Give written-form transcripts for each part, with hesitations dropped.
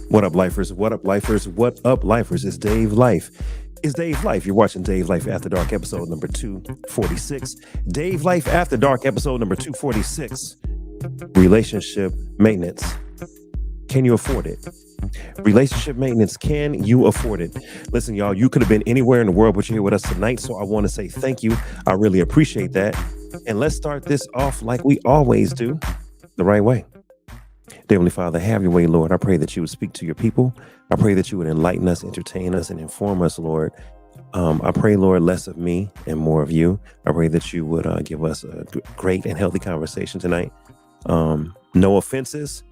What up, lifers? What up, lifers? What up, lifers? It's Dave Life. It's Dave Life. You're watching Dave Life After Dark, episode number 246. Dave Life After Dark, episode number 246. Relationship maintenance. Can you afford it? Relationship maintenance. Can you afford it? Listen, y'all, you could have been anywhere in the world, but you're here with us tonight. So I want to say thank you. I really appreciate that. And let's start this off like we always do, the right way. Dear Heavenly Father, have your way, Lord. I pray that you would speak to your people. I pray that you would enlighten us, entertain us, and inform us, Lord. I pray, Lord, less of me and more of you. I pray that you would give us a great and healthy conversation tonight. No offenses,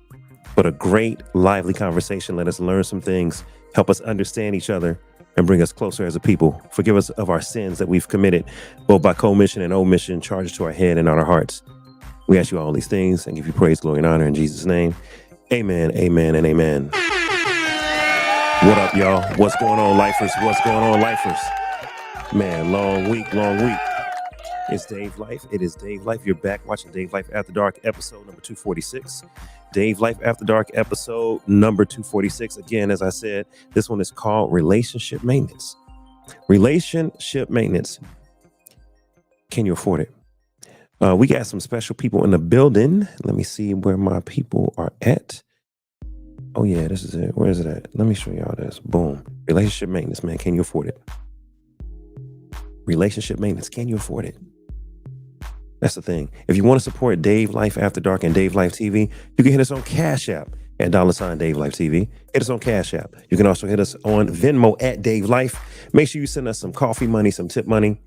but a great, lively conversation. Let us learn some things, help us understand each other, and bring us closer as a people. Forgive us of our sins that we've committed, both by commission and omission, charged to our head and on our hearts. We ask you all these things and give you praise, glory, and honor in Jesus' name. Amen, amen, and amen. What up, y'all? What's going on, lifers? What's going on, lifers? Man, long week, long week. It's Dave Life. It is Dave Life. You're back watching Dave Life After Dark, episode number 246. Dave Life After Dark, episode number 246. Again, as I said, this one is called Relationship Maintenance. Relationship Maintenance. Can you afford it? We got some special people in the building. Let me see where my people are at. Oh, yeah, this is it. Where is it at? Let me show y'all this. Boom. Relationship maintenance, man. Can you afford it? Relationship maintenance. Can you afford it? That's the thing. If you want to support Dave Life After Dark and Dave Life TV, you can hit us on Cash App at $ Dave Life TV. Hit us on Cash App. You can also hit us on Venmo at Dave Life. Make sure you send us some coffee money, some tip money.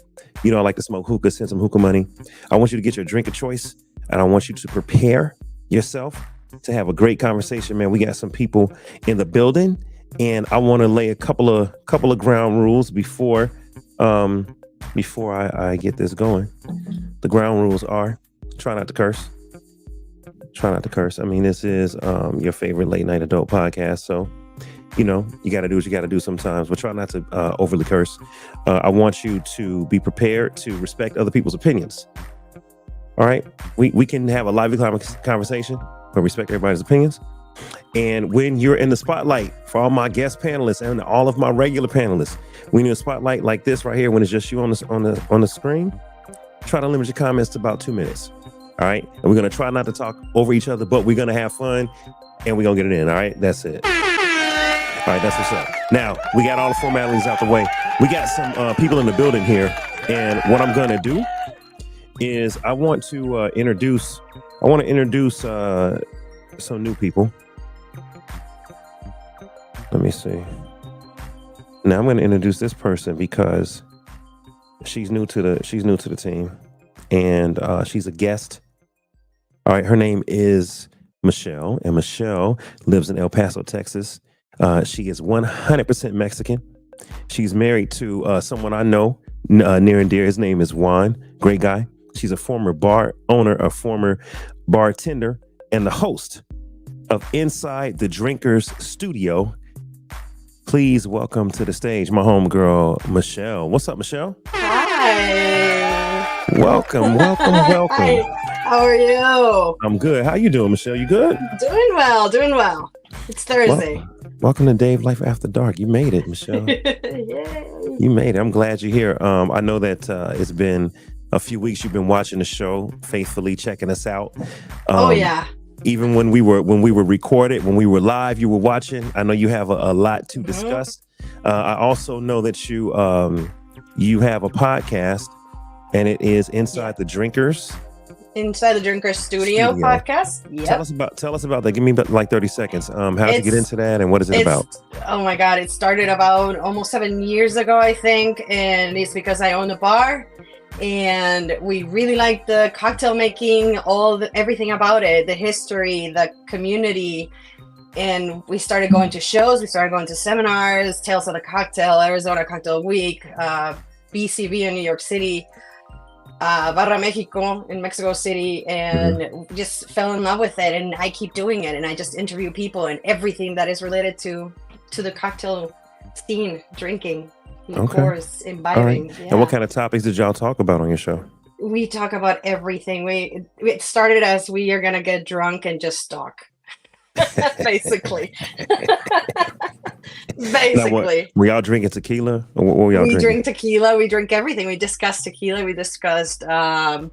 You know, I like to smoke hookah, send some hookah money. I want you to get your drink of choice, and I want you to prepare yourself to have a great conversation, man. We got some people in the building, and I want to lay a couple of ground rules before I get this going. The ground rules are: try not to curse. Try not to curse. I mean, this is your favorite late night adult podcast, so you know you got to do what you got to do sometimes. But try not to overly curse. I want you to be prepared to respect other people's opinions. All right, we can have a lively conversation, but respect everybody's opinions. And when you're in the spotlight, for all my guest panelists and all of my regular panelists, when you're in a spotlight like this right here, when it's just you on the screen, try to limit your comments to about 2 minutes. All right. And we're going to try not to talk over each other, but we're going to have fun and we're going to get it in. All right. That's it. All right. That's what's up. Now, we got all the formalities out the way. We got some people in the building here. And what I'm going to do is I want to introduce some new people. Let me see. Now I'm going to introduce this person because she's new to the team, and she's a guest. All right, her name is Michelle, and Michelle lives in El Paso, Texas. She is 100% Mexican. She's married to someone I know near and dear. His name is Juan. Great guy. She's a former bar owner, a former bartender, and the host of Inside the Drinkers Studio. Please welcome to the stage my homegirl, Michelle. What's up, Michelle? Hi. Welcome. Hi. How are you? I'm good. How you doing, Michelle? You good? Doing well. It's Thursday. Welcome to Dave Life After Dark. You made it, Michelle. Yay. You made it. I'm glad you're here. I know that it's been a few weeks you've been watching the show, faithfully checking us out. Oh yeah. Even when we were recorded, when we were live, you were watching. I know you have a lot to discuss. I also know that you have a podcast, and it is Inside the Drinkers. Inside the Drinker Studio podcast. Yep. Tell us about that. Give me like 30 seconds. How'd you get into that, and what is it about? Oh my God, it started about almost 7 years ago, I think, and it's because I own a bar, and we really like the cocktail making, everything about it, the history, the community, and we started going to shows, we started going to seminars, Tales of the Cocktail, Arizona Cocktail Week, BCB in New York City, Barra Mexico in Mexico City, and just fell in love with it. And I keep doing it, and I just interview people and everything that is related to the cocktail scene, drinking, of course, imbibing. Right. Yeah. And what kind of topics did y'all talk about on your show? We talk about everything. It started as we are gonna get drunk and just talk. Basically. Basically. Were y'all drinking tequila? Or what were y'all drinking? We drink tequila. We drink everything. We discussed tequila. We discussed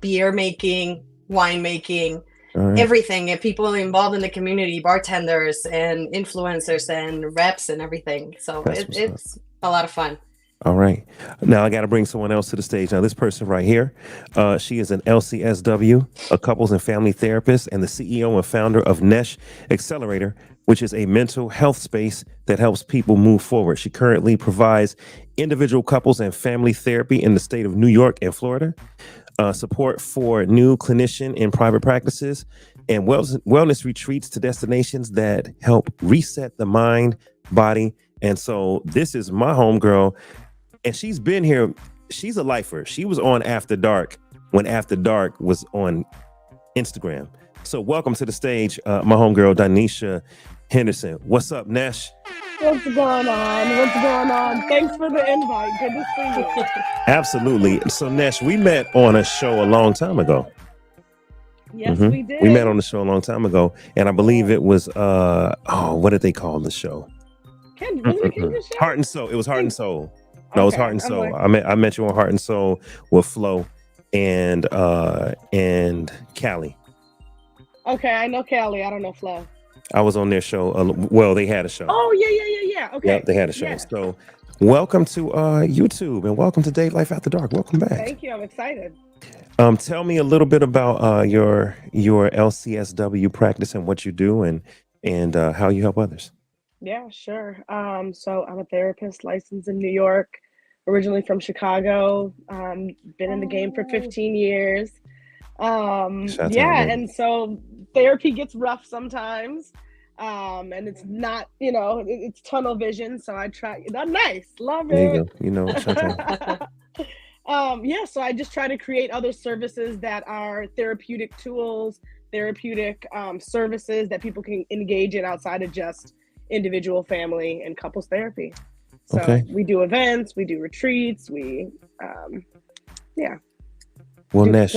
beer making, wine making, everything. And people involved in the community, bartenders and influencers and reps and everything. So it's a lot of fun. All right. Now I got to bring someone else to the stage. Now, this person right here, she is an LCSW, a couples and family therapist, and the CEO and founder of Nesh Accelerator, which is a mental health space that helps people move forward. She currently provides individual couples and family therapy in the state of New York and Florida, support for new clinician in private practices, and wellness retreats to destinations that help reset the mind, body. And so this is my homegirl. And she's been here. She's a lifer. She was on After Dark when After Dark was on Instagram. So welcome to the stage, my homegirl, Danisha Henderson. What's up, Nesh? What's going on? Thanks for the invite. Good to see you. Absolutely. So, Nesh, we met on a show a long time ago. Yes, we did. We met on the show a long time ago. And I believe it was, what did they call the show? Heart and Soul. It was Heart and Soul. No, it was Heart and Soul. Like, I met you on Heart and Soul with Flo and Callie. Okay, I know Callie. I don't know Flo. I was on their show. Well, they had a show. Oh, yeah. Okay. Yep, they had a show. Yeah. So welcome to YouTube and welcome to Dave Life After Dark. Welcome back. Thank you. I'm excited. Tell me a little bit about your LCSW practice and what you do and how you help others. Yeah, sure. So I'm a therapist licensed in New York, originally from Chicago. Been in the game for 15 years. And so therapy gets rough sometimes. And it's not, it's tunnel vision. So I try. That's nice. Love it. There you go. So I just try to create other services that are therapeutic tools, therapeutic services that people can engage in outside of just individual, family, and couples therapy. So we do events, we do retreats, Well, Nesh,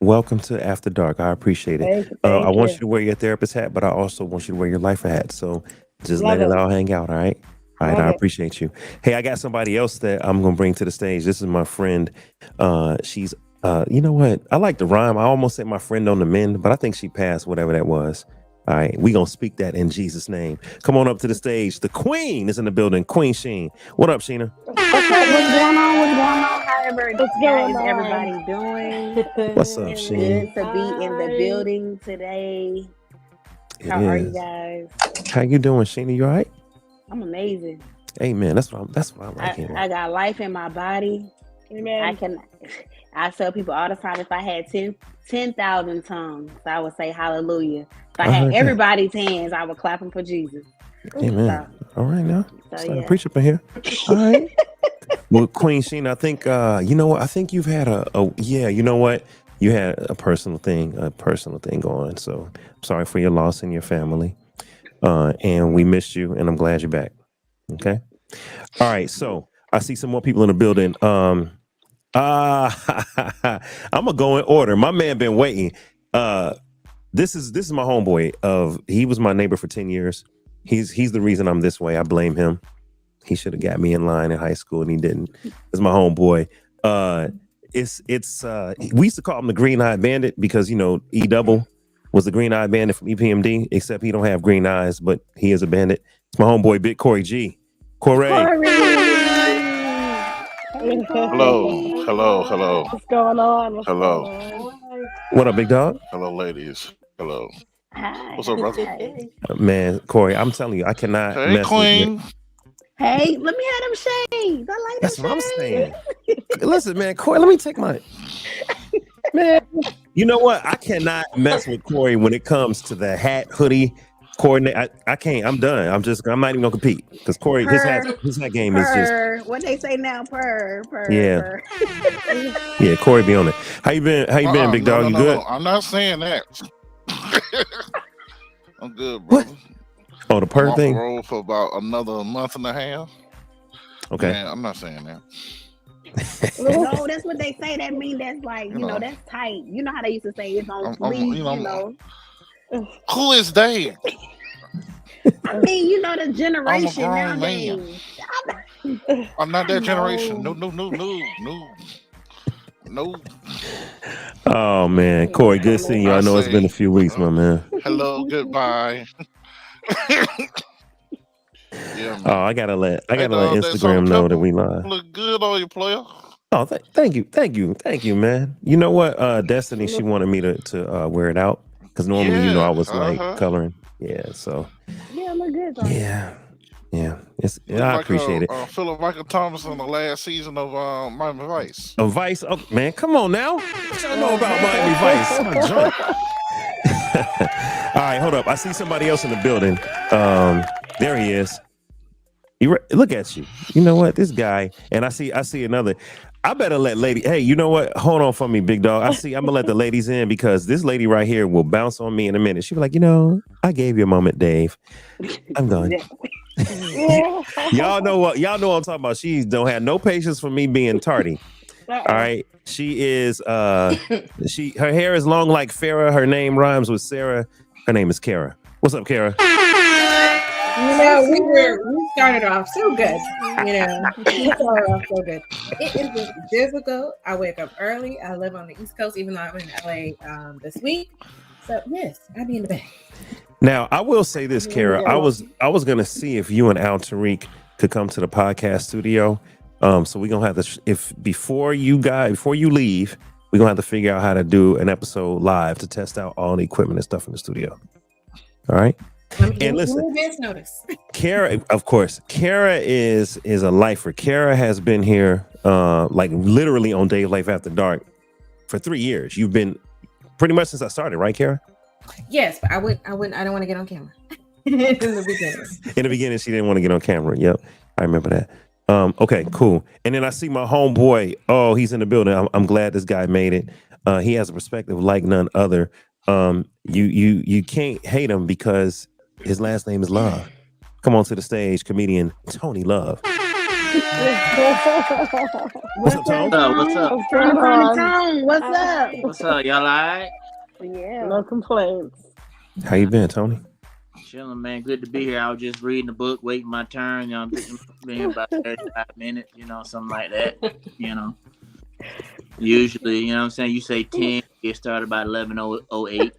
welcome to After Dark. I appreciate it. Thank I want you to wear your therapist hat, but I also want you to wear your lifer hat. So just let it all hang out. All right. All right. I appreciate you. Hey, I got somebody else that I'm going to bring to the stage. This is my friend. She's, you know what? I like the rhyme. I almost said my friend on the mend, but I think she passed whatever that was. All right, we're going to speak that in Jesus' name. Come on up to the stage. The Queen is in the building. Queen Sheen. What up, Sheena? What's going on? How everybody doing? What's up, Sheen? Good to be in the building today. How are you guys? How you doing, Sheena? You all right? I'm amazing. Amen. That's what I like. I got life in my body. Amen. I tell people all the time, if I had 10,000 tongues, I would say hallelujah. If I had everybody's hands, I would clap them for Jesus. Amen. All right, now. Preach up in here. All right. Well, Queen Sheen, I think, you know what? I think you've had you know what? You had a personal thing going. So I'm sorry for your loss in your family. And we missed you, and I'm glad you're back. Okay. All right. So I see some more people in the building. I'm gonna go in order. My man been waiting. This is my homeboy. He was my neighbor for 10 years. He's the reason I'm this way. I blame him. He should have got me in line in high school and he didn't. It's my homeboy. We used to call him the Green Eyed Bandit because E Double was the Green Eyed Bandit from EPMD, except he don't have green eyes, but he is a bandit. It's my homeboy Big Corey G. Corey. Hello. What's going on? What up, big dog? Hello, ladies. Hello. Hi. What's up, brother? Hi. Man, Corey, I'm telling you, I cannot Hey, mess with you. Queen. Hey, let me have them shades. I like That's them what I'm shades. saying. Listen, man, Corey, let me take my man. You know what? I cannot mess with Corey when it comes to the hat, hoodie, coordinate. I can't. I'm done. I'm not even gonna compete because Corey, his hat game is just What they say now, Yeah. purr. yeah. Corey be on it. How you been? How you been, big dog? You good? No. I'm not saying that. I'm good, brother. Oh, the I'm purr off the thing. road for about another month and a half. Okay. Man, I'm not saying that. No, that's what they say. That mean that's like, You know. that's tight. You know how they used to say it's on I'm- sleep, you know, Who is Dave? I mean, the generation grown man. nowadays. I'm not that generation. No. No. Oh man, Corey, good seeing you. I know it's been a few weeks, my man. Hello, goodbye. Yeah, man. Oh, I gotta let Hey, dog, that Instagram salt know that pepper we live. look good on you, player. Oh, thank you, man. You know what? Destiny, she wanted me to wear it out because normally, Yeah, I was like coloring. Yeah, so Yeah, look good. yeah. It's Look I like appreciate it. Philip Michael Thomas on the last season of Miami Vice. A Vice, oh, man, come on now. What y'all know about Miami Vice? My joint. All right, hold up. I see somebody else in the building. There he is. Look at you. You know what? This guy, and I see another. I better let lady. Hey, you know what? Hold on for me, big dog. I'm gonna let the ladies in because this lady right here will bounce on me in a minute. She'll be like, I gave you a moment, Dave. I'm going. Y'all know what I'm talking about. She don't have no patience for me being tardy. All right. She is her hair is long like Farrah. Her name rhymes with Sarah. Her name is Kara. What's up, Kara? We started off so good. We started off so good. It is just difficult. I wake up early. I live on the East Coast, even though I'm in LA this week. So yes, I'll be in the bed. Now, I will say this, Kara. I was gonna see if you and Al Tariq could come to the podcast studio. So we're gonna have to before you leave, we're gonna have to figure out how to do an episode live to test out all the equipment and stuff in the studio. All right. And listen, notice. Kara, of course, Kara is a lifer. Kara has been here like literally on Dave Life After Dark for 3 years. You've been pretty much since I started, right, Kara? Yes, but I don't want to get on camera. In the beginning. In the beginning, she didn't want to get on camera. Yep, I remember that. Okay, cool. And then I see my homeboy. Oh, he's in the building. I'm glad this guy made it. He has a perspective like none other. You can't hate him because his last name is Love. Come on to the stage, comedian Tony Love. What's up, Tone? What's up? What's up? Y'all all right? Yeah, no complaints. How you been, Tony? Chilling, man. Good to be here. I was just reading the book, waiting my turn. Been about 35 minutes, something like that. Usually, what I'm saying, you say 10, get started about 11:08.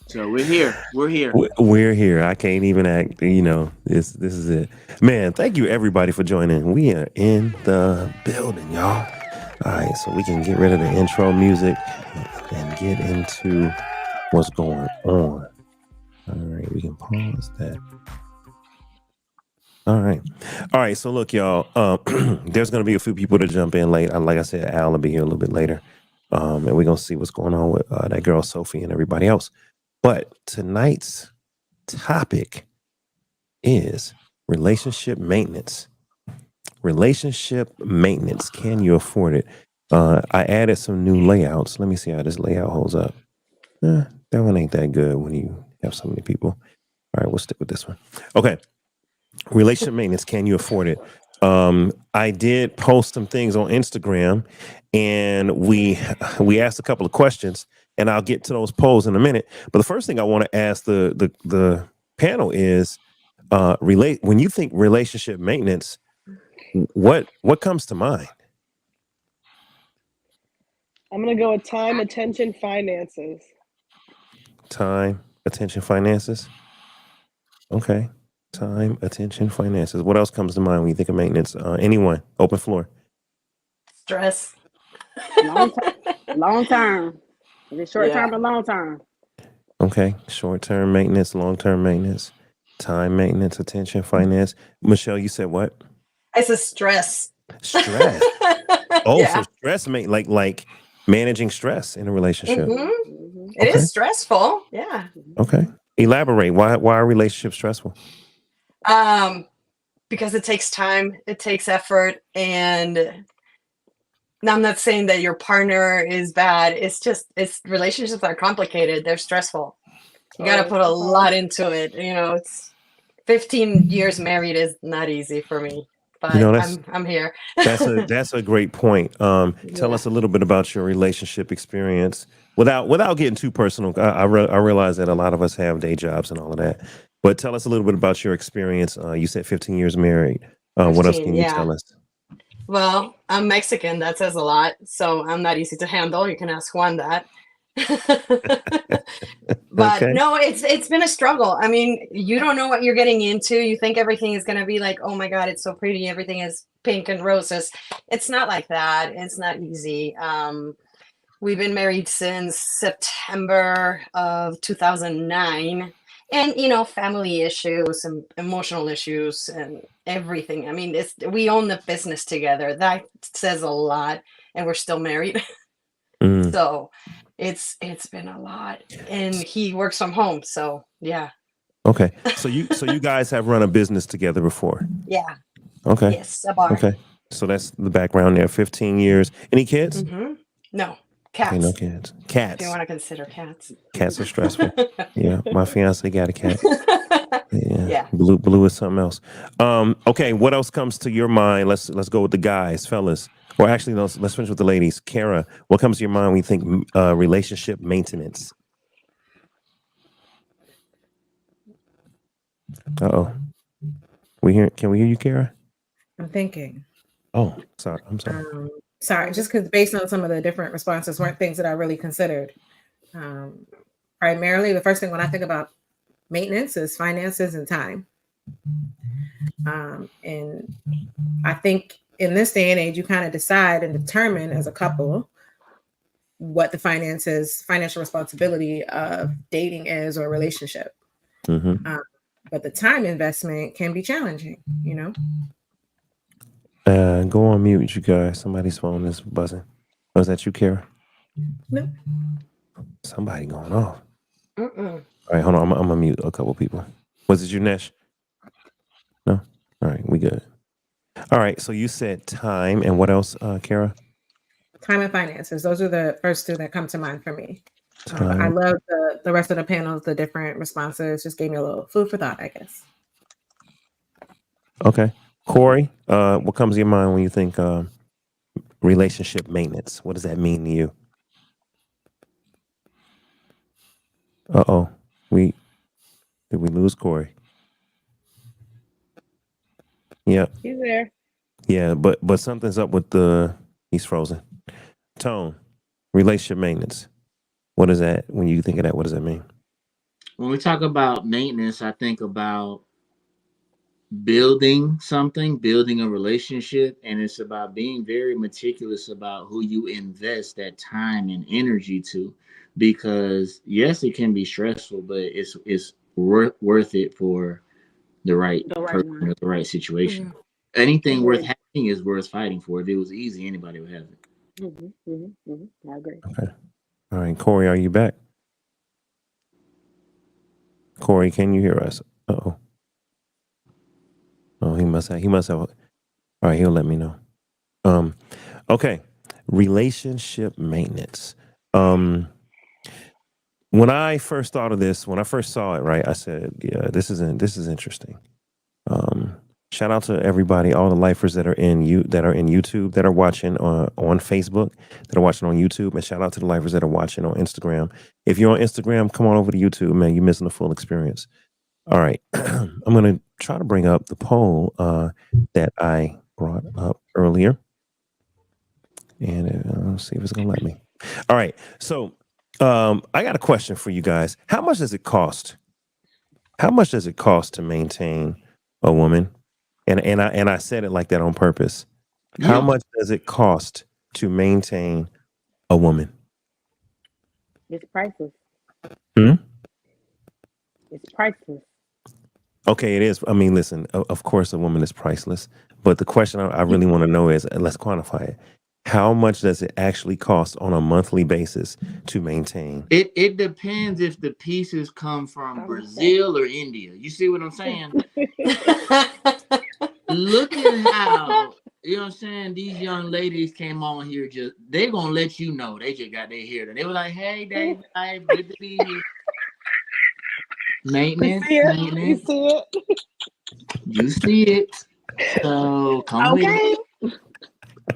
So we're here. We're here. I can't even act. This is it, man. Thank you everybody for joining. We are in the building, y'all. All right, so we can get rid of the intro music and get into what's going on. All right, we can pause that. All right. So look, y'all. There's gonna be a few people to jump in late. Like I said, Al will be here a little bit later, and we're gonna see what's going on with that girl Sophie and everybody else. But tonight's topic is relationship maintenance. Relationship maintenance. Can you afford it? I added some new layouts. Let me see how this layout holds up. That one ain't that good when you have so many people. All right, we'll stick with this one. Okay. Relationship maintenance. Can you afford it? I did post some things on Instagram, and we asked a couple of questions, and I'll get to those polls in a minute. But the first thing I want to ask the panel is, when you think relationship maintenance, what comes to mind? I'm gonna go with time, attention, finances. Time, attention, finances. Okay. Time, attention, finances. What else comes to mind when you think of maintenance? Anyone? Open floor. Stress. Long term. Is it short Yeah. term or long term? Okay. Short-term maintenance, long-term maintenance, time maintenance, attention, finance. Michelle, you said what? It's a stress. Stress. Oh, Yeah. so stress like managing stress in a relationship. Mhm. Mhm. It Okay. is stressful. Yeah. Okay. Elaborate. Why are relationships stressful? Because it takes time, it takes effort, and I'm not saying that your partner is bad. It's just it's relationships are complicated. They're stressful. You got to put a lot into it. It's 15 years married is not easy for me, You know, but I'm here. that's a great point. Tell Yeah. us a little bit about your relationship experience without getting too personal. I realize that a lot of us have day jobs and all of that, but tell us a little bit about your experience. You said 15 years married. What else 15, can you yeah. tell us? Well, I'm Mexican. That says a lot. So I'm not easy to handle. You can ask Juan that. But Okay. no, it's been a struggle. I mean, you don't know what you're getting into. You think everything is going to be like, oh my God, it's so pretty. Everything is pink and roses. It's not like that. It's not easy. We've been married since September of 2009. And family issues and emotional issues and everything. I mean, we own the business together. That says a lot, and we're still married. Mm, So it's been a lot. And he works from home. So yeah. okay. So you guys have run a business together before. Yeah. Okay. Yes, a bar. Okay. So that's the background there. 15 years. Any kids? No, Okay, no cats. kids. If you Cats. want to consider cats. Cats are stressful. Yeah, my fiance got a cat. Yeah, Yeah. blue is something else. Okay, what else comes to your mind? Let's go with the guys, fellas. Or actually, let's finish with the ladies. Kara, what comes to your mind when you think relationship maintenance? Uh-oh. Can we hear you, Kara? I'm thinking. Oh, sorry. I'm sorry. Sorry, just because based on some of the different responses weren't things that I really considered. Primarily, the first thing when I think about maintenance is finances and time. And I think in this day and age, you kind of decide and determine as a couple what the financial responsibility of dating is or a relationship. Mm-hmm. But the time investment can be challenging, Go on mute, you guys. Somebody's phone is buzzing. Was that you, Kara? No. Somebody going off. Mm-mm. All right, hold on. I'm gonna mute a couple people. Was it you, Nesh? No. All right, we good. All right. So you said time, and what else, Kara? Time and finances. Those are the first two that come to mind for me. Time. I love the rest of the panels, the different responses. Just gave me a little food for thought, I guess. Okay. Corey, what comes to your mind when you think relationship maintenance? What does that mean to you? Uh-oh. Did we lose Corey? Yeah. He's there. Yeah, but something's up with he's frozen. Tone, relationship maintenance. What is that? When you think of that, what does that mean? When we talk about maintenance, I think about building something, building a relationship, and it's about being very meticulous about who you invest that time and energy to, because yes, it can be stressful, but it's worth it for the right person or the right situation. Anything worth having is worth fighting for. If it was easy, anybody would have it. I agree. Okay. All right, Corey, are you back? Corey, can you hear us? Uh-oh. Oh, he must have. All right, he'll let me know. Okay. Relationship maintenance. When I first thought of this, when I first saw it, right, I said, yeah, this is interesting. Shout out to everybody, all the lifers that are in YouTube, that are watching on Facebook, that are watching on YouTube, and shout out to the lifers that are watching on Instagram. If you're on Instagram, come on over to YouTube, man. You're missing the full experience. All right, I'm gonna try to bring up the poll that I brought up earlier, and let's see if it's gonna let me. All right, so I got a question for you guys. How much does it cost? How much does it cost to maintain a woman? And I said it like that on purpose. How much does it cost to maintain a woman? It's priceless. Hmm? It's priceless. Okay, it is. I mean, listen, of course, a woman is priceless. But the question I really want to know is, let's quantify it. How much does it actually cost on a monthly basis to maintain? It depends if the pieces come from Brazil or India. You see what I'm saying? Look at how, you know what I'm saying, these young ladies came on here, they're gonna let you know they just got their hair done. They were like, hey Dave, good to be here. Maintenance. You see it? You see it. So come with it. Okay.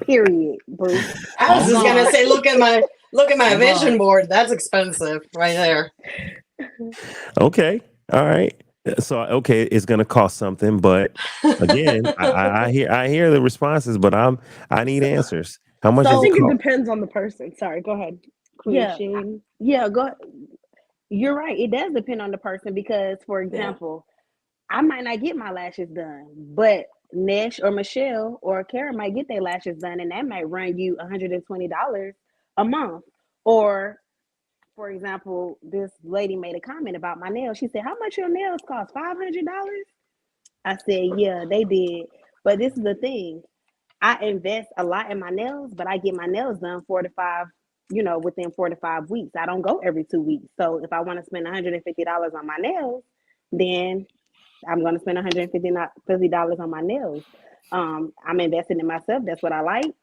Period, Bruce. I was just gonna say, look at my Come vision on. board. That's expensive right there. Okay, all right. So okay, it's gonna cost something, but again, I hear the responses, but I need answers. How much I does it think it cost? depends on the person. Sorry, go ahead, Queen Yeah. Sheen. Yeah, you're right. It does depend on the person because, for example, I might not get my lashes done, but Nesh or Michelle or Kara might get their lashes done, and that might run you $120 a month. Or, for example, this lady made a comment about my nails. She said, "How much your nails cost? $500?" I said, "Yeah, they did." But this is the thing. I invest a lot in my nails, but I get my nails done 4 to 5, within 4 to 5 weeks. I don't go every 2 weeks. So if I want to spend $150 on my nails, then I'm going to spend $150 on my nails. I'm investing in myself. That's what I like.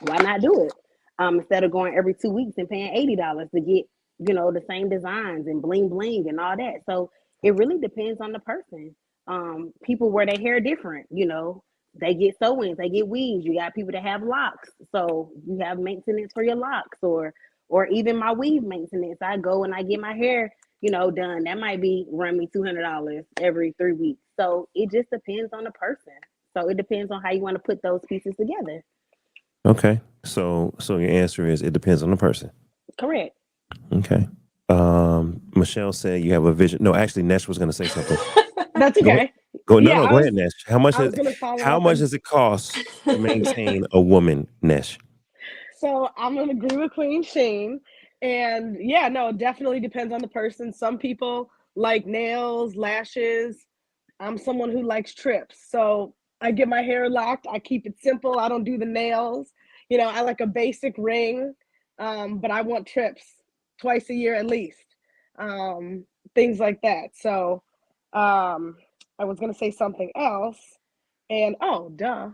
Why not do it? Instead of going every 2 weeks and paying $80 to get, the same designs and bling bling and all that. So it really depends on the person. People wear their hair different, they get sew-ins, they get weaves. You got people that have locks. So you have maintenance for your locks or even my weave maintenance. I go and I get my hair done. That might run me $200 every 3 weeks. So it just depends on the person. So it depends on how you want to put those pieces together. Okay, so your answer is it depends on the person. Correct. Okay. Michelle said you have a vision. No, actually, Nesh was going to say something. That's Go okay. ahead. Go Yeah, ahead, Nesh. How much I was gonna follow how up much on- does it cost to maintain a woman, Nesh? So I'm gonna agree with Queen Shane. And yeah, no, it definitely depends on the person. Some people like nails, lashes. I'm someone who likes trips. So I get my hair locked. I keep it simple. I don't do the nails. I like a basic ring. But I want trips twice a year at least. Things like that. So I was gonna say something else. And oh duh.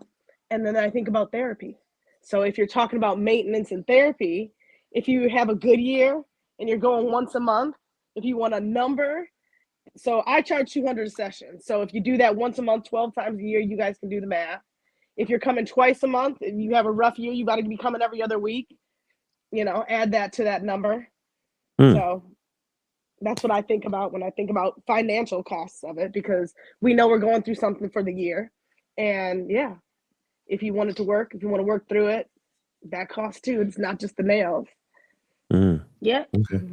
And then I think about therapy. So if you're talking about maintenance and therapy, if you have a good year and you're going once a month, if you want a number, so I charge 200 a session. So if you do that once a month, 12 times a year, you guys can do the math. If you're coming twice a month, if you have a rough year, you got to be coming every other week. Add that to that number. So that's what I think about when I think about financial costs of it, because we know we're going through something for the year. And yeah, if you want it to work, if you want to work through it, that costs too. It's not just the nails. Yeah. Okay.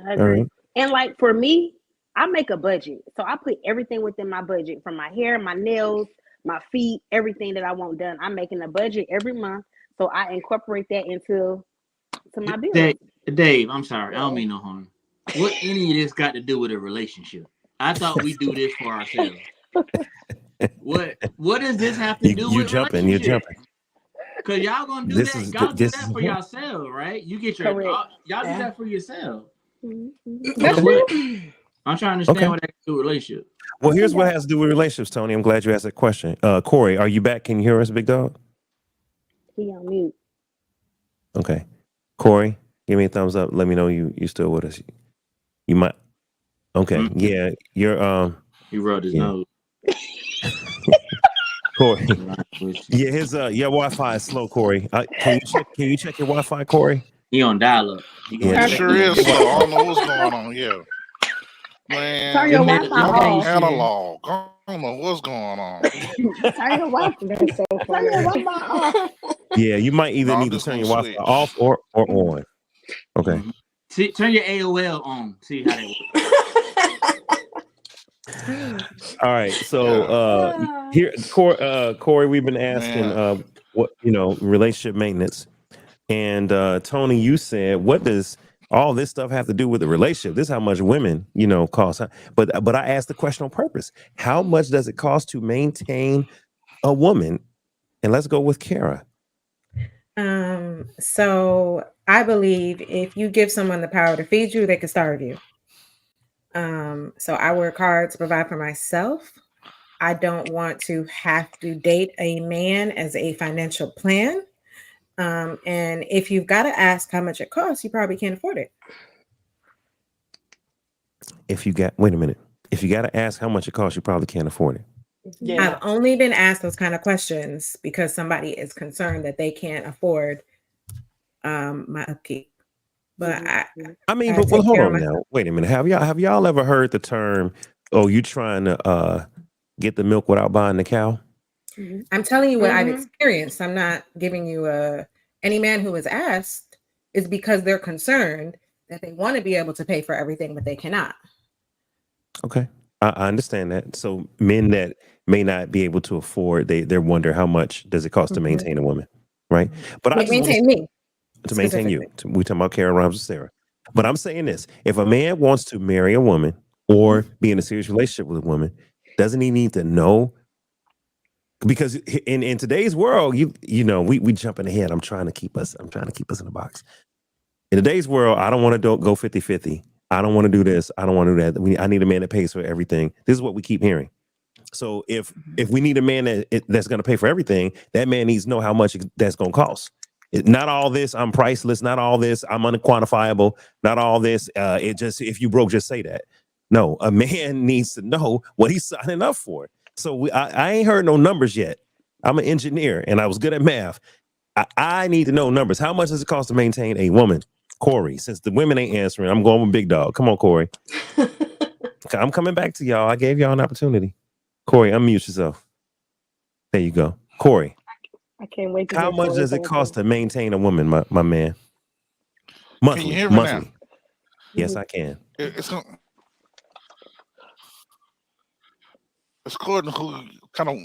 I agree. Right. And like for me, I make a budget. So I put everything within my budget, from my hair, my nails, my feet, everything that I want done. I'm making a budget every month. So I incorporate that into my bills. Dave, I'm sorry. I don't mean no harm. What any of this got to do with a relationship? I thought we do this for ourselves. What does this have to do with You're jumping. Because y'all gonna do This that. is- Y'all do this that is- for yourself, right? You get your Correct. y'all do that for yourself. That's So true. I'm trying to understand Okay. what that has to do with relationship. Well, here's what has to do with relationships, Tony. I'm glad you asked that question. Corey, are you back? Can you hear us, big dog? He on mute. Okay. Corey, give me a thumbs up. Let me know you still with us. You might. Okay. Mhm. Yeah. You're He rubbed his Yeah. nose. Corey. Yeah, his your Wi-Fi is slow, Corey. Can you check your Wi-Fi, Corey? He on dial up. Yeah. It sure is. So I don't know what's going on. Yeah, man. Turn your It Wi-Fi off. Analog. I don't know what's going on. Turn your Wi-Fi. That's so Turn your funny. Wi-Fi off. Yeah, you might either No, I'm need to just turn your gonna Wi-Fi switch. off or on. Okay. Mhm. See, turn your AOL on. See how that works. All right. So here, Corey, we've been asking Man. what relationship maintenance, And Tony, you said, what does all this stuff have to do with the relationship? This is how much women, cost. But I asked the question on purpose. How much does it cost to maintain a woman? And let's go with Kara. So I believe if you give someone the power to feed you, they can starve you. So I work hard to provide for myself. I don't want to have to date a man as a financial plan. And if you've got to ask how much it costs, you probably can't afford it. Wait a minute. If you got to ask how much it costs, you probably can't afford it. Yeah. I've only been asked those kind of questions because somebody is concerned that they can't afford my upkeep. But well, hold on now. Wait a minute. Have y'all ever heard the term, "Oh, you trying to get the milk without buying the cow"? I'm telling you what I've experienced. I'm not giving you any man who is asked is because they're concerned that they want to be able to pay for everything, but they cannot. Okay. I understand that. So men that may not be able to afford, they wonder how much does it cost to maintain a woman, right? But I maintain me. To maintain you. We talking about Karen Rhymes and Sarah. But I'm saying this: if a man wants to marry a woman or be in a serious relationship with a woman, doesn't he need to know? Because in today's world, we jumping ahead. I'm trying to keep us in the box. In today's world, I don't want to go 50-50. I don't want to do this. I don't want to do that. I need a man that pays for everything. This is what we keep hearing. So if we need a man that's going to pay for everything, that man needs to know how much that's going to cost. Not all this, I'm priceless. Not all this, I'm unquantifiable. Not all this, if you broke, just say that. No, a man needs to know what he's signing up for. So I ain't heard no numbers yet. I'm an engineer and I was good at math. I need to know numbers. How much does it cost to maintain a woman? Corey, since the women ain't answering, I'm going with Big Dog. Come on, Corey. I'm coming back to y'all. I gave y'all an opportunity. Corey, unmute yourself. There you go. Corey. I can't wait to How much does it cost to maintain a woman, my man? Monthly. Can you hear me now? Yes, I can. It's according to who kind of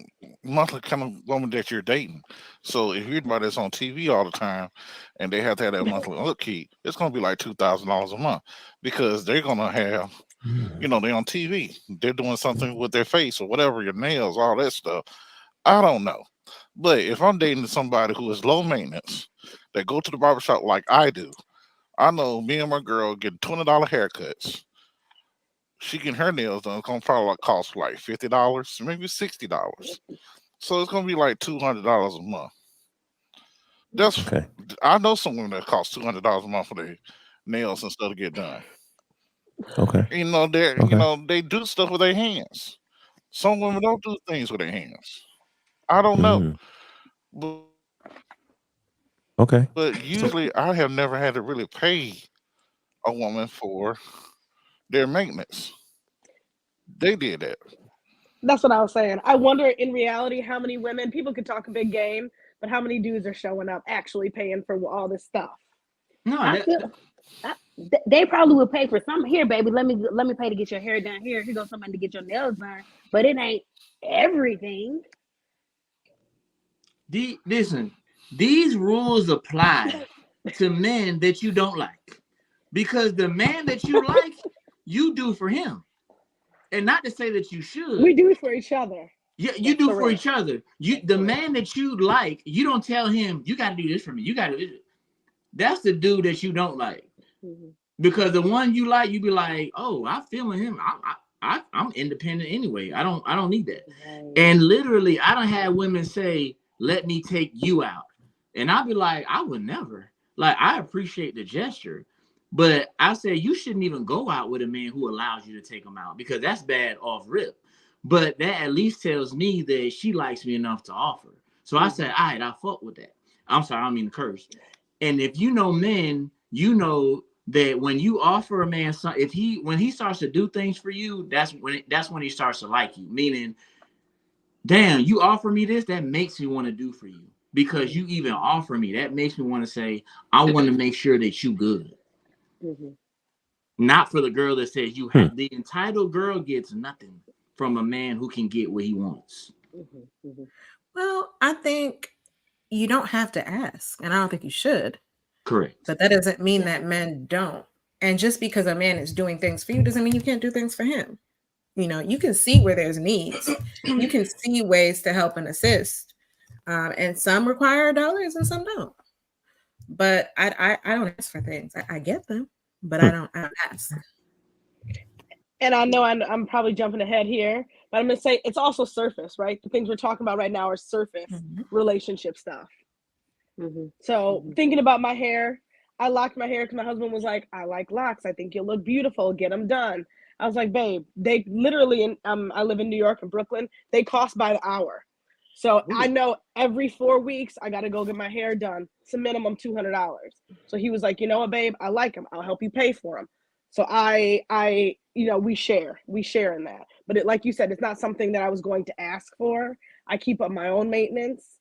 monthly kind of woman that you're dating. So if you're about this on TV all the time and they have to have that monthly upkeep, it's going to be like $2,000 a month because they're going to have, they're on TV. They're doing something with their face or whatever, your nails, all that stuff. I don't know. But if I'm dating somebody who is low maintenance, that go to the barbershop like I do, I know me and my girl get $20 haircuts. She getting her nails done. It's gonna probably cost like $50, maybe $60. So it's gonna be like $200 a month. That's okay. I know some women that cost $200 a month for their nails and stuff to get done. Okay. They do stuff with their hands. Some women don't do things with their hands. I don't know. Okay. But usually I have never had to really pay a woman for their maintenance. They did that. That's what I was saying. I wonder in reality how many women, people could talk a big game, but how many dudes are showing up actually paying for all this stuff? No, they probably would pay for some. Here, baby, let me pay to get your hair done. Here goes somebody to get your nails done. But it ain't everything. Listen, these rules apply to men that you don't like, because the man that you like, you do for him, and not to say that you should. We do it for each other. Yeah, you do for each other. The man that you like, you don't tell him you got to do this for me. You got to do this. That's the dude that you don't like, because the one you like, you be like, oh, I'm feeling him. I'm independent anyway. I don't need that. And literally, I don't have women say, let me take you out. And I'll be like, I would never. Like, I appreciate the gesture, but I say you shouldn't even go out with a man who allows you to take him out, because that's bad off rip. But that at least tells me that she likes me enough to offer. So I said, all right, I fuck with that. I'm sorry, I don't mean to curse. And if you know men, you know that when you offer a man something, when he starts to do things for you, that's when he starts to like you. Meaning, damn, you offer me this, that makes me want to do for you. Because you even offer me, that makes me want to say, I want to make sure that you good. Not for the girl that says you have. The entitled girl gets nothing from a man who can get what he wants. Well, I think you don't have to ask, and I don't think you should. Correct. But that doesn't mean that men don't. And just because a man is doing things for you doesn't mean you can't do things for him. You know, you can see where there's needs. You can see ways to help and assist. And some require dollars and some don't. But I don't ask for things. I get them, but I don't ask. And I know I'm probably jumping ahead here, but I'm going to say it's also surface, right? The things we're talking about right now are surface relationship stuff. So thinking about my hair, I locked my hair because my husband was like, I like locks. I think you'll look beautiful. Get them done. I was like, babe, they literally, I live in New York and Brooklyn. They cost by the hour. So I know every 4 weeks, I got to go get my hair done. It's a minimum $200. So he was like, you know what, babe, I like them. I'll help you pay for them. So we share in that. But like you said, it's not something that I was going to ask for. I keep up my own maintenance.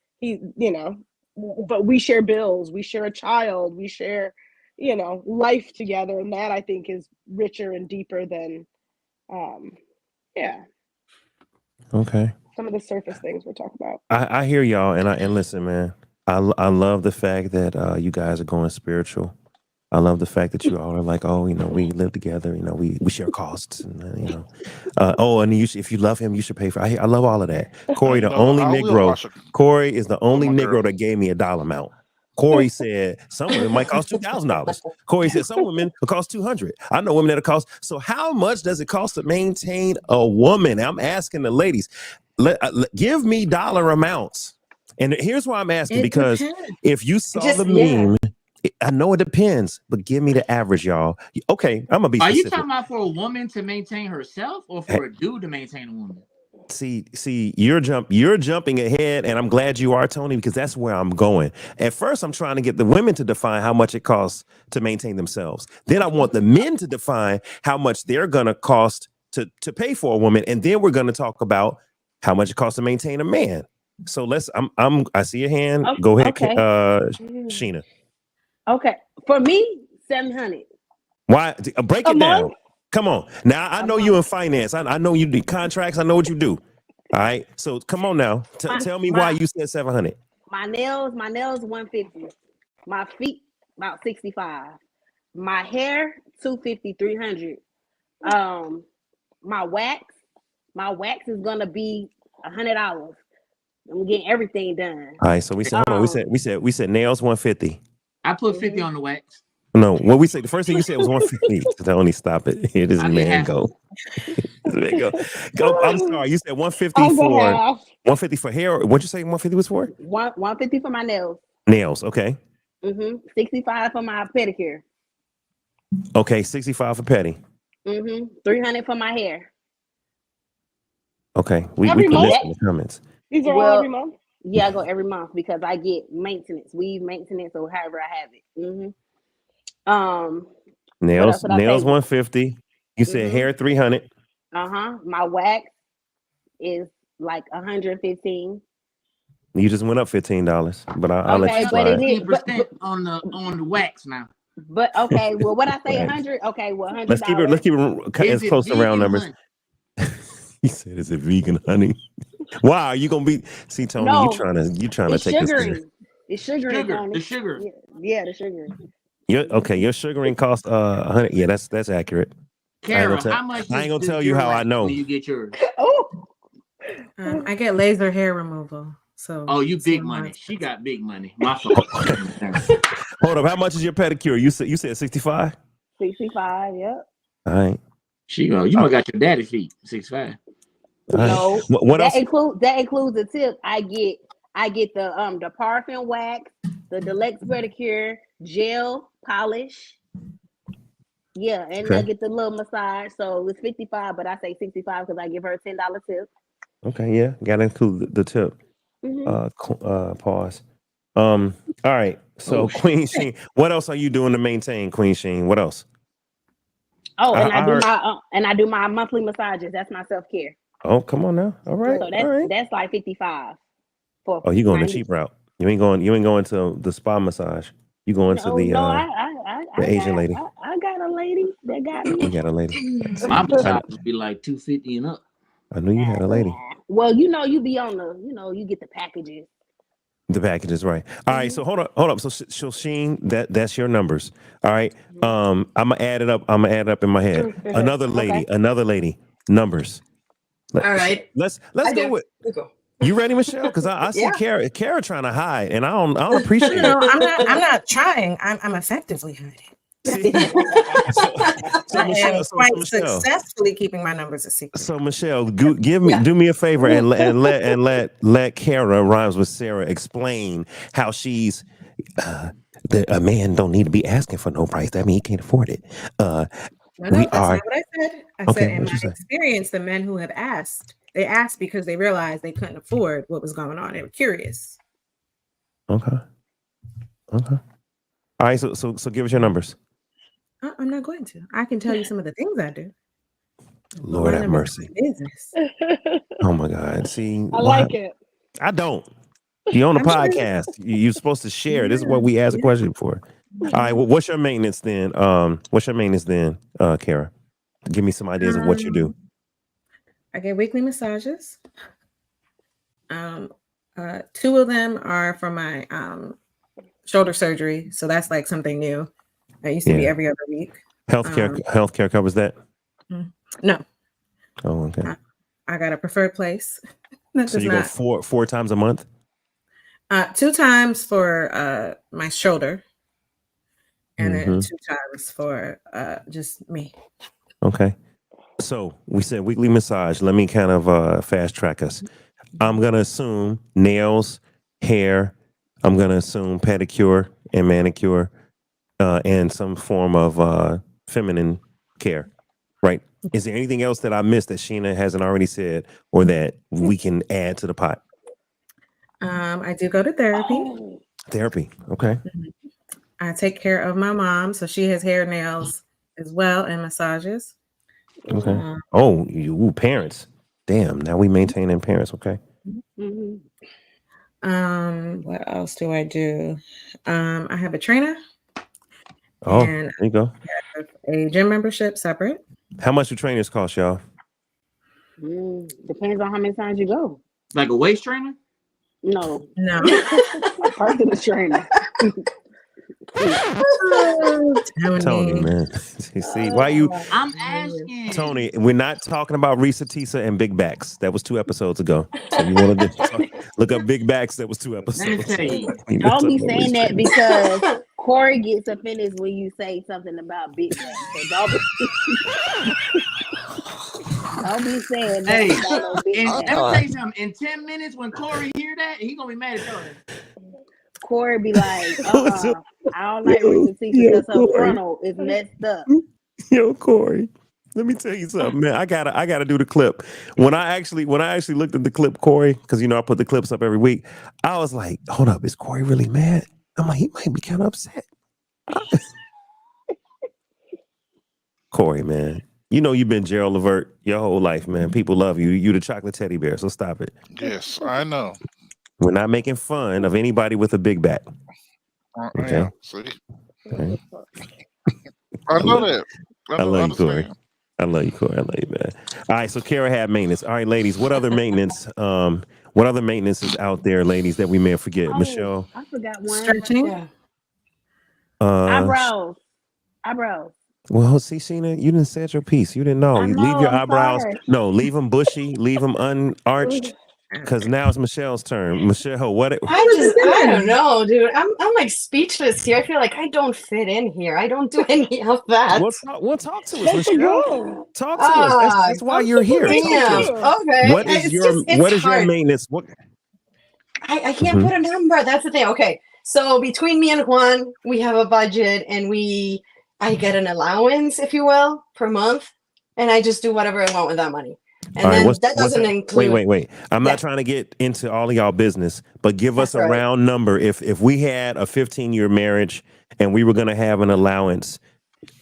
But we share bills, we share a child, we share, life together. And that I think is richer and deeper than, Okay. some of the surface things we're talking about. I hear y'all, and listen, man. I love the fact that you guys are going spiritual. I love the fact that you all are like, oh, we live together. We share costs, and and if you love him, you should pay for. I love all of that. Corey, the only Negro. Corey is the only Negro that gave me a dollar amount. Corey said some women might cost $2,000. Corey said some women will cost $200. I know women that'll cost. So how much does it cost to maintain a woman? I'm asking the ladies. Give me dollar amounts. And here's why I'm asking, because if you saw the meme, I know it depends, but give me the average, y'all. Okay, I'm gonna be specific. Are you talking about for a woman to maintain herself or for a dude to maintain a woman? See, you're jumping ahead, and I'm glad you are, Tony, because that's where I'm going. At first, I'm trying to get the women to define how much it costs to maintain themselves. Then I want the men to define how much they're gonna cost to pay for a woman, and then we're gonna talk about how much it costs to maintain a man. So I see your hand. Go ahead, Okay. Sheena. Okay, for me, 700. Why? Break it down. month? Come on. Now, I know you in finance. I know you do contracts. I know what you do. All right. So come on now. Tell me why you said 700. My nails 150. My feet about 65. My hair 250, 300. My wax is gonna be $100. I'm getting everything done. All right. So we said, hold on. We said nails 150. I put 50 on the wax. No, what we said, the first thing you said was 150. Tony, stop it. Here this man go. Go. I'm sorry. You said 150 for 150 for hair. What'd you say 150 was for? 150 for my nails. Nails, okay. 65 for my pedicure. Okay, 65 for petty. 300 for my hair. Okay. We Every put month? this in the comments. These are all every month? Yeah, I go every month because I get maintenance, weave maintenance, or however I have it. Nails 150. You said hair 300. My wax is like 115. You just went up $15, but I'll let you slide. 15% on the wax now. But okay, well, what I say 100? Okay, well, $100. Let's keep it as close to round numbers. He said, "Is it vegan honey?" Wow, are you gonna be? See, Tony, No, you trying to take sugaring. this? It's sugaring. The sugar. Yeah, the sugar. Your sugaring cost 100. Yeah, that's accurate. Carol, how much? I ain't gonna tell you how I know. When you get yours. I get laser hair removal. So you big money. She got big money. My fault. Hold up, how much is your pedicure? You said 65. 65. Yep. All right. You must got your daddy feet. 65. No, what else? That includes the tip. I get the paraffin wax, the deluxe pedicure, gel polish. Yeah, and I get the little massage. So it's 55, but I say 65 because I give her a $10 tip. Okay, yeah, gotta include the tip. Pause. All right. So Queen Sheen, what else are you doing to maintain, Queen Sheen? What else? Oh, and I do my monthly massages. That's my self-care. Oh, come on now. All right. So that's like 55. You going the cheap route. You ain't going to the spa massage. You going to the Asian lady. I got a lady that got me. You got a lady. My massage would be like $250 and up. I knew you had a lady. Well, you be on you get the packages. The package is right. All right, so hold up. So Sheen, that's your numbers. All right. I'm gonna add it up. In my head. Another lady. Numbers. All right. Let's I go do. with. You go. You ready, Michelle? Because I see Yeah. Kara trying to hide, and I don't appreciate No, it. I'm not trying. I'm effectively hiding. See? I am quite Michelle. successfully keeping my numbers a secret. So Michelle, do me a favor and let Kara rhymes with Sarah explain how she's a man don't need to be asking for no price. That means he can't afford it. No, we that's are. not what I said. I Okay, said in what'd my you say? experience, the men who have asked, they asked because they realized they couldn't afford what was going on. They were curious. Okay. All right. So give us your numbers. I'm not going to. I can tell you some of the things I do. Lord My have numbers mercy. are business. Oh my God. See, I like it. I don't. You're on the I'm sure. podcast. You're supposed to share. This is what we asked a Yeah. question for. All right. Well, what's your maintenance then? Kara? Give me some ideas of what you do. I get weekly massages. 2 of them are for my shoulder surgery, so that's like something new. It used to be Yeah. every other week. Healthcare covers that. No, Oh, okay. I got a preferred place. That So does you not. go four times a month. 2 times for my shoulder, and then Mhm. 2 times for just me. Okay. So we said weekly massage. Let me kind of fast track us. I'm gonna assume nails, hair. I'm gonna assume pedicure and manicure, and some form of feminine care. Right? Is there anything else that I missed that Sheena hasn't already said, or that we can add to the pot? I do go to therapy. Therapy. Okay. I take care of my mom, so she has hair, nails as well, and massages. Okay. Oh, parents. Damn. Now we maintaining parents. Okay. Mhm. What else do I do? I have a trainer Oh, and there you go. a gym membership separate. How much do trainers cost, y'all? Depends on how many times you go. Like a waist trainer? No, No. a personal trainer. Tony, man. See, why you, I'm asking. Tony? We're not talking about Risa Tisa and Big Backs. That was 2 episodes ago. So you want to look up Big Backs? That was 2 Let me episodes. tell you. Don't be saying that because Corey gets offended when you say something about big man. So don't be saying that. Hey, about no big and man. let me tell you something. In 10 minutes, when Corey hear that, he gonna be mad at Tony. Corey be like, I don't like Risa Tisa because her frontal is messed up. Yo, Corey. Let me tell you something, man. I gotta do the clip. When I actually looked at the clip, Corey, because I put the clips up every week, I was like, hold up, is Corey really mad? I'm like, he might be kind of upset. Corey, man. You've been Gerald Levert your whole life, man. People love you. You the chocolate teddy bear, so stop it. Yes, I know. We're not making fun of anybody with a big back. Okay. Yeah, see, Okay. I know that. I love you, Corey. understand. I love you, Corey. I love you, man. All right, so Kara had maintenance. All right, ladies, what other maintenance? What other maintenance is out there, ladies, that we may forget? Oh, Michelle, I forgot one. Stretching. Yeah. Eyebrows. Well, see, Sheena, you didn't say your piece. You didn't know. I You know, leave your I'm eyebrows. sorry. No, leave them bushy. Leave them unarched. Because now it's Michelle's turn. Michelle, what? I don't know, dude. I'm like speechless here. I feel like I don't fit in here. I don't do any of that. We'll talk to us, Michelle. Talk to us. That's why you're here. Talk to Damn. us. Okay. What is your hard. maintenance? What? I can't put a number. That's the thing. Okay. So between me and Juan, we have a budget and I get an allowance, if you will, per month. And I just do whatever I want with that money. And then that doesn't include. Wait. I'm not trying to get into all of y'all business, but give us a round number. If we had a 15-year marriage and we were going to have an allowance,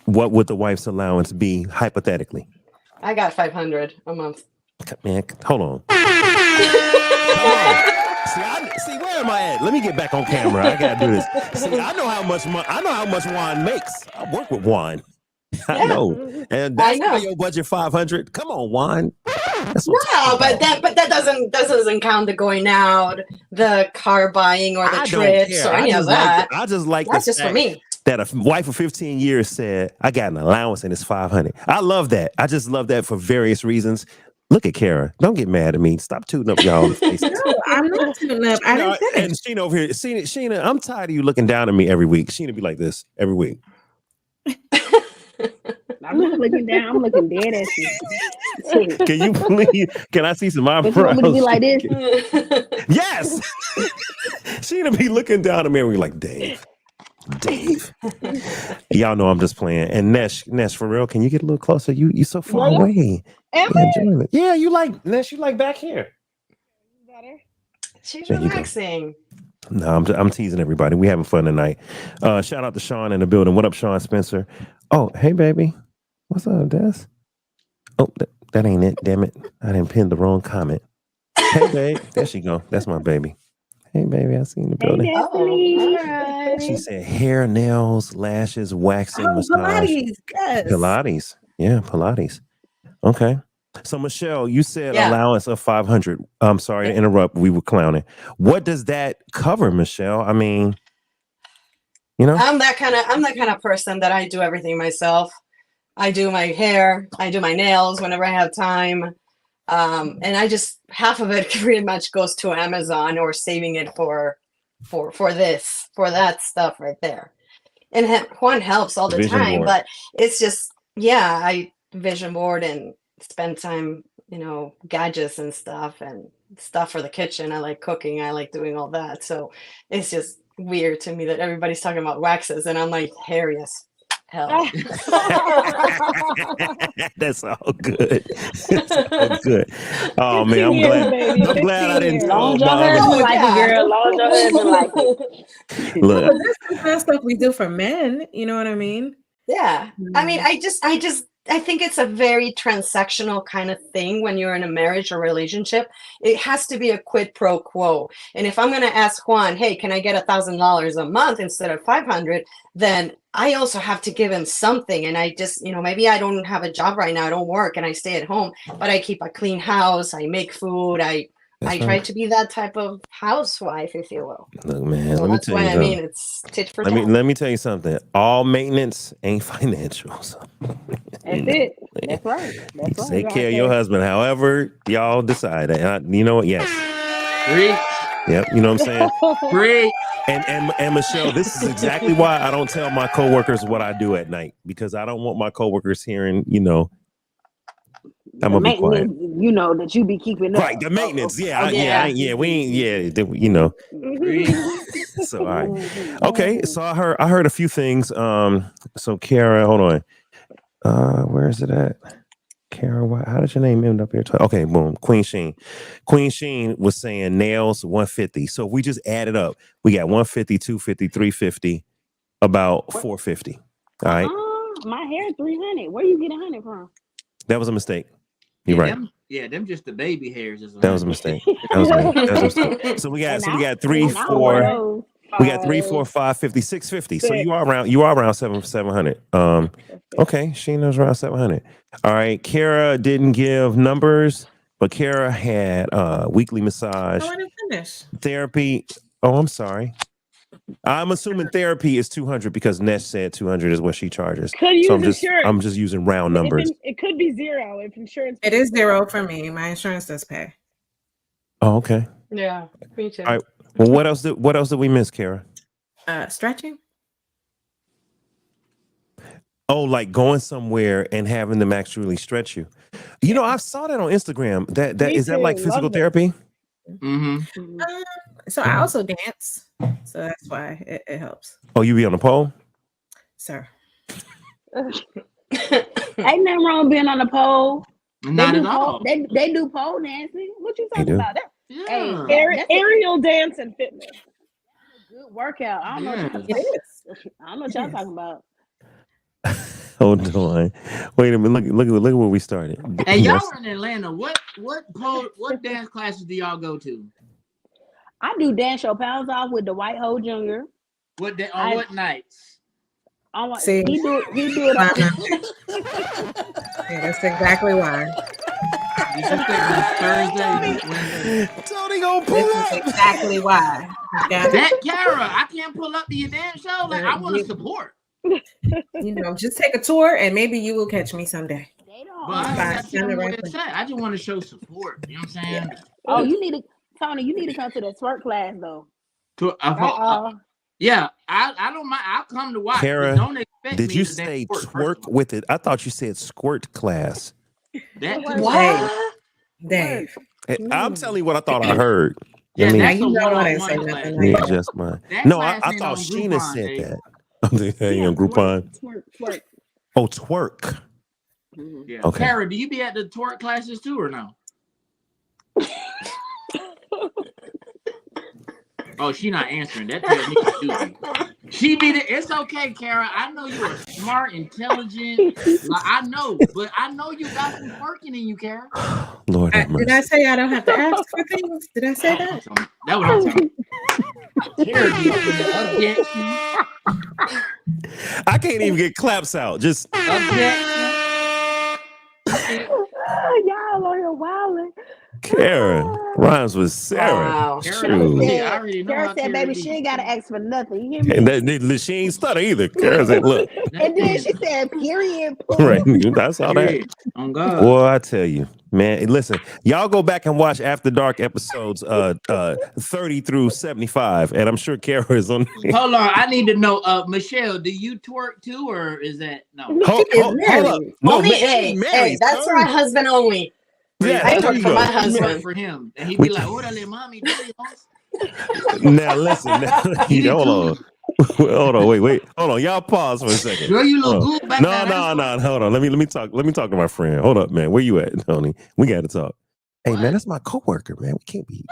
what would the wife's allowance be hypothetically? I got $500 a month. Man, hold on. See, where am I at? Let me get back on camera. I gotta do this. See, I know how much Juan makes. I work with Juan. I Yeah. know. And I that's why know. your budget 500. Come on, Juan. That's what No, I'm talking but about. that doesn't count the going out, the car buying, or the I don't trips, care. or any of that. I just like That's the just for fact me. that a wife of 15 years said, I got an allowance and it's 500. I love that. I just love that for various reasons. Look at Kara. Don't get mad at me. Stop tooting up y'all in the face. No, I'm not tuning up. I didn't And finish. Sheena over here. Sheena, I'm tired of you looking down at me every week. Sheena be like this every week. I'm not looking down. I'm looking dead at you. Can you please? Can I see some But you eyebrows? want me to be like this? Yes. Sheena be looking down at me and we like, Dave. Y'all know I'm just playing. And Nesh, for real, can you get a little closer? You so far Yeah. away. Am Yeah, I? enjoy it. Yeah, you like Nesh, you like back here. Better? She's There you go. relaxing. No, I'm teasing everybody. We having fun tonight. Shout out to Sean in the building. What up, Sean Spencer? Oh, hey baby. What's up, Des? Oh, that ain't it. Damn it. I didn't pin the wrong comment. Hey babe. There she go. That's my baby. Hey baby, I see you in the Hey, building. Destiny. Oh, all She right. said hair, nails, lashes, waxing, Oh, massage. Pilates. Yes. Pilates. Yeah, Pilates. Okay. So Michelle, you said Yeah. allowance of 500. I'm sorry to interrupt. We were clowning. What does that cover, Michelle? I mean, you know? I'm that kind of person that I do everything myself. I do my hair, I do my nails whenever I have time. And I just half of it pretty much goes to Amazon or saving it for that stuff right there. And Juan helps all the Vision time, board. but it's just I vision board and spend time, gadgets and stuff for the kitchen. I like cooking, I like doing all that. So it's just weird to me that everybody's talking about waxes and I'm like hairy as hell. That's all good. That's all good. Oh man, I'm 15 years, glad. baby. I'm glad I 15 didn't years. tell Long as your my other- husband like yeah. it, girl. Long as your husband like it. Look, But this is not stuff we do for men. You know what I mean? Yeah. I mean, Mm. I think it's a very transactional kind of thing when you're in a marriage or relationship. It has to be a quid pro quo. And if I'm going to ask Juan, hey, can I get $1,000 a month instead of 500? Then I also have to give him something. And I just, maybe I don't have a job right now. I don't work and I stay at home, but I keep a clean house. I make food. I that's try right. to be that type of housewife, if you will. Look, man. So Let me that's tell why you I something. mean it's tit for Let tat. me tell you something. All maintenance ain't financials. That's it. That's right. You That's right. take care of your husband, however y'all decide. And you know what? Yes. Free, Yep. You know what I'm saying? free. And Michelle, this is exactly why I don't tell my coworkers what I do at night, because I don't want my coworkers hearing, I'm The gonna be quiet. maintenance, that you be keeping up. Right, the maintenance. Yeah, yeah. we ain't. Free. So all right, okay. So I heard a few things. So Kara, hold on. Where is it at? Kara, how did your name end up here? Okay, boom. Queen Sheen was saying nails 150. So if we just add it up, we got 150, 250, 350, about 450. All right, My hair 300. Where you get 100 from? that was a mistake. You're right. Them just the baby hairs. That was a mistake. That was a mistake. So we got 3, 4. We got 3, 4, 5, 50, 650. So you are around 700. Okay, Sheena's around 700. All right. Kara didn't give numbers, but Kara had weekly massage, I want to finish. therapy. Oh, I'm sorry. I'm assuming therapy is 200 because Nesh said 200 is what she charges. Could use So insurance. I'm just using round numbers. It could be zero if insurance. It is 0 for me. My insurance does pay. Oh, okay. Yeah, me too. All right. Well, what else did we miss, Kara? Stretching. Oh, like going somewhere and having them actually stretch you. I saw that on Instagram. That Me is that like too. physical Love it. therapy? Mm-hmm. So I also dance. So that's why it helps. Oh, you be on the pole? Sir. Ain't nothing wrong being on the pole. Not at all. They do pole dancing. What you talking do. about? Yeah. Hey, Aerial dance and fitness. good workout. I don't know. Yeah. What It y'all- is. I don't know what y'all talking about. Hold on. Wait a minute. Look at where we started. Hey, y'all Yes. are in Atlanta. What dance classes do y'all go to? I do dance your pounds off with the White Hole Jr. On I- what nights? I want See? he do it. Yeah, that's exactly why. Did you say on Thursday? Wednesday? Tony gonna pull This is up. exactly why. You got That Kara, I can't pull up to your damn show. Like I want to support. just take a tour and maybe you will catch me someday. They don't. But I ain't Fine. got shit on what to say. I just want to show support. You know what I'm saying? Oh, you need to, Tony. You need to come to the twerk class though. Yeah, I don't mind. I'll come to watch. Kara, but don't expect Did me you to say twerk, twerk with it? I thought you said squirt class. That What? Dave. I'm telling you what I thought I heard. Yeah, I mean, that's you a know I didn't one-on-one say class. nothing yeah, like just mine. That No, class I ain't thought on Sheena Groupon, said Dave. that. I'm thinking on Groupon. Twerk. Oh, twerk. Yeah. Okay. Kara, do you be at the twerk classes too or no? Oh, she not answering. That tells me to do. She be the. It's okay, Kara. I know you are smart, intelligent. Like I know, but I know you got some twerking in you, Kara. Lord have mercy. Did I say I don't have to ask for things? Did I say that? That what I'm talking about. Kara be up in the objection. I can't even get claps out. Just Objection. Y'all on your wildin'. Kara rhymes with Sarah. Wow. Kara, Shoot. I already know Kara how said, Kara "Baby, be. she ain't gotta ask for nothing." You hear And me? she ain't stutter either. Kara said, look, And then she said, "Period." right. That's all that. Period. On God. Boy, I tell you, man. Listen, y'all go back and watch After Dark episodes 30 through 75, and I'm sure Kara is on. Hold on, I need to know. Michelle, do you twerk too, or is that no? Hold up. No, Only, man, hey, Mary's that's for my husband only. Yeah, I there twerk you for go. my I husband. twerk for him, and he'd be like, "Órale, mommy, do it." Now listen. Now, hold on. Hold on. Wait. Hold on. Y'all pause for a second. Girl, you Hold look on. good back No. there. Hold on. Let me talk. Let me talk to my friend. Hold up, man. Where you at, Tony? We got to talk. Hey, man, that's my coworker, man. We can't be.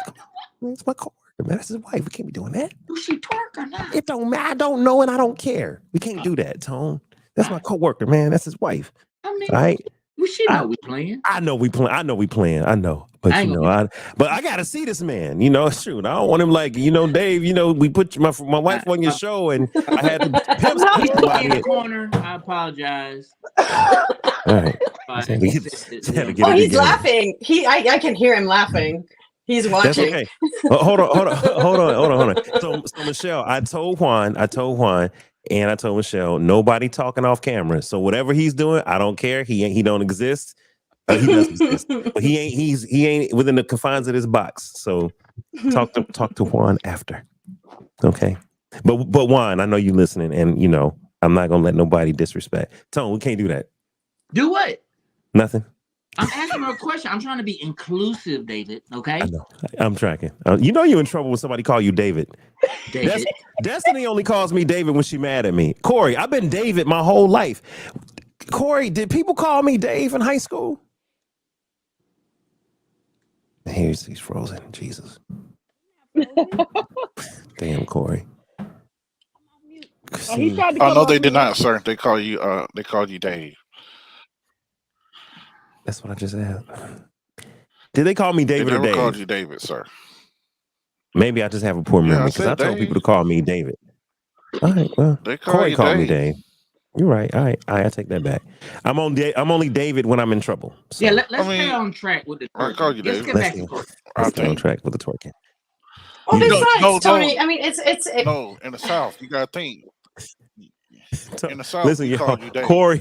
Man, it's my coworker, man. That's his wife. We can't be doing that. Do she twerk or not? It don't matter. I don't know, and I don't care. We can't do that, Tone. That's my coworker, man. That's his wife. I mean, All right. well, she know we playing. I know we playing. I know. But I you ain't know, but I gotta see this man. You know, shoot. I don't want him like, Dave, we put my wife on your show and I had to pimp somebody in the corner. I apologize. All right. He's laughing. I can hear him laughing. He's watching. That's okay. Hold on. So Michelle, I told Juan, and I told Michelle, nobody talking off camera. So whatever he's doing, I don't care. He don't exist. He does exist, but he ain't within the confines of this box. So talk to Juan after. Okay. But Juan, I know you listening, and I'm not gonna let nobody disrespect. Tone, we can't do that. Do what? Nothing. I'm asking her a question. I'm trying to be inclusive, David. Okay. I know. I'm tracking. You're in trouble when somebody call you David. David. Destiny only calls me David when she mad at me. Corey, I've been David my whole life. Corey, did people call me Dave in high school? He's frozen. Jesus. Damn, Corey. He tried to Oh come no, off they did mute. not, sir. They call you. They called you Dave. That's what I just asked. Did they call me They David or never Dave? called you David, sir. Maybe I just have a poor memory because I told people to call me David. All right, well, They call Corey you called me Dave. Dave. You're right. All right, I take that back. I'm only David when I'm in trouble. So Yeah, let's stay on track with the I call you Let's Dave. get back to twerking. let's stay on track with the twerking. Oh, besides, No, Tony, I mean, it's No, in the South, you gotta think. In the South, Listen, we y'all, called you Dave. Corey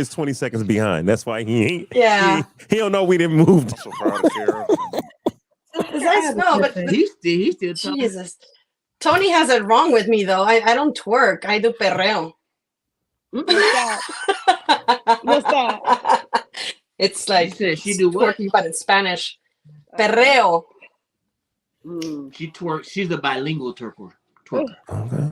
is 20 seconds behind. That's why he ain't. Yeah. He don't know we didn't move. I'm so proud of Kara. no, but He still talking. Jesus. Tony has it wrong with me though. I don't twerk. I do perreo. What's that? It's like she do what? twerking, but in Spanish. Perreo. She twerks. She's a bilingual twerker. Okay.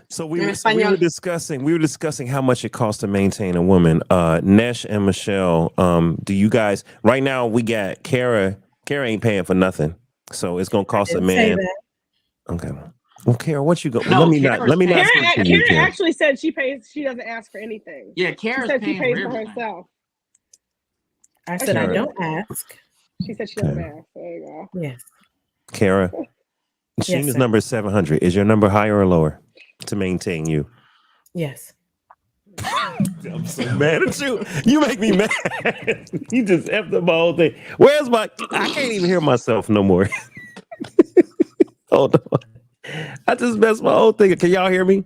So we were discussing how much it costs to maintain a woman. Nesh and Michelle, do you guys right now? We got Kara. Kara ain't paying for nothing, so it's gonna cost a man. Okay. Well, Kara, what you go? No, let me not. Kara actually said she pays. She doesn't ask for anything. Yeah, Kara's she said she paying pays for for everything. herself. I said I don't ask. She said she doesn't ask. There you go. Yes. Kara, Sheena's sir. number is 700. Is your number higher or lower to maintain you? Yes. I'm so mad at you. You make me mad. You just effed up my whole thing. Where's my? I can't even hear myself no more. Hold on. I just messed my whole thing. Can y'all hear me?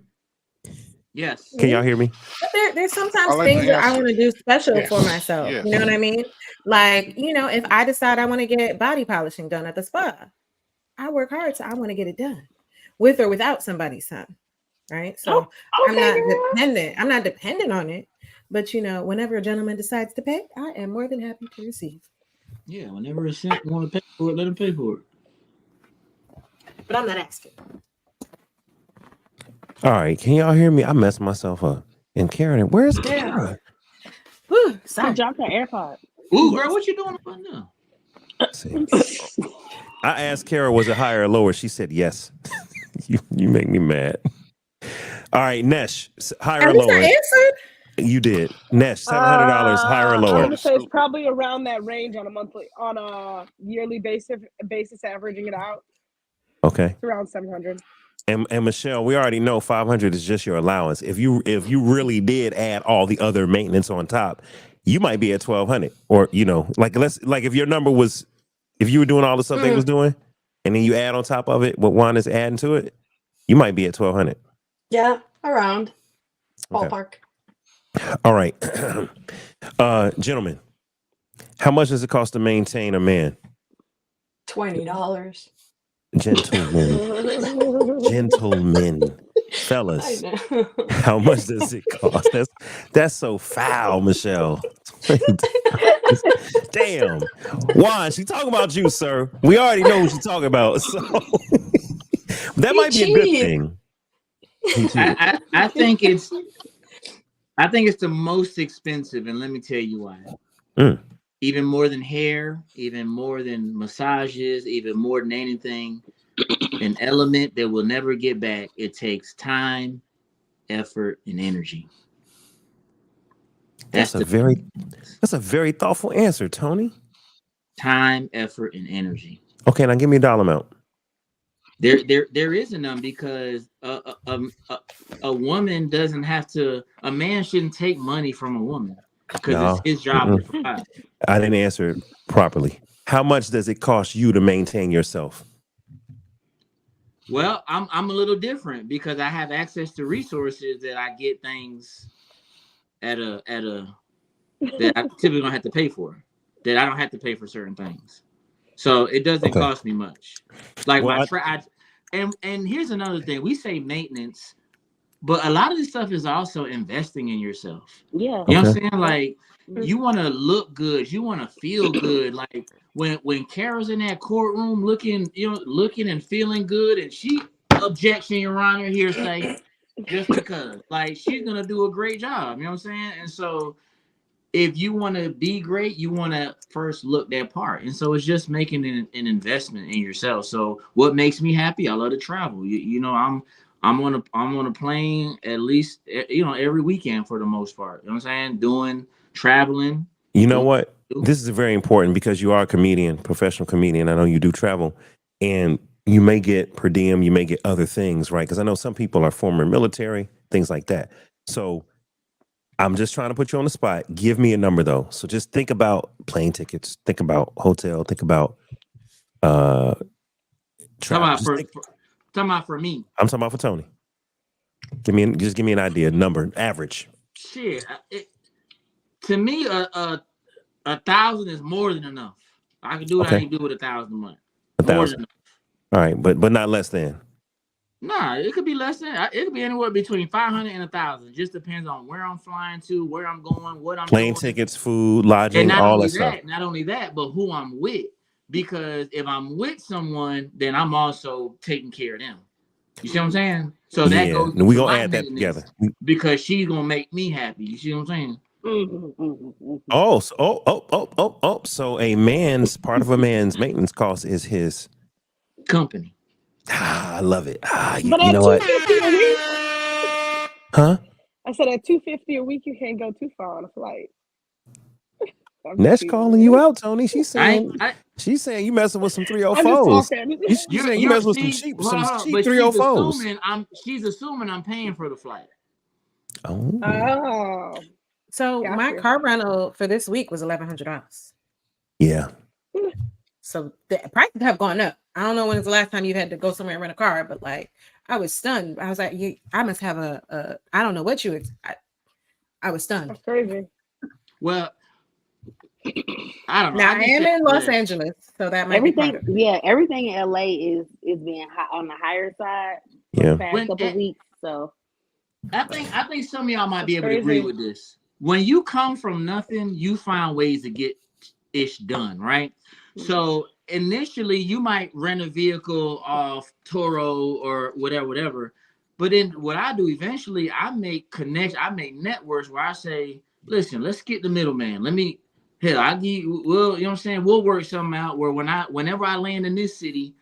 Yes. Can y'all hear me? But there's sometimes I like things the that I answer. want to do special Yes. for myself. Yes. You know what I mean? Like, if I decide I want to get body polishing done at the spa, I work hard, so I want to get it done with or without somebody's son. Right. So I'm not dependent. I'm not dependent on it. But whenever a gentleman decides to pay, I am more than happy to receive. Yeah, whenever a cent want to pay for it, let him pay for it. But I'm not asking. All right. Can y'all hear me? I messed myself up. And Karen, where's Kara? Whew, I sorry. dropped her AirPod. Ooh, girl, what you doing up now? See. I asked Kara, was it higher or lower? She said yes. you make me mad. All right, Nesh, higher or At least I lower? answered. You did. Nesh, $700, higher or I'm lower? gonna say it's probably around that range on a yearly basis, averaging it out. Okay. It's around 700. And Michelle, we already know 500 is just your allowance. If you really did add all the other maintenance on top, you might be at 1,200. Or like if your number was, if you were doing all the stuff they was doing, and then you add on top of it what Juan is adding to it, you might be at 1,200. Yeah, around Okay. ballpark. All right, gentlemen, how much does it cost to maintain a man? $20. Gentlemen, fellas, I know. how much does it cost? That's so foul, Michelle. Damn, Juan, she talking about you, sir. We already know what she's talking about. So that might be a good thing. I think it's the most expensive, and let me tell you why. Even more than hair, even more than massages, even more than anything, an element that we'll never get back. It takes time, effort, and energy. That's a very thoughtful answer, Tony. Time, effort, and energy. Okay, now give me a dollar amount. There is a number, because a woman doesn't have to. A man shouldn't take money from a woman, because it's his job to provide. I didn't answer it properly. How much does it cost you to maintain yourself? Well, I'm a little different, because I have access to resources that I get things at a that I typically don't have to pay for. That I don't have to pay for certain things, so it doesn't cost me much. Like and here's another thing: we say maintenance, but a lot of this stuff is also investing in yourself. Yeah, you know what I'm saying? Like, you want to look good, you want to feel good. Like when Kara's in that courtroom looking and feeling good, and she objection, Your Honor, hearsay, just because, like, she's gonna do a great job. You know what I'm saying? And so, if you want to be great, you want to first look that part. And so it's just making an investment in yourself. So what makes me happy? I love to travel. I'm on a plane at least every weekend for the most part. You know what I'm saying? Traveling. You know what? This is very important, because you are a comedian, professional comedian. I know you do travel, and you may get per diem, you may get other things, right? Because I know some people are former military, things like that. So I'm just trying to put you on the spot. Give me a number, though. So just think about plane tickets, think about hotel, think about travel. Talking about for me. I'm talking about for Tony. Give me an idea, number, average. Shit, to me, 1,000 is more than enough. I can do what I can do with 1,000 a month. 1,000. All right, but not less than. Nah, it could be less than. It could be anywhere between 500 and 1,000. Just depends on where I'm flying to, where I'm going, what I'm plane doing. Tickets, food, lodging, all that stuff. Not only that, but who I'm with. Because if I'm with someone, then I'm also taking care of them. You see what I'm saying? So that goes. We're gonna add that together, because she's gonna make me happy. You see what I'm saying? So part of a man's maintenance cost is his company. I love it. You But know what? Huh? I said at $250 a week, you can't go too far on a flight. Nesh calling you out, Tony. She's saying She's saying you messing with some I'm just 304s. talking. You saying you messing with some cheap, but 304s. she's assuming I'm paying for the flight. Oh, Oh, So my gotcha. car rental for this week was $1,100. yeah. So the prices have gone up. I don't know when was the last time you had to go somewhere and rent a car, but like I was stunned. I was like, I must have I don't know what you. I was stunned. That's crazy. Well, I don't know. Now I am in Los Angeles, so that might be part of it. Everything in LA is being on the higher side for Yeah. the past couple of weeks. So I think some of y'all might be That's able to agree crazy. with this. When you come from nothing, you find ways to get ish done, right? So initially you might rent a vehicle off Toro or whatever. But then what I do eventually, I make networks where I say, listen, let's get the middleman. I'll give you, you know what I'm saying? We'll work something out where whenever I land in this city,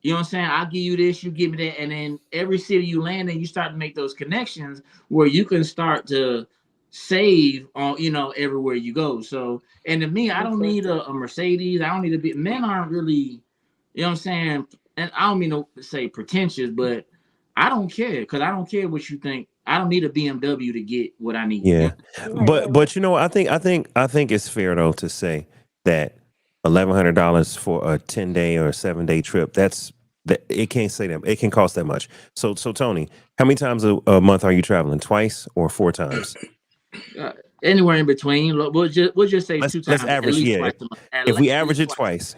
you know what I'm saying? I'll give you this, you give me that. And then every city you land in, you start to make those connections where you can start to save on, everywhere you go. So, and to me, I don't need a Mercedes. I don't need to be, men aren't really, you know what I'm saying? And I don't mean to say pretentious, but I don't care because I don't care what you think. I don't need a BMW to get what I need. Yeah. But I think it's fair though to say that $1,100 for a 10-day or a 7-day trip, it can't say that. It can cost that much. So Tony, how many times a month are you traveling? Twice or 4 times? Anywhere in between. We'll just say 2 times. Let's average. Yeah. If we average it twice,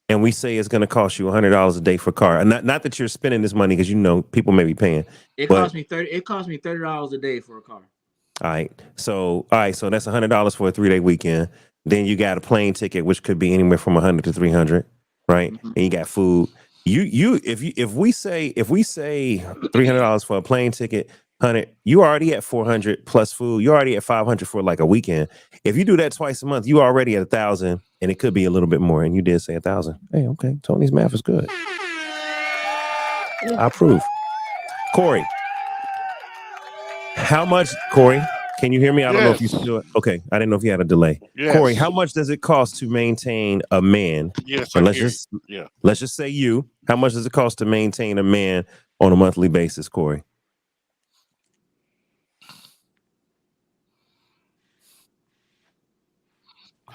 and we say it's going to cost you $100 a day for a car, not that you're spending this money because people may be paying. It costs me $30 a day for a car. All right, so that's $100 for a 3-day weekend. Then you got a plane ticket, which could be anywhere from $100 to $300, right? Mm-hmm. And you got food. If we say $300 for a plane ticket, $100, you already at $400 plus food. You're already at $500 for like a weekend. If you do that twice a month, you already at $1,000, and it could be a little bit more. And you did say $1,000. Hey, okay, Tony's math is good. I approve. Corey, how much? Corey, can you hear me? I don't know if you still. Okay, I didn't know if you had a delay. Yes. Corey, how much does it cost to maintain a man? Yes, let's just say you. How much does it cost to maintain a man on a monthly basis, Corey?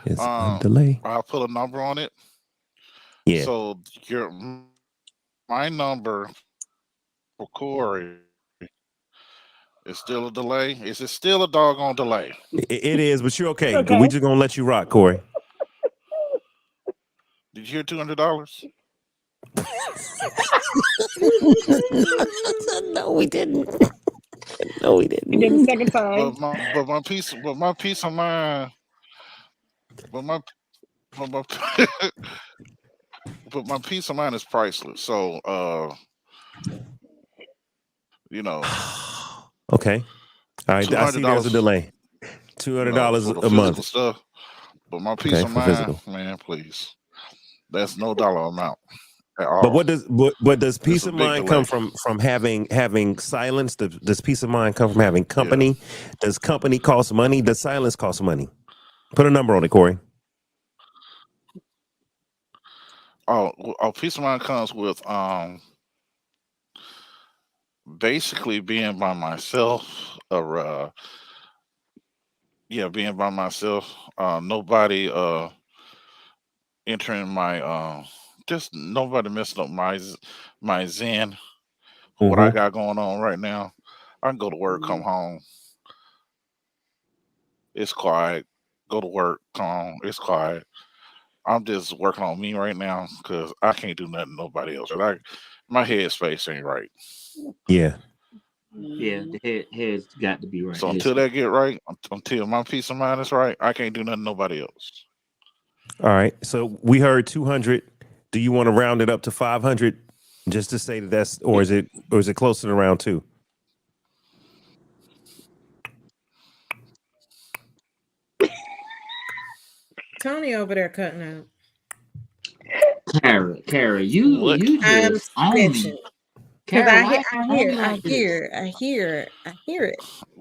It's a delay. I'll put a number on it. Yeah. So my number for Corey is still a delay. Is it still a doggone delay? It is, but you're okay. We just gonna let you rock, Corey. Did you hear $200? No, we didn't. No, we didn't. You did the second time. But my peace of mind. But my peace of mind is priceless. So Okay. All right. I see there's a delay. $200 a month. Stuff. But my peace of mind, man, please. That's no dollar amount at all. But what does peace of mind come from having silence? Does peace of mind come from having company? Yeah. Does company cost money? Does silence cost money? Put a number on it, Corey. Oh, peace of mind comes with basically being by myself, being by myself. Nobody entering my just nobody messing up my zen. What I got going on right now. I can go to work, come home. It's quiet. Go to work, come home. It's quiet. I'm just working on me right now because I can't do nothing to nobody else. My head space ain't right. Yeah. Yeah, the head's got to be right. So until that get right, until my peace of mind is right, I can't do nothing to nobody else. All right. So we heard 200. Do you want to round it up to 500 just to say that's, or is it closer to round 2? Tony over there cutting out. Kara, you just own me. Because I hear it.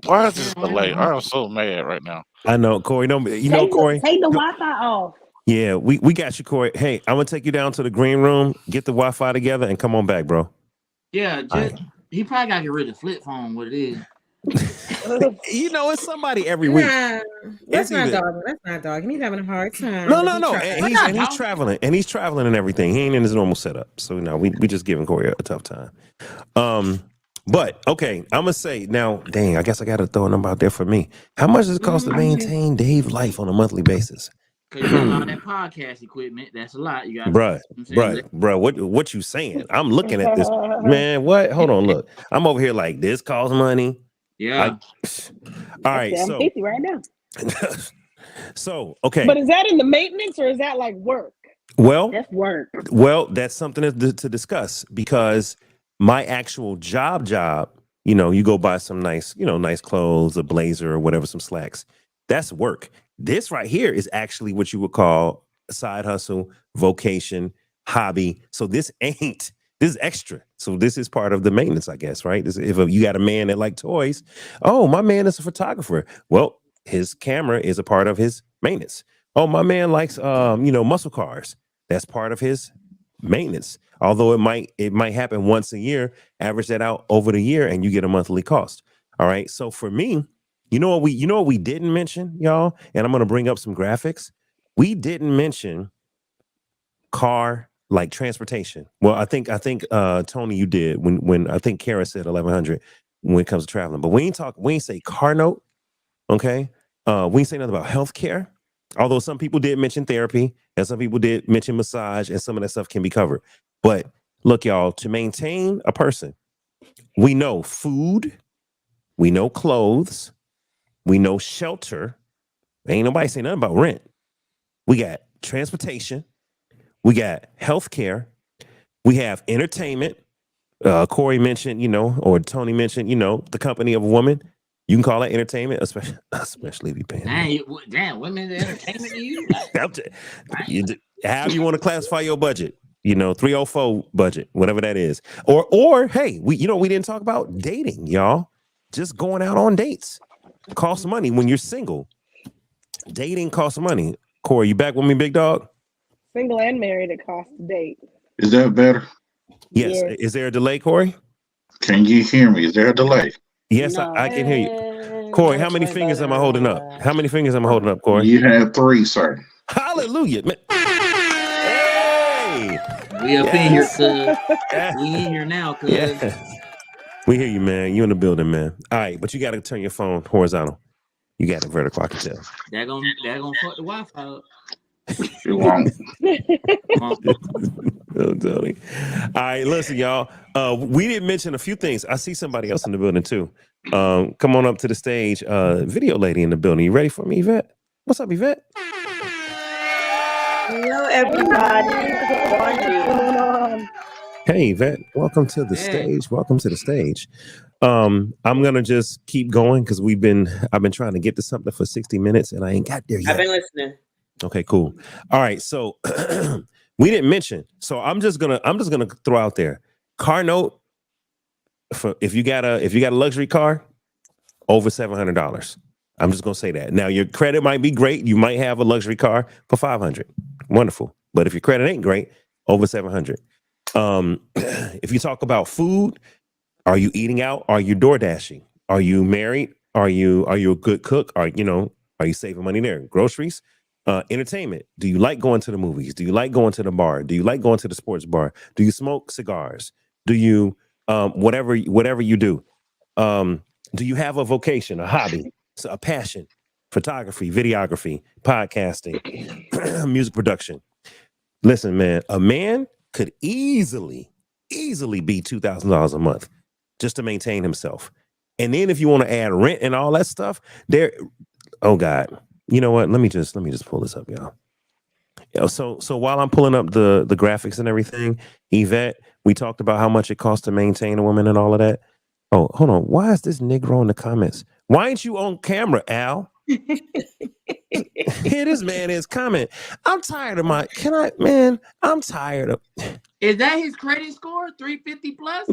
Why is this delay? I'm so mad right now. I know, Corey. Corey. Take the Wi-Fi off. Yeah, we got you, Corey. Hey, I'm gonna take you down to the green room, get the Wi-Fi together, and come on back, bro. Yeah, All he probably got to get rid of the flip phone. What it is? You know, it's somebody every week. Nah, It's that's not either- dog. That's not dog. He's having a hard time. No, but no, he no. trying. And he's traveling, and everything. He ain't in his normal setup. So no, we just giving Corey a tough time. But okay, I'm gonna say now. Dang, I guess I got to throw a number out there for me. How much does it cost to maintain Dave Life on a monthly basis? Because you got all that podcast equipment. That's a lot. You got, bruh. What you saying? I'm looking at this, man. What? Hold on, look. I'm over here like this costs money. Yeah. All right. I'm So 50 right now. so okay. But is that in the maintenance or is that like work? Well, That's work. well, that's something to discuss because my actual job, you know, you go buy some nice clothes, a blazer or whatever, some slacks. That's work. This right here is actually what you would call a side hustle, vocation, hobby. So this is extra. So this is part of the maintenance, I guess, right? If you got a man that like toys, oh, my man is a photographer. Well, his camera is a part of his maintenance. Oh, my man likes muscle cars. That's part of his maintenance. Although it might happen once a year, average that out over the year, and you get a monthly cost. All right. So for me, you know what we didn't mention, y'all, and I'm gonna bring up some graphics. We didn't mention car like transportation. Well, I think Tony, you did when I think Kara said 1,100 when it comes to traveling, but we ain't say car note. Okay. We ain't say nothing about healthcare. Although some people did mention therapy and some people did mention massage, and some of that stuff can be covered. But look, y'all, to maintain a person, we know food, we know clothes, we know shelter. Ain't nobody saying nothing about rent. We got transportation, we got healthcare, we have entertainment. Corey mentioned, or Tony mentioned, the company of a woman. You can call that entertainment, especially if you're paying. Damn, women's entertainment to you? However you want to classify your budget, 304 budget, whatever that is. Or hey, we didn't talk about dating, y'all. Just going out on dates costs money when you're single. Dating costs money. Corey, you back with me, big dog? Single and married, it costs a date. Is that better? Yes. Yes. Is there a delay, Corey? Can you hear me? Is there a delay? Yes, No. I can hear you. Corey, how many fingers am I holding up? How many fingers am I holding up, Corey? You have 3, sir. Hallelujah. Man. Hey! We up in here, cuz. We in here now, cuz. Yeah. We hear you, man. You in the building, man. All right, but you got to turn your phone horizontal. You got it vertical, I can tell. That gonna fuck the Wi-Fi up. It won't. Oh, Tony. All right, listen, y'all. We didn't mention a few things. I see somebody else in the building too. Come on up to the stage. Video lady in the building. You ready for me, Yvette? What's up, Yvette? Hello, everybody. Hey, Yvette. Welcome to the stage. Welcome to the stage. I'm gonna just keep going because I've been trying to get to something for 60 minutes and I ain't got there yet. I've been listening. Okay, cool. All right, so we didn't mention. So I'm just gonna throw out there. Car note for if you got a luxury car, over $700. I'm just gonna say that. Now your credit might be great. You might have a luxury car for $500. Wonderful. But if your credit ain't great, over $700. If you talk about food, are you eating out? Are you door dashing? Are you married? Are you a good cook? Are you saving money there? Groceries, entertainment. Do you like going to the movies? Do you like going to the bar? Do you like going to the sports bar? Do you smoke cigars? Do you whatever you do? Do you have a vocation, a hobby, a passion? Photography, videography, podcasting, music production. Listen, man, a man could easily be $2,000 a month just to maintain himself. And then if you want to add rent and all that stuff, oh God, you know what? Let me just pull this up, y'all. So while I'm pulling up the graphics and everything, Yvette, we talked about how much it costs to maintain a woman and all of that. Oh, hold on. Why is this Negro in the comments? Why ain't you on camera, Al? Here this man is comment. I'm tired of I'm tired of. Is that his credit score? 350 plus?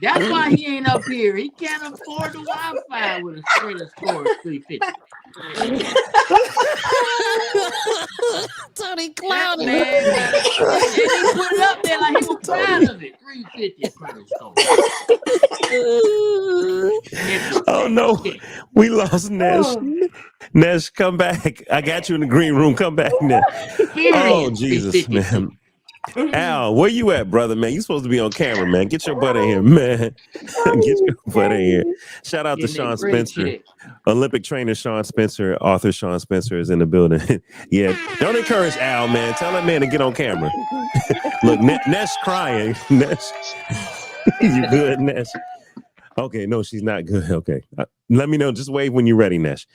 That's why he ain't up here. He can't afford the Wi-Fi with a credit score of 350. Tony That Clown. man, and he put it up there like he was proud of it. 350 credit score. Oh no, we lost Nesh. Nesh, come back. I got you in the green room. Come back now. Oh Jesus, man. Al, where you at, brother, man? You supposed to be on camera, man. Get your butt in here, man. Get your butt in here. Shout out to Sean Spencer. Olympic trainer Sean Spencer, author Sean Spencer is in the building. Yeah, don't encourage Al, man. Tell that man to get on camera. Look, Nesh crying. Nesh, you good, Nesh? Okay, no, she's not good. Okay, let me know. Just wave when you're ready, Nesh.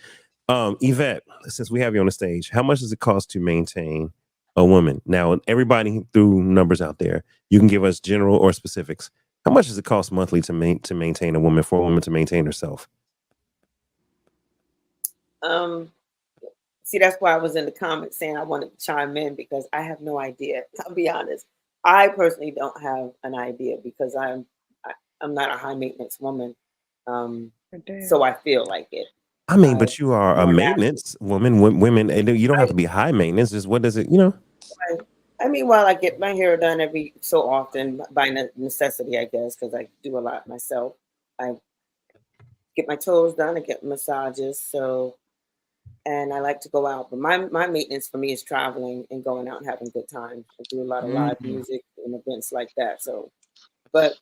Yvette, since we have you on the stage, how much does it cost to maintain a woman? Now, everybody threw numbers out there. You can give us general or specifics. How much does it cost monthly to maintain a woman, for a woman to maintain herself? See, that's why I was in the comments saying I wanted to chime in, because I have no idea. I'll be honest. I personally don't have an idea, because I'm not a high maintenance woman. So I feel like it. I mean, but you are a maintenance woman. Women, you don't have to be high maintenance. Just what does it, I mean, well, I get my hair done every so often by necessity, I guess, because I do a lot myself. I get my toes done. I get massages. And I like to go out. But my maintenance for me is traveling and going out and having a good time. I do a lot of live music and events like that. But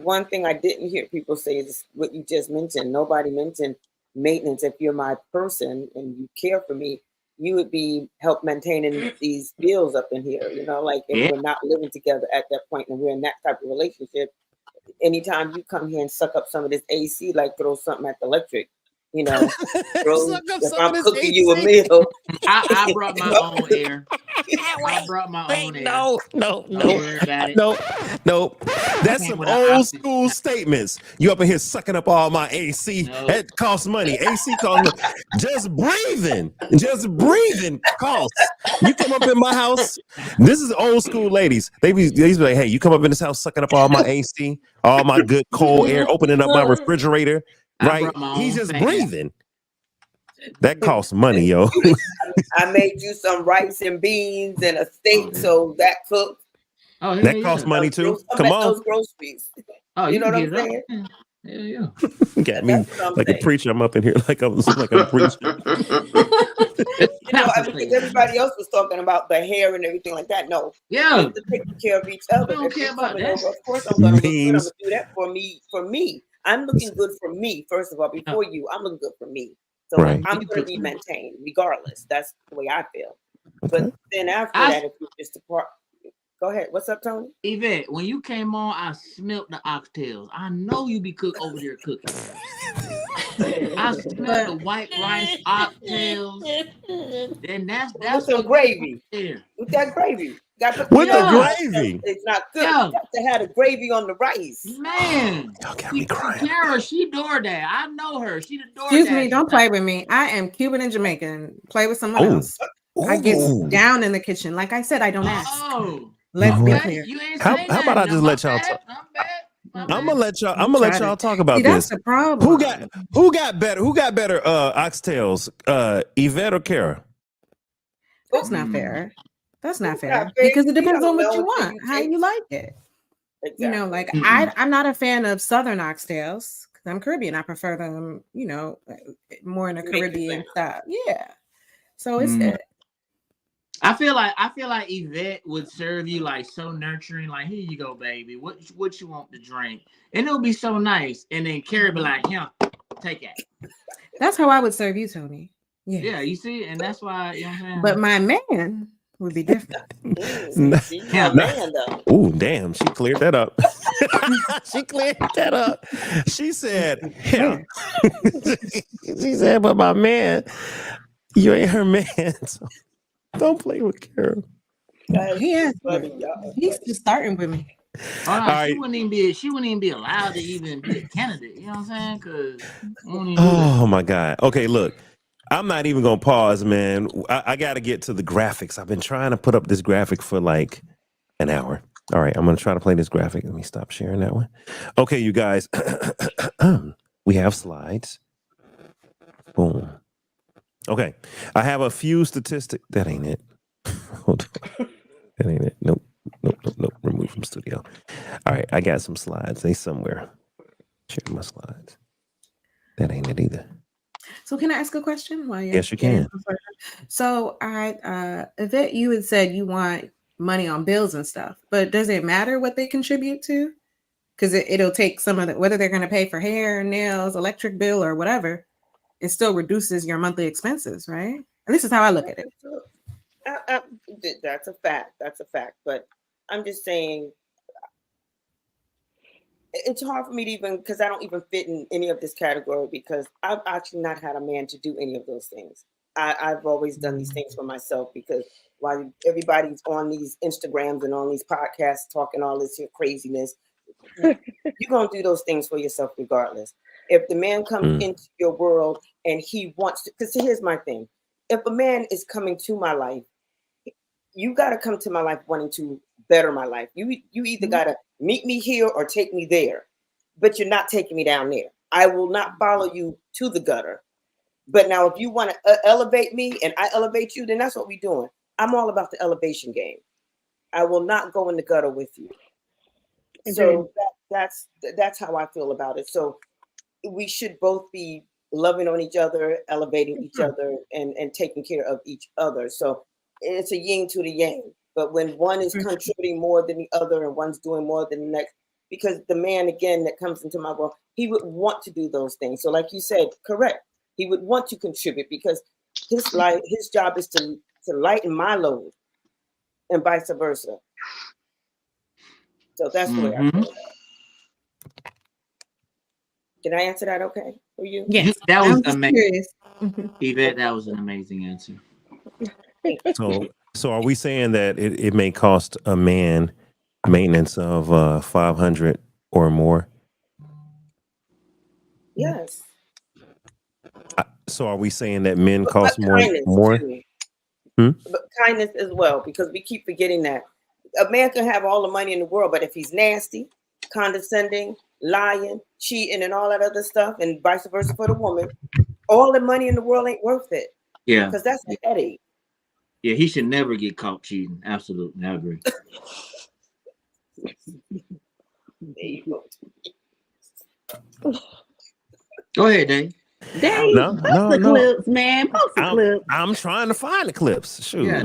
one thing I didn't hear people say is what you just mentioned. Nobody mentioned maintenance. If you're my person and you care for me, you would be help maintaining these bills up in here. Like if we're not living together at that point and we're in that type of relationship, anytime you come here and suck up some of this AC, like throw something at the electric, if I'm cooking you a meal. I brought my own air. I brought my own air. No. Don't worry about it. No. That's some old school statements. You up in here sucking up all my AC. No. That costs money. AC costs money. Just breathing costs. You come up in my house. This is old school ladies. They used to be like, hey, you come up in this house sucking up all my AC, all my good cold air, opening up my refrigerator. Right? He's just breathing. That costs money, yo. I made you some rice and beans and a steak, so that cooked. Oh, that costs money too. Come on, those groceries. Oh, you know what I'm saying? Yeah. Got me like a preacher. I'm up in here like I'm a preacher. Because everybody else was talking about the hair and everything like that. No, yeah, to take care of each other. I don't care about that. Of course, I'm gonna do that for me. I'm looking good for me, first of all. Before you, I'm looking good for me. So I'm going to be maintained regardless. That's the way I feel. Okay. But then after that, if you just depart, go ahead. What's up, Tony? Yvette, when you came on, I smelt the oxtails. I know you be over there cooking. I smell the white rice oxtails. And that's with some gravy. With that gravy. With the gravy. It's not good. You got to have the gravy on the rice. Man. Y'all got me crying. Kara, she DoorDash. I know her. She the DoorDash. Excuse me, don't play with me. I am Cuban and Jamaican. Play with someone else. I get down in the kitchen. Like I said, I don't ask. Let's be clear. How about I just let y'all talk? I'm gonna let y'all talk about this. That's the problem. Who got better oxtails? Yvette or Kara? That's not fair. That's not fair, because it depends on what you want, how you like it. Exactly. Like I'm not a fan of Southern oxtails because I'm Caribbean. I prefer them, more in a Caribbean style. Yeah. So it's it. I feel like Yvette would serve you like so nurturing, like, here you go, baby. What you want to drink? And it'll be so nice. And then Carrie be like, yeah, take it. That's how I would serve you, Tony. Yeah, you see, and that's why, you know what I'm saying? But my man would be different. Oh, damn. She cleared that up. She said, yeah. She said, but my man, you ain't her man. So don't play with Carol. He's just starting with me. She wouldn't even be allowed to even be a candidate. You know what I'm saying? Oh my God. Okay, look. I'm not even gonna pause, man. I gotta get to the graphics. I've been trying to put up this graphic for like an hour. All right, I'm going to try to play this graphic. Let me stop sharing that one. Okay, you guys. We have slides. Boom. Okay. I have a few statistics. That ain't it. Hold on. That ain't it. Nope. Remove from studio. All right, I got some slides. They somewhere. Share my slides. That ain't it either. So can I ask a question while you're Yes, you can. So Yvette, you had said you want money on bills and stuff, but does it matter what they contribute to? Because it'll take some of the, whether they're going to pay for hair, nails, electric bill, or whatever, it still reduces your monthly expenses, right? And this is how I look at it. That's a fact. That's a fact. But I'm just saying, it's hard for me to even, because I don't even fit in any of this category, because I've actually not had a man to do any of those things. I've always done these things for myself, because while everybody's on these Instagrams and on these podcasts talking all this here craziness, you're going to do those things for yourself regardless. If the man comes into your world and he wants to, because here's my thing. If a man is coming to my life, you got to come to my life wanting to better my life. You either got to meet me here or take me there, but you're not taking me down there. I will not follow you to the gutter. But now if you want to elevate me and I elevate you, then that's what we're doing. I'm all about the elevation game. I will not go in the gutter with you. So that's how I feel about it. So we should both be loving on each other, elevating each other, and taking care of each other. So it's a yin to the yang. But when one is contributing more than the other and one's doing more than the next, because the man, again, that comes into my world, he would want to do those things. So like you said, correct. He would want to contribute because his job is to lighten my load and vice versa. So that's the way I feel about it. Did I answer that okay for you? Yes. That was amazing. Yvette, that was an amazing answer. So are we saying that it may cost a man maintenance of $500 or more? Yes. So are we saying that men cost more? But kindness as well, because we keep forgetting that a man can have all the money in the world, but if he's nasty, condescending, lying, cheating, and all that other stuff, and vice versa for the woman, all the money in the world ain't worth it. Yeah, because that's a headache. Yeah, he should never get caught cheating. Absolutely, I agree. Go ahead, Dave. Dave, post the clips, man. Post the clips. I'm trying to find the clips. Shoot. Yeah,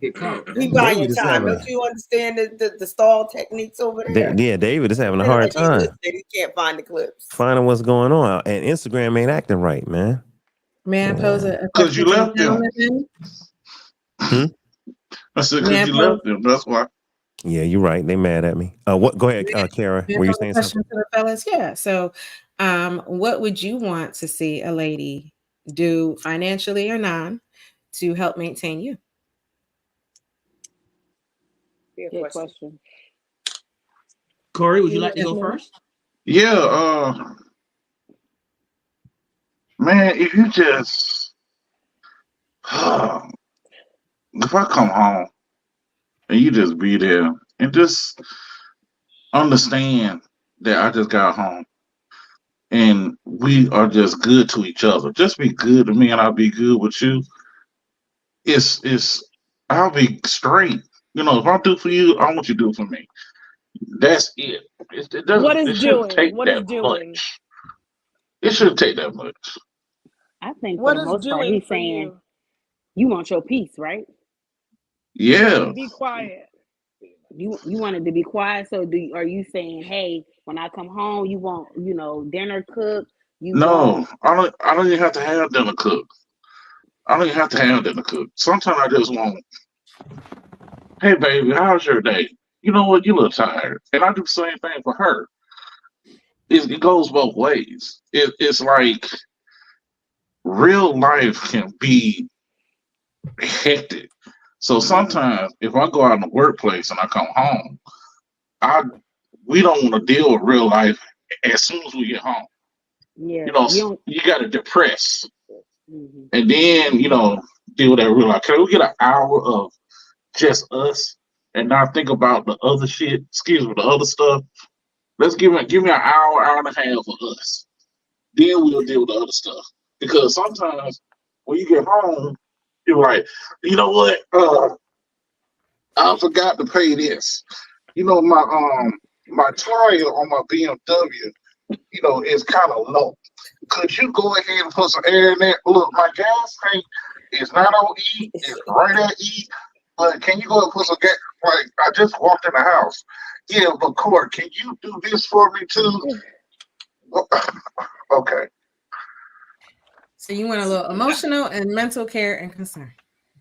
he buying your time. Don't you understand the stall techniques over there? Yeah, David is having a hard time. He can't find the clips. Finding what's going on. And Instagram ain't acting right, man. Man, pose a because you left them. I said because you left them. That's why. Yeah, you're right. They mad at me. What? Go ahead, Kara. Were you saying something? To the fellas? Yeah. So, what would you want to see a lady do, financially or non, to help maintain you? Good question. Corey, would you like to go first? Yeah. Man, if you just if I come home and you just be there and just understand that I just got home and we are just good to each other. Just be good to me and I'll be good with you. I'll be straight. You know, if I do for you, I want you to do for me. That's it. What is doing? What is doing? It shouldn't take that much. I think for the most part, he's saying you want your peace, right? Yeah. Be quiet. You wanted to be quiet. So are you saying, hey, when I come home, you want, dinner cooked? No, I don't even have to have dinner cooked. Sometimes I just want, hey baby, how's your day? You know what? You look tired. And I do the same thing for her. It goes both ways. It's like real life can be hectic. So sometimes if I go out in the workplace and I come home, we don't want to deal with real life as soon as we get home. Yeah. You got to depress. Mm-hmm. And then, deal with that real life. Can we get an hour of just us and not think about the other shit. Excuse me, the other stuff. Let's give me an hour and a half for us. Then we'll deal with the other stuff. Because sometimes when you get home, you're like, you know what? I forgot to pay this. You know, my tire on my BMW, you know, is kind of low. Could you go ahead and put some air in there? Look, my gas tank is not on E, it's right at E. But can you go and put some gas? Like, I just walked in the house. Yeah, but Court, can you do this for me too? Okay. So you want a little emotional and mental care and concern.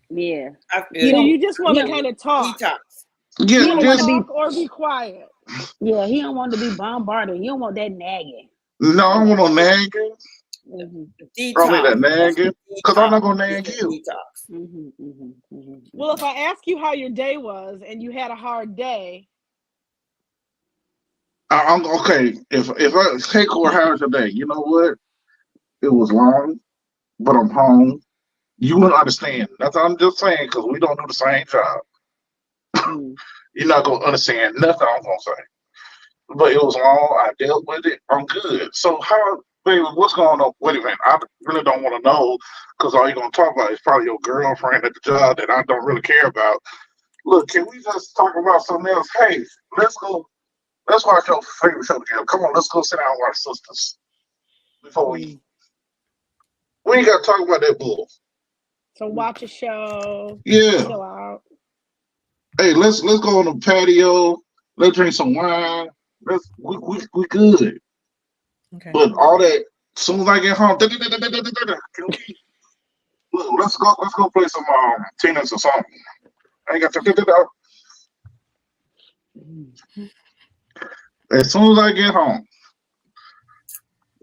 Yeah. You just want to kind of talk. Yeah, You don't want to be or be quiet. Yeah, he don't want to be bombarded. You don't want that nagging. No, I don't want no nagging. Detox. Probably that nagging. Because I'm not going to nag you. Well, if I ask you how your day was and you had a hard day. I'm okay. If I take Court House today, you know what? It was long, but I'm home. You wouldn't understand. That's what I'm just saying, because we don't do the same job. You're not going to understand nothing I'm going to say. But it was long. I dealt with it. I'm good. So how, baby, what's going on? Wait a minute. I really don't want to know, because all you're going to talk about is probably your girlfriend at the job that I don't really care about. Look, can we just talk about something else? Hey, let's watch your favorite show together. Come on, let's go sit down and watch Sisters before we eat. We ain't got to talk about that bull. So watch a show. Yeah. Chill out. Hey, let's go on the patio. Let's drink some wine. We good. Okay. But all that, as soon as I get home, look, let's go play some tennis or something. I ain't got to. As soon as I get home,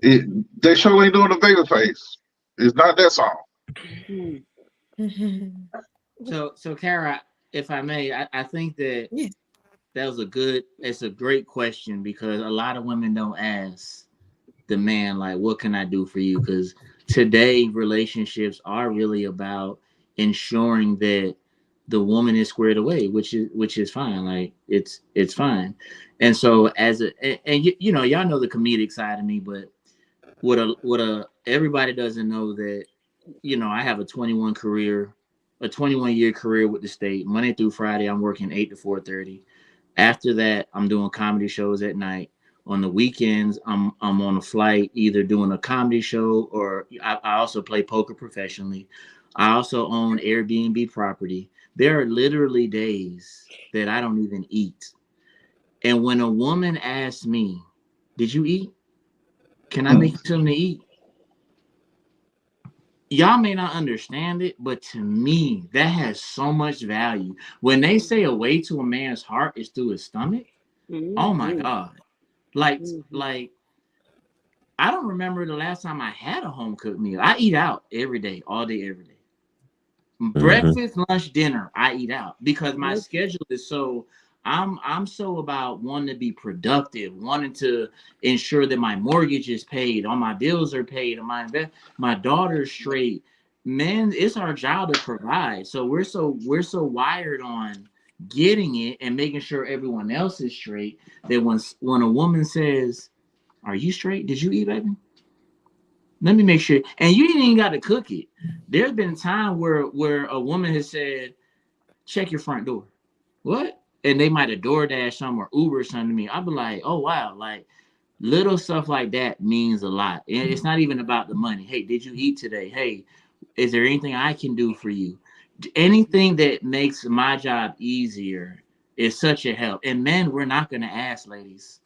they sure ain't doing the baby face. It's not that song. So Kara, if I may, I think that it's a great question, because a lot of women don't ask the man, like, what can I do for you? Because today relationships are really about ensuring that the woman is squared away, which is fine. Like, it's fine. And so you know, y'all know the comedic side of me, but everybody doesn't know that, you know, I have a 21 year career with the state. Monday through Friday, I'm working 8 to 4:30. After that, I'm doing comedy shows at night. On the weekends, I'm on a flight, either doing a comedy show, or I also play poker professionally. I also own Airbnb property. There are literally days that I don't even eat. And when a woman asks me, did you eat? Can I make you something to eat? Y'all may not understand it, but to me, that has so much value. When they say a way to a man's heart is through his stomach, oh my God. Like, I don't remember the last time I had a home cooked meal. I eat out every day, all day, every day. Breakfast, lunch, dinner, I eat out, because my schedule is so, I'm so about wanting to be productive, wanting to ensure that my mortgage is paid, all my bills are paid, and my daughter's straight. Man, it's our job to provide. So we're so wired on getting it and making sure everyone else is straight, that when a woman says, "Are you straight? Did you eat, baby? Let me make sure." And you didn't even got to cook it. There's been time where a woman has said, "Check your front door." What? And they might have DoorDash something or Uber something to me. I'd be like, oh wow, like little stuff like that means a lot. And it's not even about the money. Hey, did you eat today? Hey, is there anything I can do for you? Anything that makes my job easier is such a help. And men, we're not going to ask, ladies.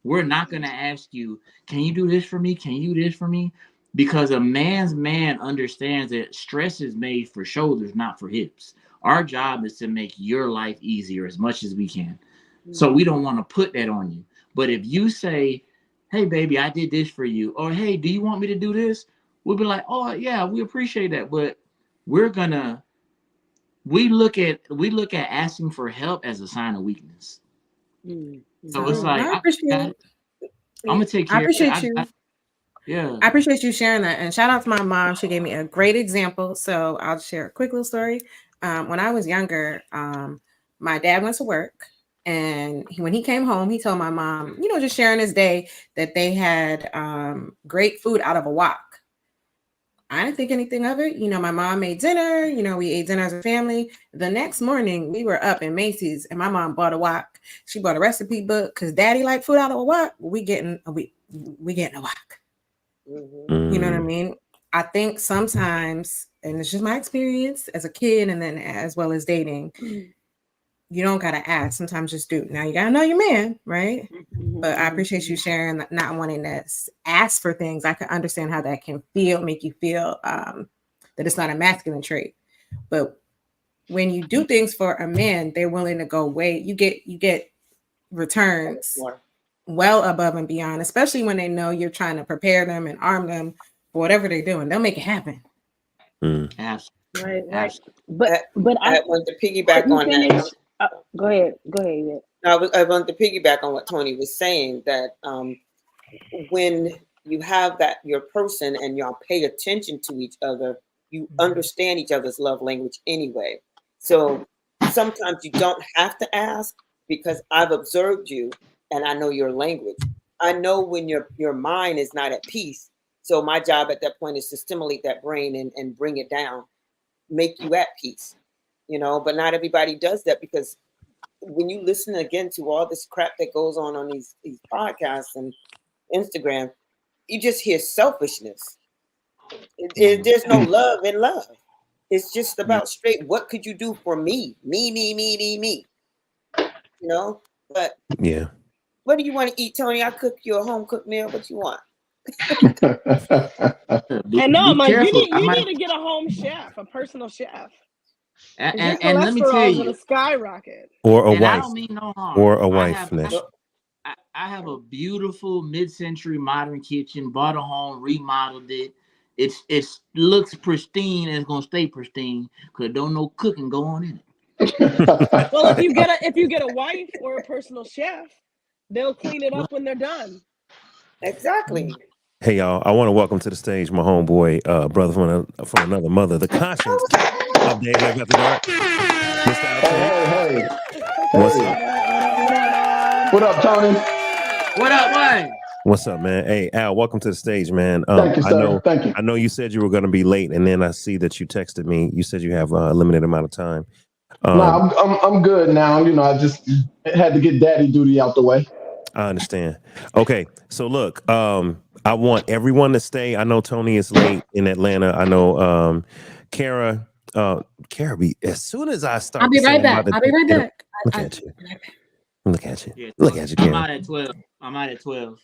We're not going to ask you, can you do this for me? Can you do this for me? Because a man's man understands that stress is made for shoulders, not for hips. Our job is to make your life easier as much as we can. So we don't want to put that on you. But if you say, hey, baby, I did this for you, or hey, do you want me to do this? We'll be like, oh, yeah, we appreciate that. But we look at asking for help as a sign of weakness. So it's like, I'm going to take care I appreciate of it. you. Yeah. I appreciate you sharing that. And shout out to my mom. She gave me a great example. So I'll share a quick little story. When I was younger, my dad went to work, and when he came home, he told my mom, just sharing his day, that they had great food out of a wok. I didn't think anything of it. My mom made dinner. We ate dinner as a family. The next morning, we were up in Macy's, and my mom bought a wok. She bought a recipe book because Daddy liked food out of a wok. We getting a wok. Mhm. You know what I mean? I think sometimes, and it's just my experience as a kid, and then as well as dating, you don't gotta ask. Sometimes just do. Now you gotta know your man, right? But I appreciate you sharing, not wanting to ask for things. I can understand how that can make you feel that it's not a masculine trait. But when you do things for a man, they're willing to go way. You get returns well above and beyond, especially when they know you're trying to prepare them and arm them for whatever they're doing. They'll make it happen. Absolutely. Right. But I want to piggyback on that. Go ahead. Yvette. I want to piggyback on what Tony was saying, that when you have that your person and y'all pay attention to each other, you understand each other's love language anyway. So sometimes you don't have to ask, because I've observed you and I know your language. I know when your mind is not at peace. So my job at that point is to stimulate that brain and bring it down, make you at peace. But not everybody does that, because when you listen again to all this crap that goes on these podcasts and Instagram, you just hear selfishness. There's no love in love. It's just about straight, what could you do for me? Me. But Yeah. What do you want to eat, Tony? I'll cook you a home cooked meal. What you want? And no, Mike, you need to get a home chef, a personal chef. And let me tell you, gonna skyrocket. Or a wife. I don't mean no harm. Or a wife, Nash. I have a beautiful mid-century modern kitchen. Bought a home, remodeled it. It looks pristine, and it's gonna stay pristine because don't no cooking go on in it. Well, if you get a wife or a personal chef, they'll clean it up when they're done. Exactly. Hey y'all, I want to welcome to the stage my homeboy, brother from another mother, the conscience of Dave Life After Dark, Mr. Hey. What's up? What up, Tony? What up, Wayne? What's up, man? Hey, Al, welcome to the stage, man. Thank you, sir. Thank you. I know you said you were going to be late, and then I see that you texted me. You said you have a limited amount of time. No, I'm good now. I just had to get daddy duty out the way. I understand. Okay, so look, I want everyone to stay. I know Tony is late in Atlanta. I know Kara, as soon as I start, I'll be right back. Look at you. Look at you. Yeah, Look at you, I'm Kara. out at 12.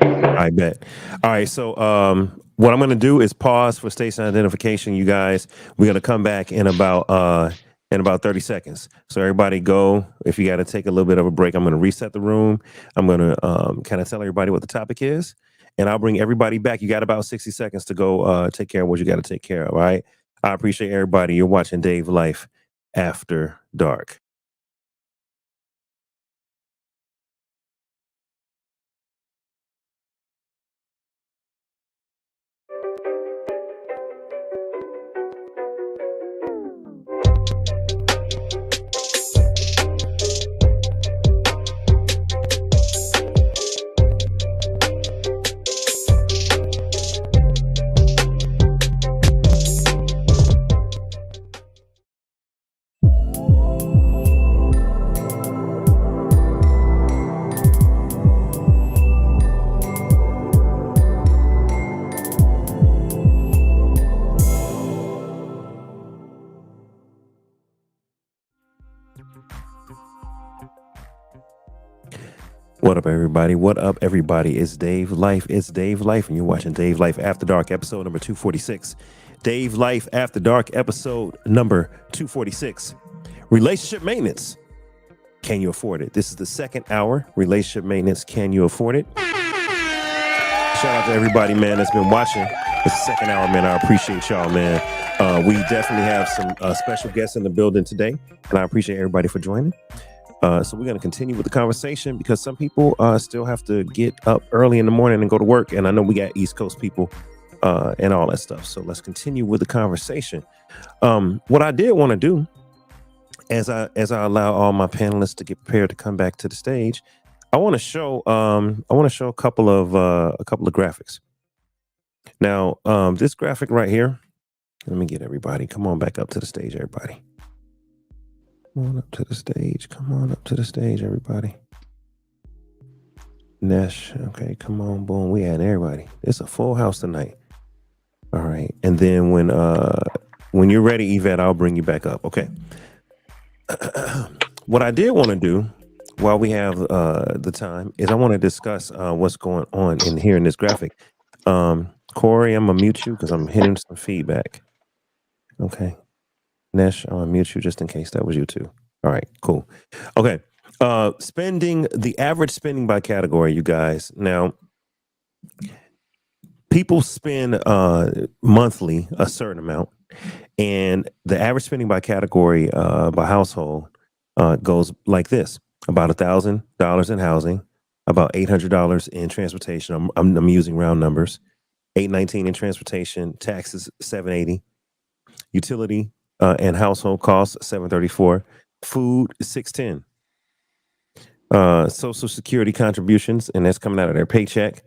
I bet. All right. So what I'm going to do is pause for station identification, you guys. We're going to come back in about 30 seconds. So everybody go. If you got to take a little bit of a break, I'm going to reset the room. I'm going to kind of tell everybody what the topic is, and I'll bring everybody back. You got about 60 seconds to go take care of what you got to take care of. All right. I appreciate everybody. You're watching Dave Life After Dark. What up, everybody? What up, everybody? It's Dave Life. It's Dave Life, and you're watching Dave Life After Dark, episode number 246. Dave Life After Dark, episode number 246. Relationship maintenance. Can you afford it? This is the second hour. Relationship maintenance. Can you afford it? Shout out to everybody, man, that's been watching. It's the second hour, man. I appreciate y'all, man. We definitely have some special guests in the building today, and I appreciate everybody for joining. So we're going to continue with the conversation because some people still have to get up early in the morning and go to work. And I know we got East Coast people and all that stuff. So let's continue with the conversation. What I did want to do as I allow all my panelists to get prepared to come back to the stage, I want to show a couple of graphics. Now, this graphic right here, let me get everybody. Come on back up to the stage, everybody. Come on up to the stage. Come on up to the stage, everybody. Nesh, okay, come on, boom. We had everybody. It's a full house tonight. All right, and then when you're ready, Yvette, I'll bring you back up. Okay. What I did want to do while we have the time is I want to discuss what's going on in here in this graphic. Corey, I'm gonna mute you because I'm hitting some feedback. Okay. Nesh, I'll mute you just in case that was you too. All right, cool. Okay. The average spending by category, you guys. Now, people spend monthly a certain amount, and the average spending by category by household goes like this: about $1,000 in housing, about $800 in transportation. I'm using round numbers. $819 in transportation, taxes $780, utility and household costs $734, food $610. Social Security contributions, and that's coming out of their paycheck.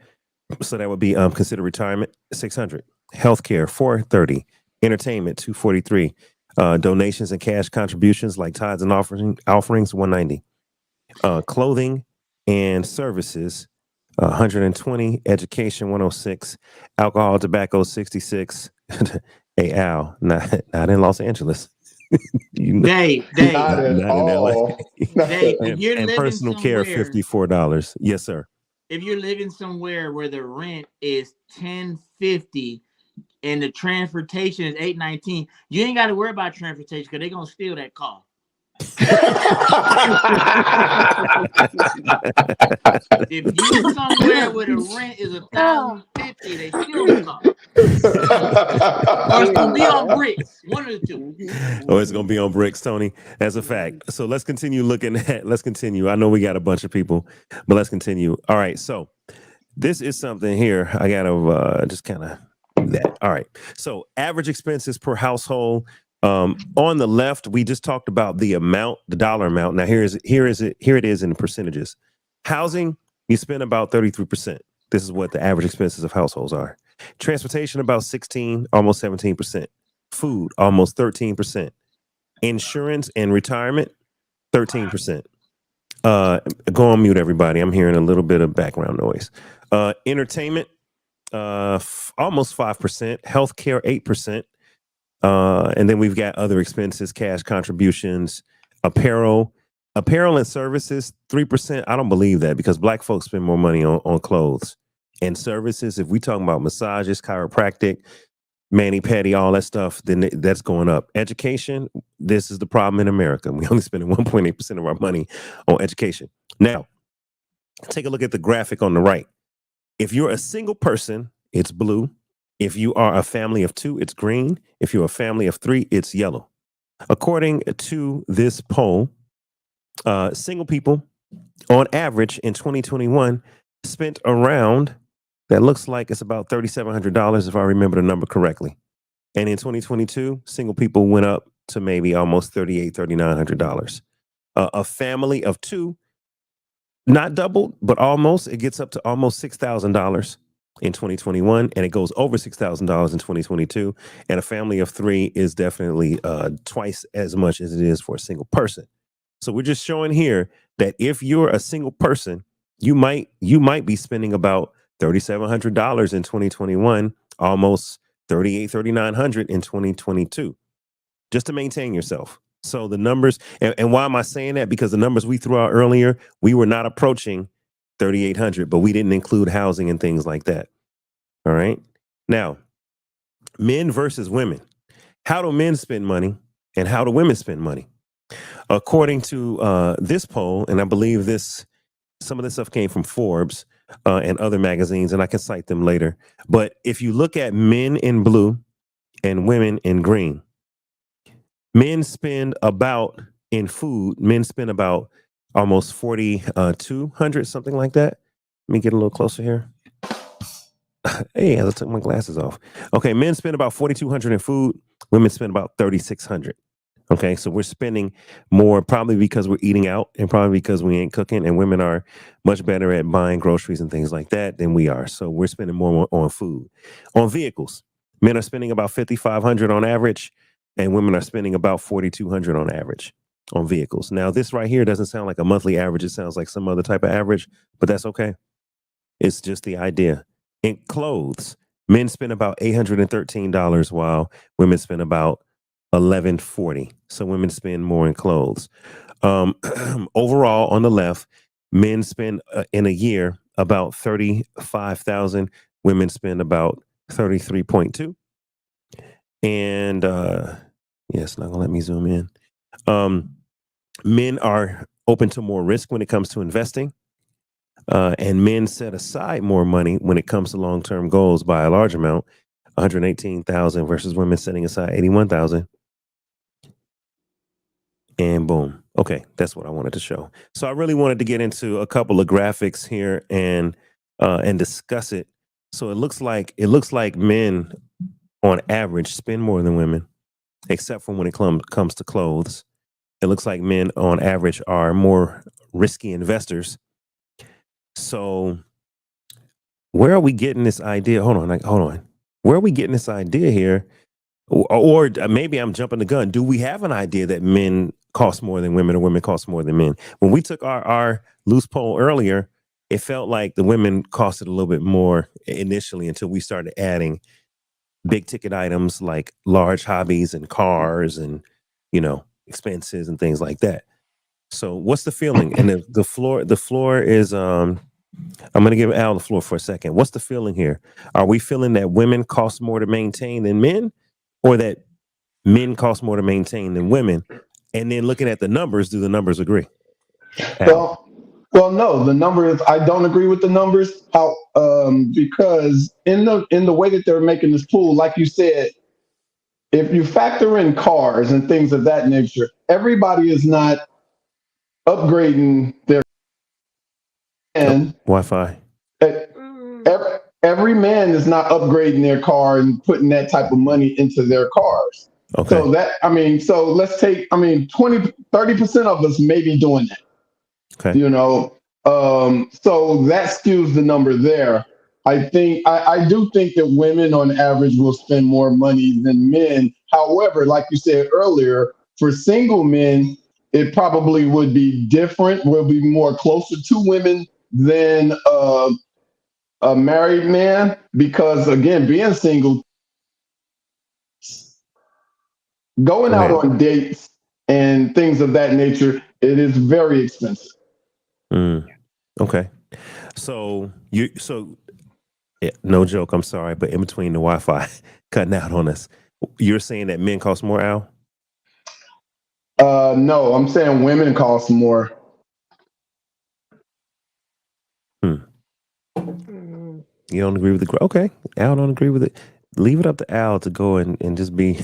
So that would be considered retirement, $600. Healthcare, $430. Entertainment, $243. Donations and cash contributions like tithes and offerings, $190. Clothing and services, $120. Education, $106. Alcohol, tobacco, $66. Hey, Al, not in Los Angeles. Dave, Not at not in LA. all. Dave, if you're And living personal care, somewhere, $54. Yes, sir. if you're living somewhere where the rent is $10.50 and the transportation is $8.19, you ain't got to worry about transportation because they're gonna steal that car. If you somewhere where the rent is $1,050, they steal the car. Or it's gonna be on bricks. One of the two. Oh, it's gonna be on bricks, Tony. That's a fact. So let's continue. I know we got a bunch of people, but let's continue. All right. So this is something here. I gotta just kind of do that. All right. So average expenses per household. On the left, we just talked about the amount, the dollar amount. Now here it is in percentages. Housing, you spend about 33%. This is what the average expenses of households are. Transportation, about 16, almost 17%. Food, almost 13%. Insurance and retirement, 13%. Go on mute, everybody. I'm hearing a little bit of background noise. Entertainment, almost 5%. Healthcare, 8%. And then we've got other expenses, cash contributions, apparel and services, 3%. I don't believe that because Black folks spend more money on clothes and services. If we talking about massages, chiropractic, mani-pedi, all that stuff, then that's going up. Education, this is the problem in America. We only spend 1.8% of our money on education. Now, take a look at the graphic on the right. If you're a single person, it's blue. If you are a family of 2, it's green. If you're a family of 3, it's yellow. According to this poll, single people, on average in 2021, spent around, that looks like it's about $3,700 if I remember the number correctly. And in 2022, single people went up to maybe almost $3,900. A family of 2, not doubled, but almost, it gets up to almost $6,000 in 2021, and it goes over $6,000 in 2022. And a family of 3 is definitely twice as much as it is for a single person. So we're just showing here that if you're a single person, you might be spending about $3,700 in 2021, almost $3,900 in 2022, just to maintain yourself. So the numbers, and why am I saying that? Because the numbers we threw out earlier, we were not approaching 3,800, but we didn't include housing and things like that. All right. Now, men versus women. How do men spend money and how do women spend money? According to this poll, and I believe some of this stuff came from Forbes and other magazines, and I can cite them later. But if you look at men in blue and women in green, men spend about, in food, men spend about almost 4,200, something like that. Let me get a little closer here. Hey, I took my glasses off. Okay, men spend about 4,200 in food. Women spend about 3,600. Okay, so we're spending more probably because we're eating out and probably because we ain't cooking, and women are much better at buying groceries and things like that than we are. So we're spending more on food. On vehicles, men are spending about 5,500 on average, and women are spending about 4,200 on average on vehicles. Now, this right here doesn't sound like a monthly average. It sounds like some other type of average, but that's okay. It's just the idea. In clothes, men spend about $813 while women spend about $1,140. So women spend more in clothes. Overall, on the left, men spend in a year about 35,000. Women spend about 33.2. And it's not gonna let me zoom in. Men are open to more risk when it comes to investing. And men set aside more money when it comes to long-term goals by a large amount, 118,000 versus women setting aside 81,000. And boom. Okay, that's what I wanted to show. So I really wanted to get into a couple of graphics here and discuss it. So it looks like men on average spend more than women, except for when it comes to clothes. It looks like men on average are more risky investors. So where are we getting this idea? Hold on. Where are we getting this idea here? Or maybe I'm jumping the gun. Do we have an idea that men cost more than women or women cost more than men? When we took our loose poll earlier, it felt like the women costed a little bit more initially until we started adding big ticket items like large hobbies and cars and, expenses and things like that. So what's the feeling? And the floor is, I'm going to give Al the floor for a second. What's the feeling here? Are we feeling that women cost more to maintain than men, or that men cost more to maintain than women? And then looking at the numbers, do the numbers agree? Al? Well, no, the numbers. I don't agree with the numbers. How? Because in the way that they're making this pool, like you said, if you factor in cars and things of that nature, everybody is not upgrading their and Wi-Fi. Every man is not upgrading their car and putting that type of money into their cars. Okay. So let's take, 30% of us may be doing that. Okay. So that skews the number there. I do think that women on average will spend more money than men. However, like you said earlier, for single men, it probably would be different. We'll be more closer to women than a married man, because again, being single, going out on dates and things of that nature, it is very expensive. Okay. So no joke, I'm sorry, but in between the Wi-Fi cutting out on us, you're saying that men cost more, Al? No, I'm saying women cost more. You don't agree with okay. Al don't agree with it. Leave it up to Al to go and just be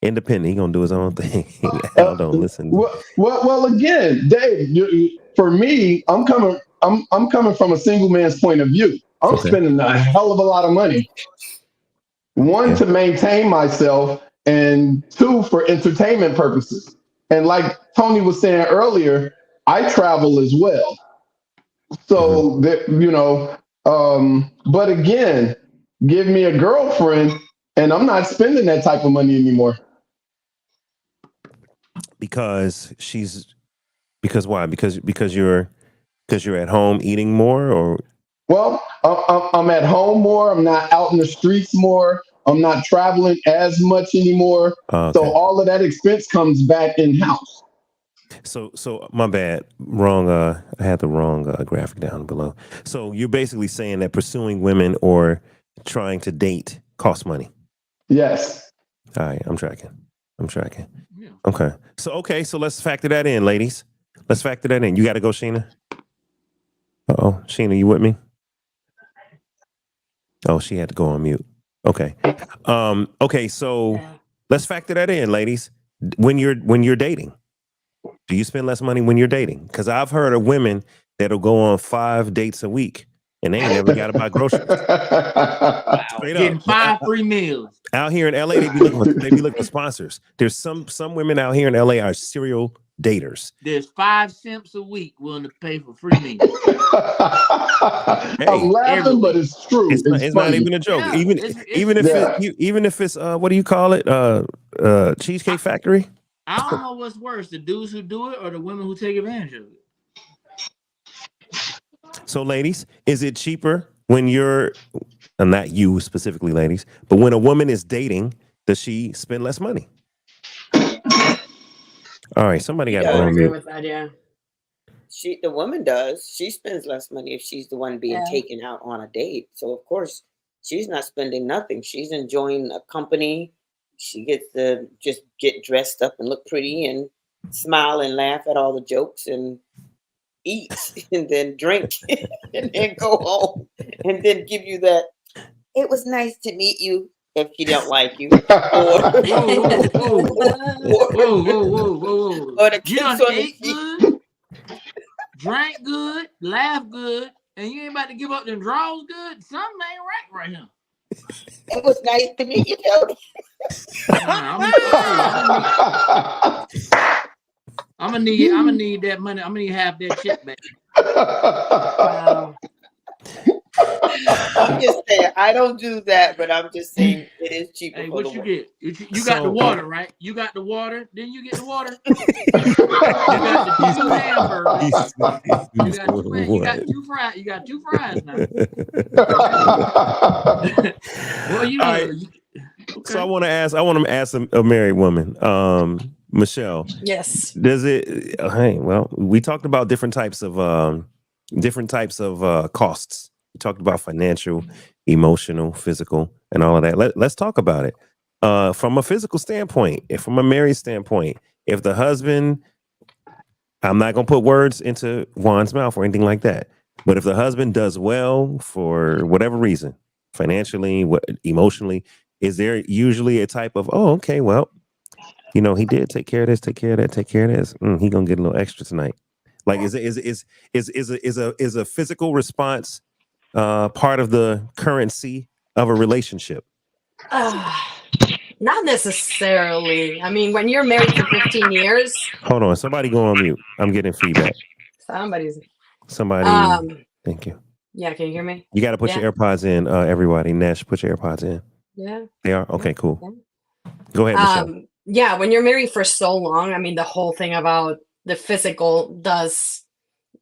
independent. He gonna do his own thing. Al don't listen. Well, again, Dave, for me, I'm coming from a single man's point of view. I'm spending a hell of a lot of money. One, to maintain myself, and two, for entertainment purposes. And like Tony was saying earlier, I travel as well. So that, but again, give me a girlfriend and I'm not spending that type of money anymore. Because why? Because you're at home eating more, or? Well, I'm at home more. I'm not out in the streets more. I'm not traveling as much anymore. So all of that expense comes back in house. So my bad. Wrong. I had the wrong graphic down below. So you're basically saying that pursuing women or trying to date costs money. Yes. All right. I'm tracking. Yeah. Okay. So let's factor that in, ladies. Let's factor that in. You got to go, Sheena. Sheena, you with me? Oh, she had to go on mute. Okay. Okay. So let's factor that in, ladies. When you're dating, do you spend less money when you're dating? Because I've heard of women that'll go on 5 dates a week and they ain't never got to buy groceries. Wow. Straight Getting up. 5 free meals. Out here in LA, they be looking for sponsors. There's some women out here in LA are serial daters. There's 5 simps a week willing to pay for free meals. I'm laughing, but it's true. It's not funny. even a joke. Yeah, even if it's what do you call it? Cheesecake Factory. I don't know what's worse, the dudes who do it or the women who take advantage of it. So, ladies, is it cheaper when you're, not you specifically, ladies, but when a woman is dating, does she spend less money? All right, somebody got to I go on agree mute. with that. Yeah. The woman does. She spends less money if she's the one being Yeah. taken out on a date. So of course she's not spending nothing. She's enjoying a company. She gets to just get dressed up and look pretty and smile and laugh at all the jokes and eat and then drink and then go home and then give you that. It was nice to meet you if she don't like you. Or the You kiss done on the ate cheek. good, drank good, laughed good, and you ain't about to give up them draws good? Something ain't right here. It was nice to meet you, Jody. I'm gonna need that money. I'm gonna need half that check back. Wow. I'm just saying, I don't do that, but I'm just saying it is cheaper. Hey, for what the you woman. get? You got the water, right? You got the water. Then you get the water. You got the 2 hamburgers. You got 2 fries. You got 2 fries now. Well, you know. All right. So I want to ask a married woman, Michelle. Yes. Does it? Hey, well, we talked about different types of costs. We talked about financial, emotional, physical, and all of that. Let's talk about it from a physical standpoint. From a married standpoint, if the husband, I'm not gonna put words into Juan's mouth or anything like that, but if the husband does well for whatever reason, financially, emotionally, is there usually a type of, oh, okay, well, he did take care of this, take care of that, take care of this. He gonna get a little extra tonight. Like, is a physical response part of the currency of a relationship? Not necessarily. I mean, when you're married for 15 years, Hold on, somebody go on mute. I'm getting feedback. Somebody. Thank you. Yeah, can you hear me? You got to put your AirPods in, everybody. Nash, put your AirPods in. Yeah. They are? Okay, cool. Go ahead, Michelle. Yeah, when you're married for so long, I mean, the whole thing about the physical does,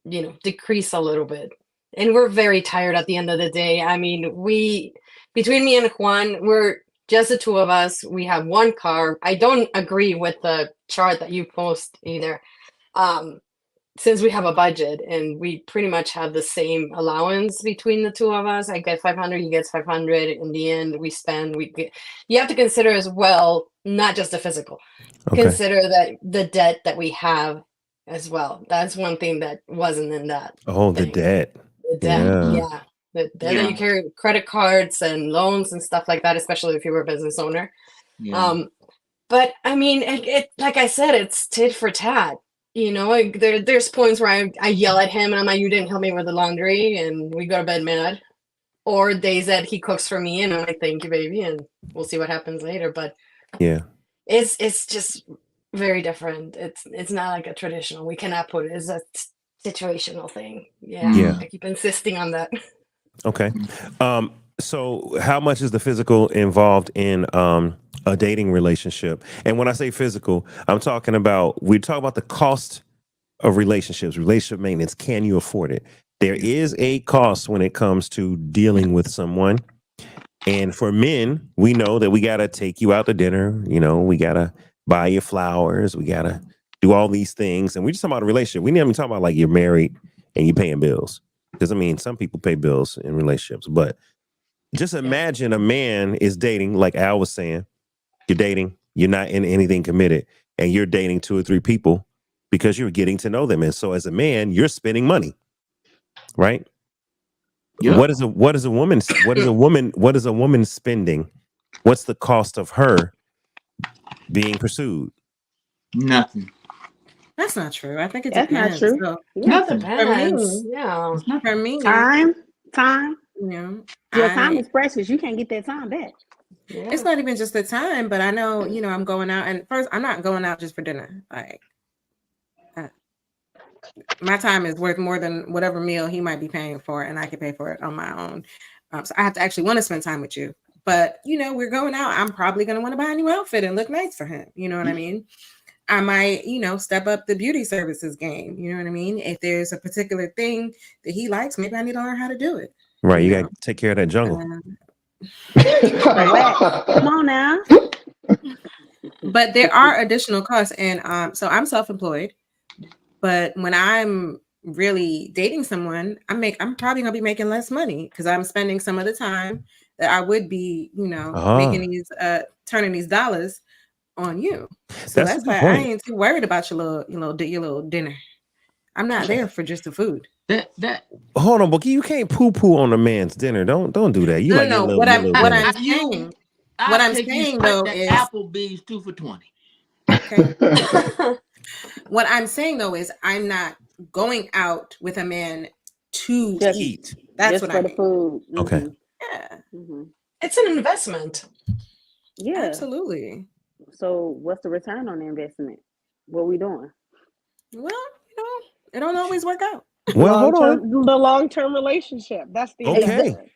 decrease a little bit. And we're very tired at the end of the day. I mean, between me and Juan, we're just the 2 of us. We have 1 car. I don't agree with the chart that you post either. Since we have a budget and we pretty much have the same allowance between the 2 of us, I get 500, he gets 500. In the end, we spend. You have to consider as well, not just the physical. Okay. Consider that the debt that we have as well. That's one thing that wasn't in that. Oh, the debt. The debt, yeah. The debt that you carry, credit cards and loans and stuff like that, especially if you were a business owner. Yeah. But I mean, it like I said, it's tit for tat. There's points where I yell at him and I'm like, you didn't help me with the laundry, and we go to bed mad. Or days that he cooks for me and I'm like, thank you, baby, and we'll see what happens later. But yeah, it's just very different. It's not like a traditional. We cannot put it as a situational thing. Yeah. I keep insisting on that. Okay. So how much is the physical involved in a dating relationship? And when I say physical, we're talking about the cost of relationships, relationship maintenance. Can you afford it? There is a cost when it comes to dealing with someone. And for men, we know that we got to take you out to dinner. We got to buy you flowers. We got to do all these things. And we're just talking about a relationship. We never talking about like you're married and you're paying bills. Because I mean, some people pay bills in relationships, but just imagine a man is dating, like Al was saying, you're dating, you're not in anything committed, and you're dating 2 or 3 people because you're getting to know them. And so as a man, you're spending money, right? Yeah. What is a woman spending? What's the cost of her being pursued? Nothing. That's not true. I think it That's depends. not true. So, Nothing. Depends. Yeah. for me, Time. Time. You know, Your time is precious. You can't get that time back. It's not even just the time, but I know, you know, I'm going out, and first, I'm not going out just for dinner. Like, my time is worth more than whatever meal he might be paying for, and I can pay for it on my own. So I have to actually want to spend time with you. But, you know, we're going out. I'm probably going to want to buy a new outfit and look nice for him. You know what I mean? I might, you know, step up the beauty services game. You know what I mean? If there's a particular thing that he likes, maybe I need to learn how to do it. Right. You got to take care of that jungle. Come on now. But there are additional costs. And so I'm self-employed. But when I'm really dating someone, I'm probably gonna be making less money because I'm spending some of the time that I would be, you know, making these turning these dollars on you. So that's why I ain't too worried about your little dinner. I'm not there for just the food. Hold on, Bookie. You can't poo-poo on a man's dinner. Don't do that. You No, what I'm saying though is Applebee's 2 for $20. Okay. What I'm saying though is I'm not going out with a man to eat. That's what I mean. Food. Mm-hmm. Okay. Yeah. Mm-hmm. It's an investment. Yeah. Absolutely. So what's the return on the investment? What we doing? Well, you know, it don't always work out. Well, hold on. The long-term relationship. That's the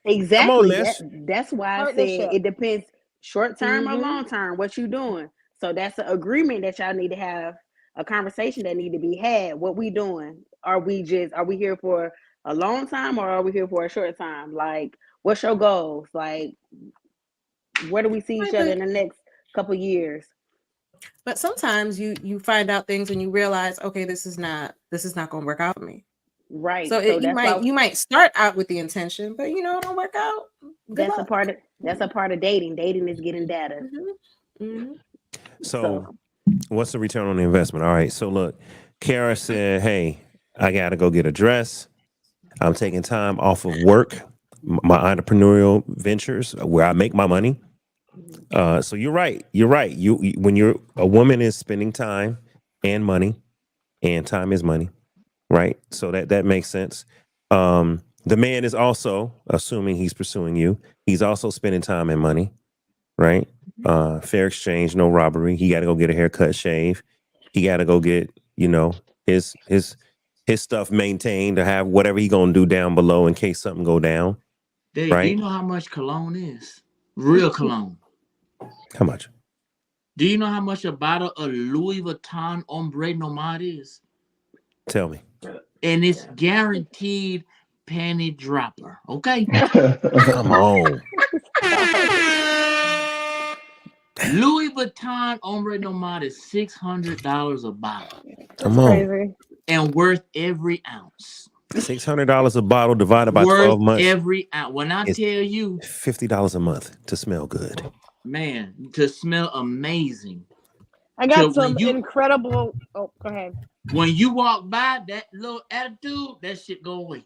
Exactly. On, that's why I said it depends short-term or long-term, what you doing. So that's an agreement that y'all need to have, a conversation that need to be had. What we doing? Are we here for a long time or are we here for a short time? Like, what's your goals? Like, where do we see each other in the next couple years? But sometimes you find out things and you realize, okay, this is not going to work out for me. Right. So, you might start out with the intention, but you know, it don't work out. That's a part of dating. Dating is getting data. So what's the return on the investment? All right. So look, Kara said, hey, I got to go get a dress. I'm taking time off of work, my entrepreneurial ventures where I make my money. So you're right. You when a woman is spending time and money, and time is money, right? So that makes sense. The man is also, assuming he's pursuing you, he's also spending time and money, right? Fair exchange, no robbery. He got to go get a haircut, shave. He got to go get, you know, his stuff maintained to have whatever he gonna do down below in case something go down. Dave, right? Do you know how much cologne is? Real cologne. How much? Do you know how much a bottle of Louis Vuitton Ombre Nomad is? Tell me. And it's guaranteed panty dropper. Okay. Come on. Louis Vuitton Ombre Nomad is $600 a bottle. Come on. And worth every ounce. $600 a bottle divided by 12 months. Every ounce. When I tell you, $50 a month to smell good. Man, to smell amazing. I got some incredible. Oh, go ahead. When you walk by, that little attitude, that shit go away.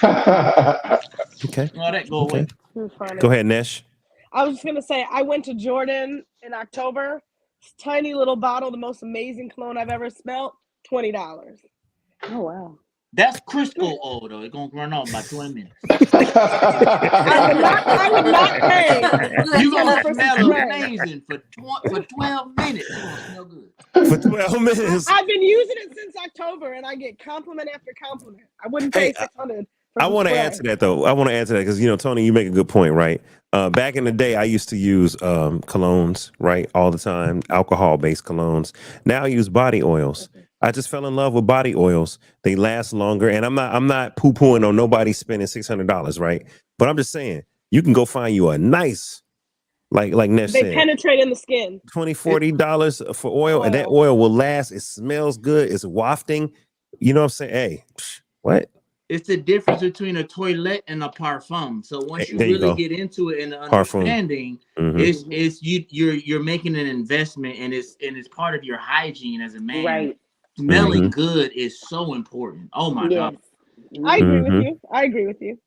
Okay. All that go away. Go ahead, Nesh. I was just gonna say I went to Jordan in October. Tiny little bottle, the most amazing cologne I've ever smelled. $20. Oh wow. That's Crisco oil though. It's gonna run off by 20 minutes. I would not pay. You're gonna smell amazing for 12 minutes. You're gonna smell good. For 12 minutes. I've been using it since October and I get compliment after compliment. I wouldn't pay $600. I want to add to that though. I want to add to that because, you know, Tony, you make a good point, right? Back in the day, I used to use colognes, right, all the time, alcohol-based colognes. Now I use body oils. I just fell in love with body oils. They last longer, and I'm not poo-pooing on nobody spending $600, right? But I'm just saying you can go find you a nice, like Nesh said, they penetrate in the skin. $20-$40 for oil, and that oil will last. It smells good. It's wafting. You know what I'm saying? Hey, what? It's the difference between a toilet and a parfum. So once you There you really go. get into it and the Parfum. understanding, it's you're making an investment and it's part of your hygiene as a man. Right. Smelling good is so important. Oh my God. I agree with you. I agree with you.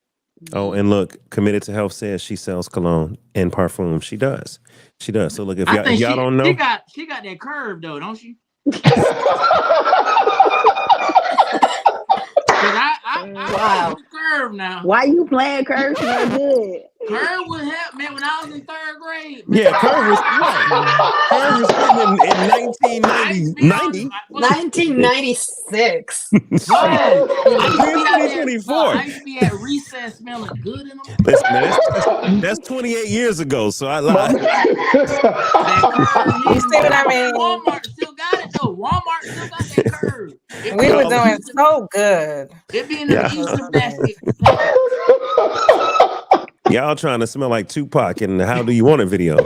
Oh, and look, Committed to Health says she sells cologne and parfum. She does. She does. So look, if y'all don't know, she got that curve though, don't she? I Wow. Curve now. Why you playing Curve so good? Curve was help, man, when I was in 3rd grade. Man. Yeah, Curve was right. Curve was written in 1990. 1996. Wow. We're in 2024. I used to be at recess smelling good in them. Listen, man, that's 28 years ago, so I lied. You see what I mean? Walmart still got it though. Walmart still got that Curve. We were doing so good. It be in the Easter basket. Y'all trying to smell like Tupac in the How Do You Want It video.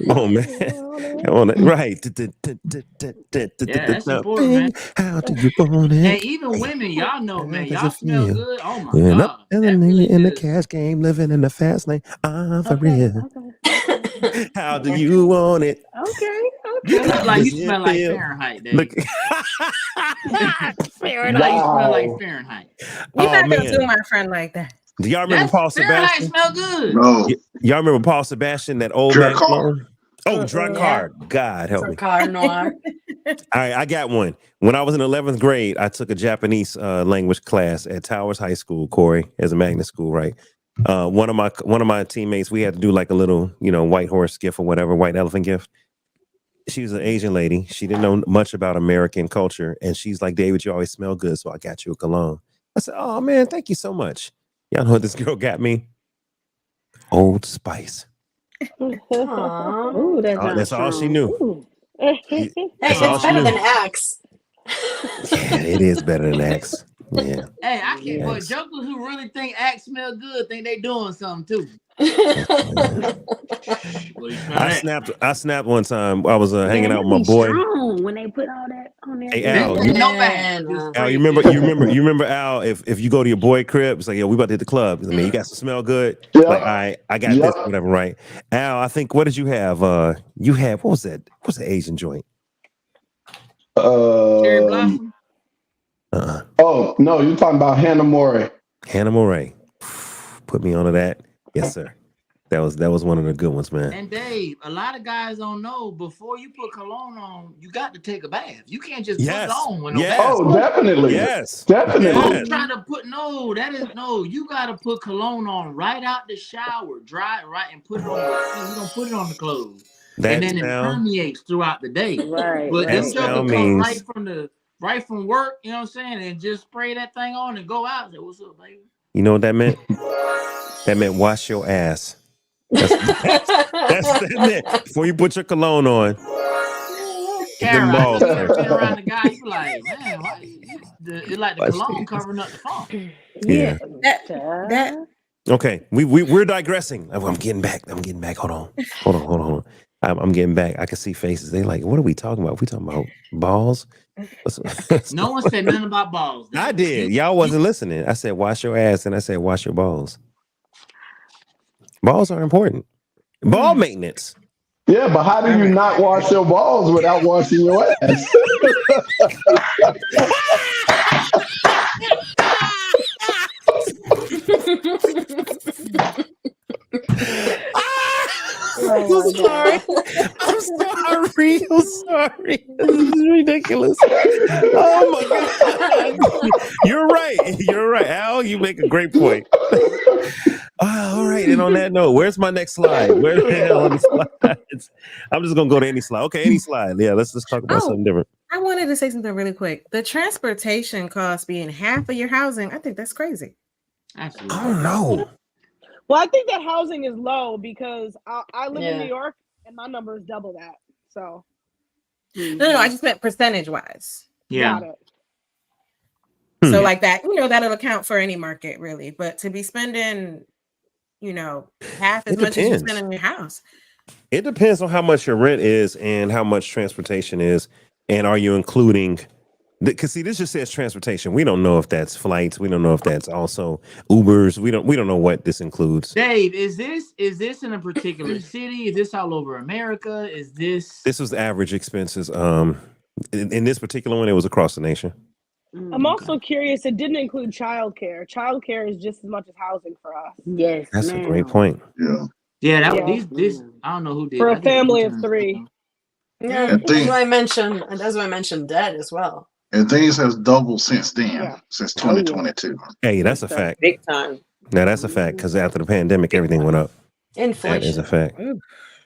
Oh, man. On it. Right. Yeah, that's important, man. How do you want it? And even women, y'all know, man. Y'all smell good. Oh my And God. up in the cash game, living in the fast lane. I'm for real. How do you want it? You look like you smell like Fahrenheit, Dave. Look. Fahrenheit. You smell like Fahrenheit. You're not gonna do my friend like that. Do y'all remember Paul Fahrenheit Sebastian? smell good. No. Y'all remember Paul Sebastian, that old man? Oh, Drakkar. God help me. Drakkar Noir. All right, I got one. When I was in 11th grade, I took a Japanese language class at Towers High School, Corey, as a magnet school, right? One of my teammates, we had to do like a little, white horse gift or whatever, white elephant gift. She was an Asian lady. She didn't know much about American culture, and she's like, "David, you always smell good, so I got you a cologne." I said, "Oh man, thank you so much." Y'all know what this girl got me? Old Spice. Ooh, That's all she knew. Hey, That's it's all she better knew. than Axe. Yeah, it is better than Axe. Yeah. Hey, I can't. But jokers who really think Axe smell good think they doing something too. I snapped one time. I was hanging out with my boy. When they put all that on there. Hey Al, Al, you remember Al? If you go to your boy crib, it's like, yo, we about to hit the club. I mean, you got to smell good. Yeah. Like, I got this, whatever, right? Al, I think, what did you have? You had, what was that? What's the Asian joint? Cherry Blossom. Oh no, you're talking about Hannah Moray. Hannah Moray. Put me onto that. Yes, sir. That was one of the good ones, man. And Dave, a lot of guys don't know, before you put cologne on, you got to take a bath. You can't just put it on with no bath. Oh, definitely. Yes. Definitely. Don't try to put you gotta put cologne on right out the shower, dry it right, and put it on you don't put it on the clothes. And then it permeates throughout the day. Right. But this joker come right from work, you know what I'm saying, and just spray that thing on and go out and say, "What's up, baby?" You know what that meant? That meant wash your ass. That's that meant. Before you put your cologne on. Karen, I know you've been around the guy, you be like, man, it's like the cologne covering up the funk. Yeah. That Okay, we're digressing. I'm getting back. Hold on. I'm getting back. I can see faces. They like, what are we talking about? We talking about balls? No one said nothing about balls. I did. Y'all wasn't listening. I said wash your ass, and I said wash your balls. Balls are important. Ball maintenance. Yeah, but how do you not wash your balls without washing your ass? I'm sorry. I'm sorry. This is ridiculous. Oh my God. You're right, Al. You make a great point. All right. And on that note, where's my next slide? Where the hell are the slides? I'm just gonna go to any slide. Okay, any slide. Yeah, let's talk about something different. I wanted to say something really quick. The transportation cost being half of your housing, I think that's crazy. Absolutely. Oh no. Well, I think that housing is low because I live in New York and my number is double that. So no, I just meant percentage wise. Yeah. Got it. So like that, that'll account for any market really. But to be spending, half as much as you spend on your house. It depends on how much your rent is and how much transportation is, and are you including? Because see, this just says transportation. We don't know if that's flights. We don't know if that's also Ubers. We don't know what this includes. Dave, is this in a particular city? Is this all over America? Is this? This was average expenses. In this particular one, it was across the nation. I'm also curious. It didn't include childcare. Childcare is just as much as housing for us. Yes, that's a great point. Yeah, this I don't know who did. For a family of 3. Yeah, that's why I mentioned debt as well. And things has doubled since then, Yeah. since Oh yeah. 2022. Hey, that's a So fact. Big time. Now that's a fact because after the pandemic, everything went up. That is a Inflation. fact. Ooh.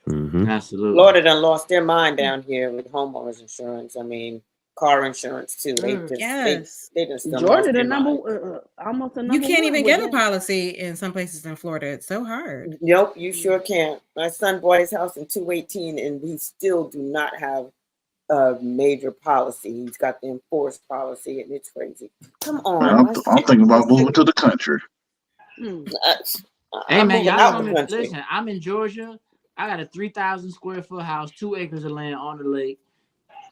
Hmm Absolutely. Florida done lost their mind down here with homeowners insurance. I mean, car insurance too. They Mm. just Yes. they just done lost Georgia, the their number, mind. almost the You number can't one even with get a that. policy in some places in Florida. It's so hard. Nope, you sure can't. My son bought his house in 218, and he still do not have a major policy. He's got the enforced policy, and it's crazy. Come Man, on, I'm thinking about moving to the country. Mm. Hey I'm man, moving y'all out come the in. country. Listen, I'm in Georgia. I got a 3,000 square foot house, 2 acres of land on the lake.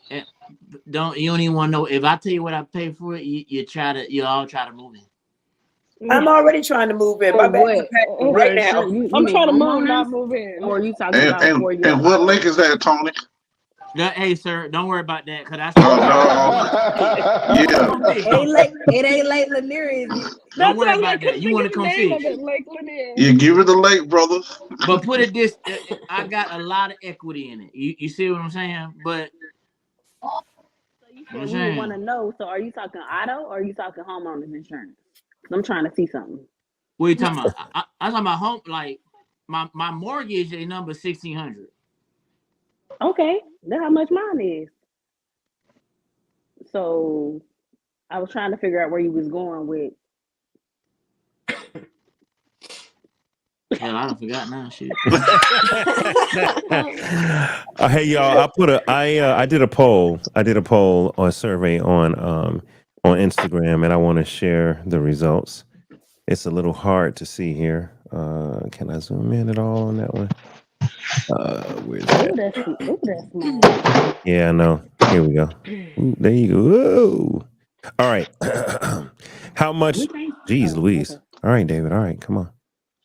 And you don't even want to know if I tell you what I pay for it. You all try to move in. I'm already trying to move in. For My bags what? are packed For right now. insurance? You I'm mean trying to move, homeowners? not move in. Or are you talking about for your And what lake is that, Tony? Hey sir, don't worry about that because that's Oh no. Yeah. It ain't Lake Lanier, is it? Don't worry about that. You want to come fish? Lake Lanier. You give it the lake, brother. But put it this, I got a lot of equity in it. You see what I'm saying? But So you said we would want to know. So are you talking auto or are you talking homeowners insurance? I'm trying to see something. what are you talking about? I'm talking about home. Like my mortgage, a number 1,600. Okay, that's how much mine is. So I was trying to figure out where you was going with. Hell, I don't forgot now. Shit. Hey y'all, I did a poll. I did a poll or a survey on Instagram, and I want to share the results. It's a little hard to see here. Can I zoom in at all on that one? Where's Ooh, that? that's small. Yeah, I know. Here we go. Ooh, there you go. Whoa. All right. How much? Jeez, Louise. Okay. All right, David. All right, come on.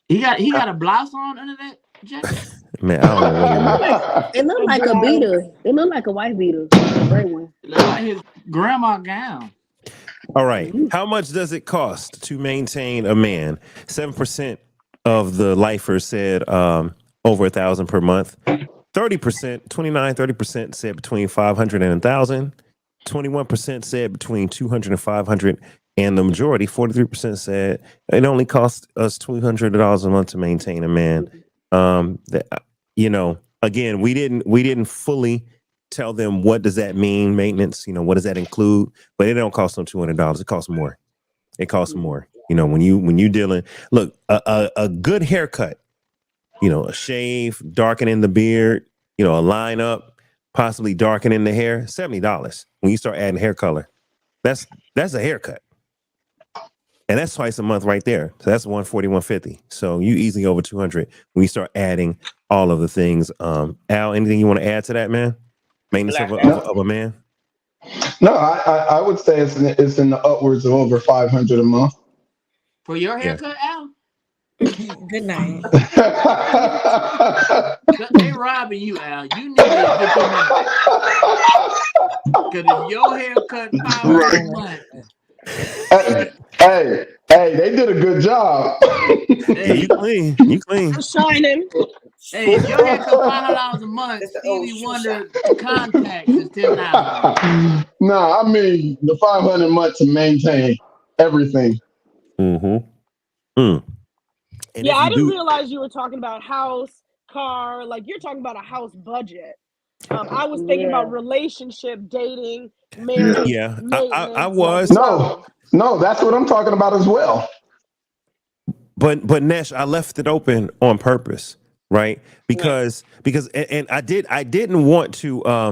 He got a blouse on under that jacket. Man, I don't know what It looked like a beater. It looked like a white beater, a gray one. It looked like his grandma gown. All right. How much does it cost to maintain a man? 7% of the lifers said over $1,000 per month. 30% said between 500 and 1,000. 21% said between 200 and 500. And the majority, 43%, said it only costs us $200 a month to maintain a man. Again, we didn't fully tell them what does that mean, maintenance. What does that include? But it don't cost them $200. It costs more. It costs more. When you dealing, look, a good haircut, a shave, darkening the beard, a line up, possibly darkening the hair, $70. When you start adding hair color, that's a haircut. And that's twice a month right there. So that's $140, $150. So you easily over $200 when you start adding all of the things. Al, anything you want to add to that, man? Maintenance of a man? No, I would say it's in the upwards of over 500 a month. For your haircut, Al? Good night. They robbing you, Al. You need to get your money. Because if your haircut $500 a month. Hey, they did a good job. Hey, you clean. I'm shining. Hey, if your haircut $500 a month, Stevie Wonder contacts is $10,000. No, I mean the 500 a month to maintain everything. Mm-hmm. Mm. And Yeah, I didn't realize you were talking about house, car, like you're talking about a house budget. I was thinking about relationship, dating, marriage. Yeah, maintenance, I was. No, that's what I'm talking about as well. But Nesh, I left it open on purpose, right? Because I didn't want to. I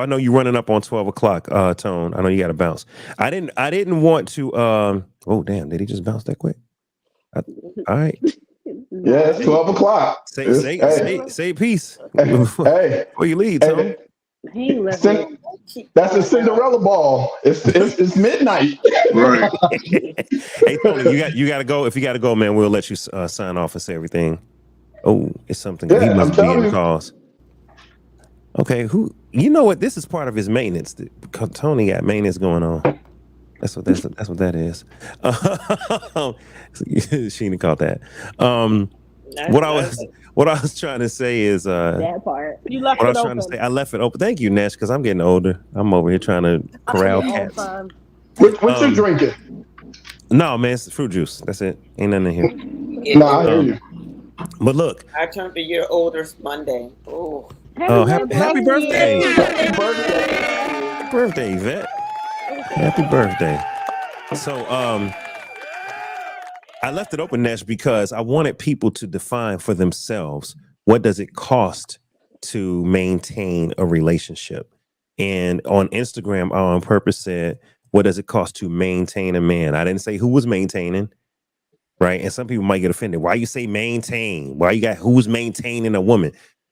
know you're running up on 12 o'clock, Tone. I know you got to bounce. I didn't want to. Oh damn! Did he just bounce that quick? All right. Yeah, it's 12 o'clock. Say peace. Hey, before you leave, Tone. That's a Cinderella ball. It's midnight. Right. Hey Tony, you got to go. If you got to go, man, we'll let you sign off and say everything. Oh, it's something. Yeah, he must be in telling the you. calls. Okay, you know what? This is part of his maintenance. Tony got maintenance going on. That's what that is. Sheena caught that. What I was trying to say is That part. You left what I it was trying to open. say. I left it open. Thank you, Nash, because I'm getting older. I'm over here trying to corral All cats. time. What you drinking? No, man, it's fruit juice. That's it. Ain't nothing in here. No, I hear you. But look, I turned a year older Monday. Oh, oh, happy birthday. Happy birthday. Happy birthday, Yvette. Happy birthday. So, I left it open, Nash, because I wanted people to define for themselves what does it cost to maintain a relationship. And on Instagram, I on purpose said, what does it cost to maintain a man? I didn't say who was maintaining, right? And some people might get offended. Why you say maintain? Why you got who's maintaining a woman?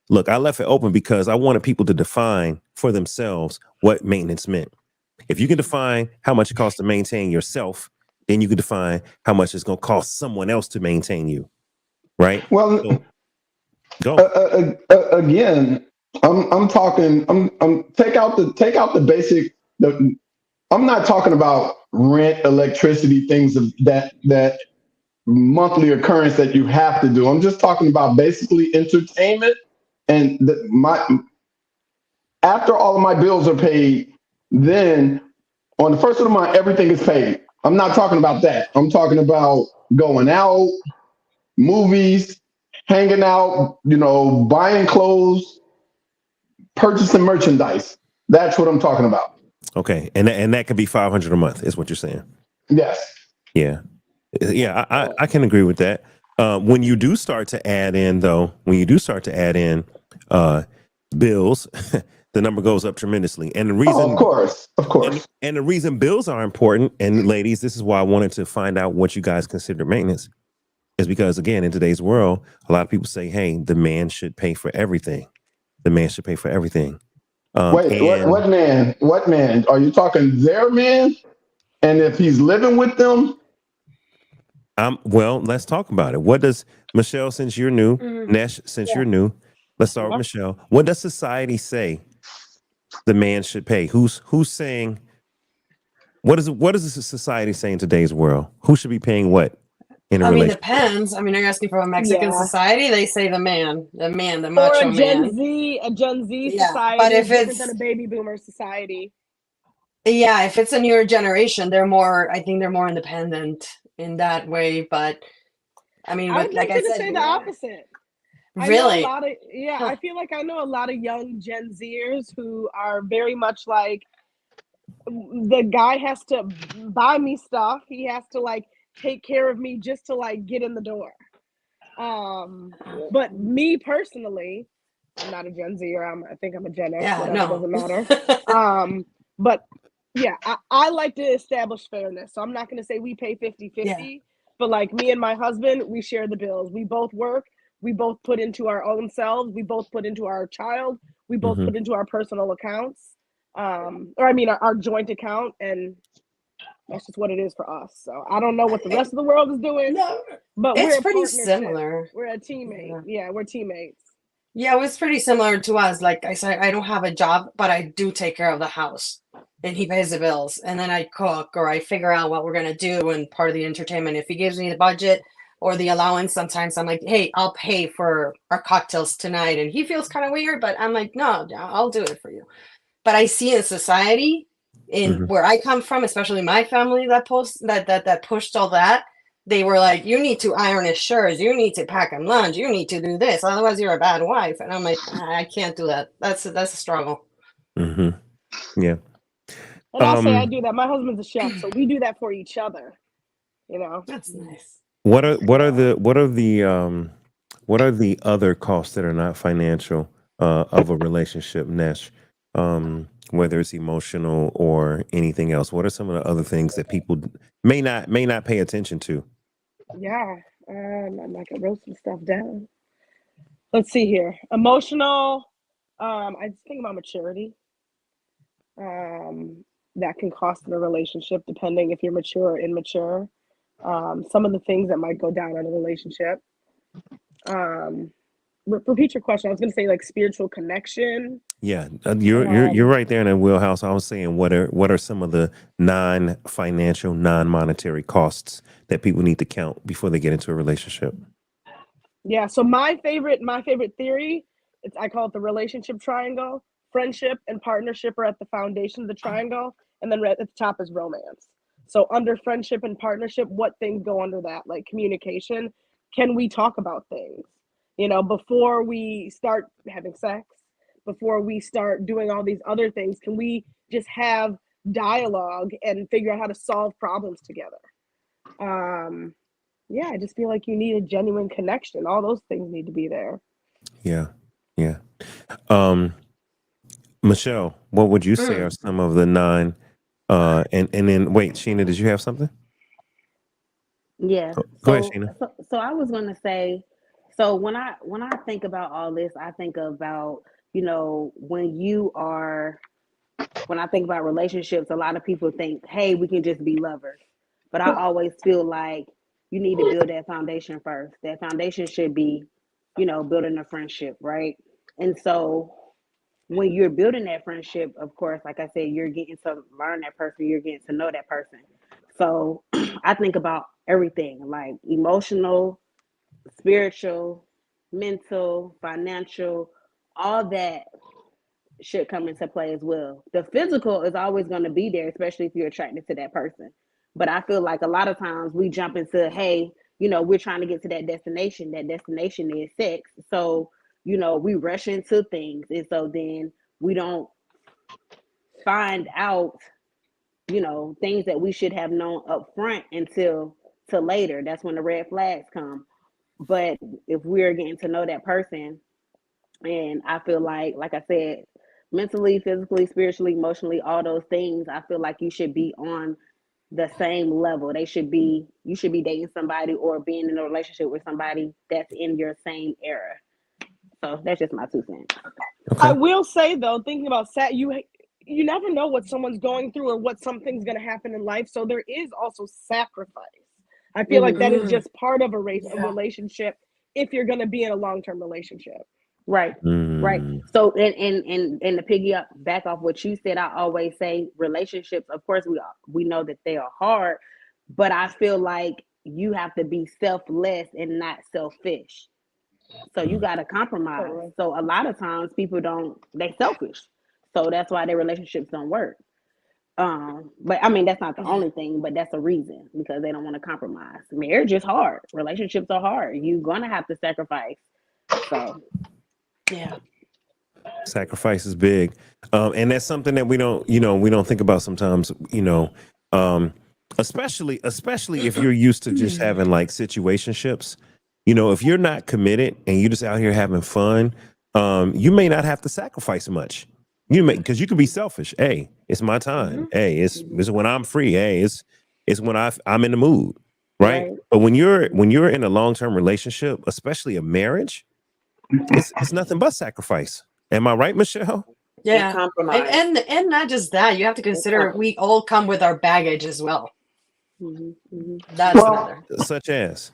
Look, I left it open because I wanted people to define for themselves what maintenance meant. If you can define how much it costs to maintain yourself, then you can define how much it's going to cost someone else to maintain you, right? Well, So, go. again, I'm talking. I'm take out the basic. I'm not talking about rent, electricity, things of that monthly occurrence that you have to do. I'm just talking about basically entertainment and after all of my bills are paid, then on the first of the month, everything is paid. I'm not talking about that. I'm talking about going out, movies, hanging out, buying clothes, purchasing merchandise. That's what I'm talking about. Okay, and that could be $500 a month, is what you're saying. Yes. Yeah, I can agree with that. When you do start to add in, bills, the number goes up tremendously. And the reason, of course. And the reason bills are important, and ladies, this is why I wanted to find out what you guys consider maintenance, is because again, in today's world, a lot of people say, "Hey, the man should pay for everything. The man should pay for everything." Wait, what man? What man? Are you talking their man? And if he's living with them? Well, let's talk about it. What does Michelle, since you're new, Nesh, since you're new, let's start with Michelle. What does society say the man should pay? Who's saying? What is the society saying in today's world? Who should be paying what in a I mean, relationship? depends. I mean, are you asking for a Mexican Yeah. society? They say the macho Or man. a Gen Z Yeah, society but is if different it's than a baby boomer society. Yeah, if it's a newer generation, I think they're more independent in that way. But I mean, I would like I venture to said, say the opposite. really, I feel like I know a lot of young Gen Zers who are very much like, the guy has to buy me stuff. He has to like take care of me just to like get in the door. But me personally, I'm not a Gen Z, I think I'm a Gen X, Yeah, whatever, no. doesn't matter. But yeah, I like to establish fairness. So I'm not going to say we pay 50-50, but like me and my husband, we share the bills. We both work. We both put into our own selves. We both put into our child. We both put into our personal accounts. Our joint account, and that's just what it is for us. So I don't know what the rest of the world is doing, but it's we're pretty partnership. similar. We're a teammate. Yeah, we're teammates. Yeah, it was pretty similar to us. Like I said, I don't have a job, but I do take care of the house, and he pays the bills, and then I cook or I figure out what we're gonna do and part of the entertainment. If he gives me the budget or the allowance, sometimes I'm like, "Hey, I'll pay for our cocktails tonight," and he feels kind of weird, but I'm like, "No, I'll do it for you." But I see in society, where I come from, especially my family that pushed all that. They were like, "You need to iron his shirts. You need to pack him lunch. You need to do this. Otherwise, you're a bad wife." And I'm like, I can't do that. That's a struggle. Yeah. And I'll say I do that. My husband's a chef, so we do that for each other. That's nice. What are the other costs that are not financial of a relationship, Nesh? Whether it's emotional or anything else. What are some of the other things that people may not pay attention to? Yeah, I can wrote some stuff down. Let's see here. Emotional. I just think about maturity. That can cost in a relationship depending if you're mature or immature. Some of the things that might go down in a relationship. Repeat your question. I was going to say like spiritual connection. Yeah, you're right there in the wheelhouse. I was saying, what are some of the non-financial, non-monetary costs that people need to count before they get into a relationship? Yeah. So my favorite theory, I call it the relationship triangle. Friendship and partnership are at the foundation of the triangle, and then right at the top is romance. So under friendship and partnership, what things go under that? Like communication. Can we talk about things? You know, before we start having sex, before we start doing all these other things, can we just have dialogue and figure out how to solve problems together? Yeah, I just feel like you need a genuine connection. All those things need to be there. Yeah. Yeah. Michelle, what would you say are some of the 9? And then wait, Sheena, did you have something? Yeah. Go ahead, Sheena. So I was gonna say, so when I think about all this, I think about, you know, when I think about relationships, a lot of people think, hey, we can just be lovers. But I always feel like you need to build that foundation first. That foundation should be, you know, building a friendship, right? And so when you're building that friendship, of course, like I said, you're getting to learn that person, you're getting to know that person. So I think about everything like emotional, spiritual, mental, financial, all that should come into play as well. The physical is always going to be there, especially if you're attracted to that person. But I feel like a lot of times we jump into, hey, you know, we're trying to get to that destination. That destination is sex. So, you know, we rush into things. And so then we don't find out, you know, things that we should have known up front until later. That's when the red flags come. But if we're getting to know that person, and I feel like I said, mentally, physically, spiritually, emotionally, all those things, I feel like you should be on the same level. You should be dating somebody or being in a relationship with somebody that's in your same era. So that's just my 2 cents. Okay. I will say though, thinking about you never know what someone's going through or what something's going to happen in life. So there is also sacrifice. I feel like that is just part of a relationship if you're going to be in a long-term relationship. Right. Right. So and to piggy back off what you said, I always say relationships, of course we know that they are hard, but I feel like you have to be selfless and not selfish. So you got to compromise. So a lot of times people they selfish. So that's why their relationships don't work. But I mean, that's not the only thing, but that's a reason because they don't want to compromise. Marriage is hard. Relationships are hard. You're going to have to sacrifice. So, yeah. Sacrifice is big. And that's something that we don't think about sometimes, especially if you're used to just having like situationships. You know, if you're not committed and you're just out here having fun, you may not have to sacrifice much. Because you could be selfish. Hey, it's my time. Hey, it's when I'm free. Hey, it's when I'm in the mood, right? But when you're in a long-term relationship, especially a marriage, it's nothing but sacrifice. Am I right, Michelle? Yeah, compromise. and not just that. You have to consider we all come with our baggage as well. That's another. Such as.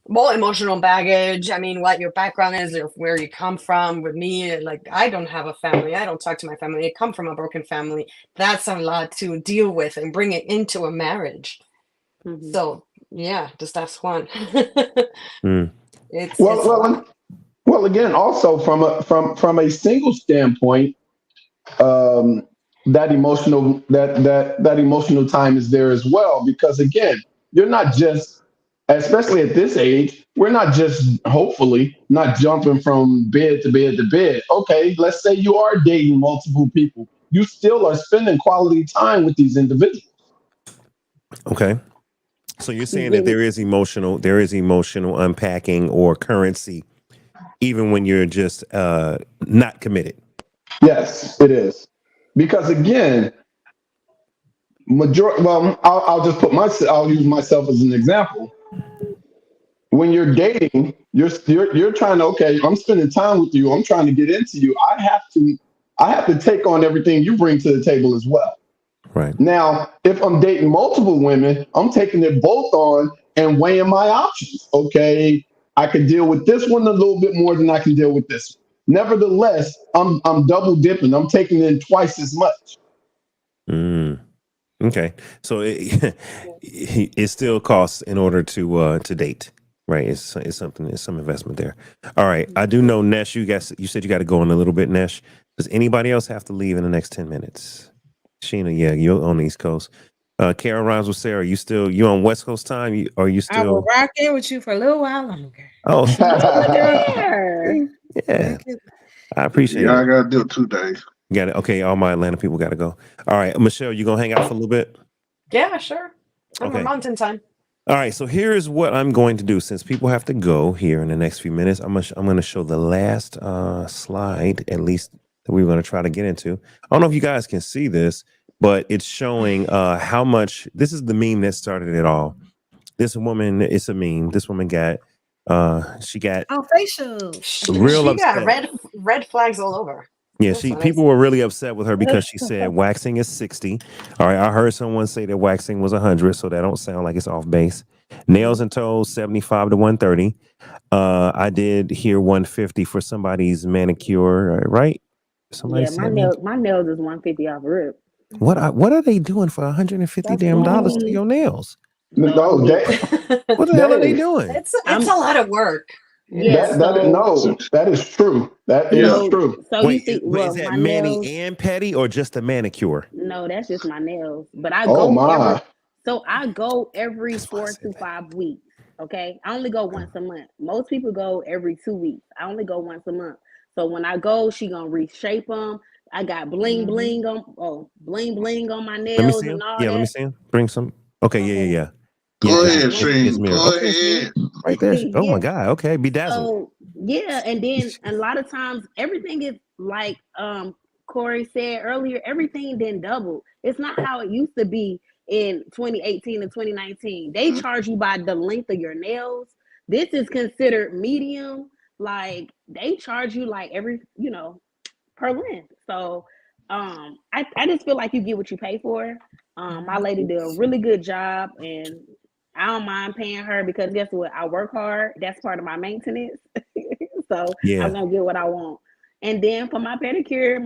Well, emotional baggage. I mean, what your background is or where you come from. With me, like I don't have a family. I don't talk to my family. I come from a broken family. That's a lot to deal with and bring it into a marriage. So yeah, just that's one. Well, again, also from a single standpoint, that emotional time is there as well because again, you're not just. Especially at this age, we're not just hopefully not jumping from bed to bed to bed. Okay, let's say you are dating multiple people. You still are spending quality time with these individuals. Okay. So you're saying that there is emotional unpacking or currency, even when you're just not committed. Yes, it is. Because again, I'll use myself as an example. When you're dating, you're trying to, okay, I'm spending time with you. I'm trying to get into you. I have to take on everything you bring to the table as well. Right. Now, if I'm dating multiple women, I'm taking it both on and weighing my options. Okay, I can deal with this one a little bit more than I can deal with this one. Nevertheless, I'm double dipping. I'm taking in twice as much. Okay, so it still costs in order to date. Right. It's something. It's some investment there. All right. I do know Nesh. You said you got to go in a little bit, Nesh. Does anybody else have to leave in the next 10 minutes? Sheena, yeah, you're on the East Coast. Karen rhymes with Sarah. You on West Coast time? Are you I will still? rock in with you for a little while longer. Oh, see, There. yeah. I appreciate Yeah, I it. gotta do it 2 days. Got it. Okay, all my Atlanta people got to go. All right, Michelle, you gonna hang out for a little bit? Yeah, sure. I'm Okay. on mountain time. All right, so here's what I'm going to do. Since people have to go here in the next few minutes, I'm going to show the last slide, at least that we we're going to try to get into. I don't know if you guys can see this, but it's showing how much. This is the meme that started it all. This woman, it's a meme. This woman she got Oh, facial. real She got upset. red flags all over. Yeah, That's what I people were really upset with her because she said waxing is 60. All right, I heard someone say that waxing was 100, so that don't sound like it's off base. Nails and toes 75 to 130. I did hear 150 for somebody's manicure, right? Somebody Yeah, my said nails, my nails is 150 off rip. what are they doing for 150 That's damn dollars to money. your nails? No, What the hell are they doing? It's a lot of work. Yeah, that is true. That is Yeah. true. So you Wait, see, is well, that my mani nails. and pedi or just a manicure? No, that's just my nails. But I Oh go my. I go every That's why I 4 said to that. 5 weeks. Okay. I only go once a month. Most people go every 2 weeks. I only go once a month. So when I go, she gonna reshape them. I got bling bling on my Let me nails see him. and all Yeah, let me that. see him. Bring some. Okay, yeah. Go Yeah, ahead, it's Sheen. mirror. Go Okay, see ahead. it? Right there. Oh my Yeah. God. Okay, bedazzled. So yeah, and then a lot of times everything is like Corey said earlier, everything then double. It's not how it used to be in 2018 and 2019. They charge you by the length of your nails. This is considered medium. Like they charge you like every, per length. So I just feel like you get what you pay for. My lady did a really good job, and I don't mind paying her because guess what? I work hard. That's part of my maintenance. So Yeah. I'm gonna get what I want. And then for my pedicure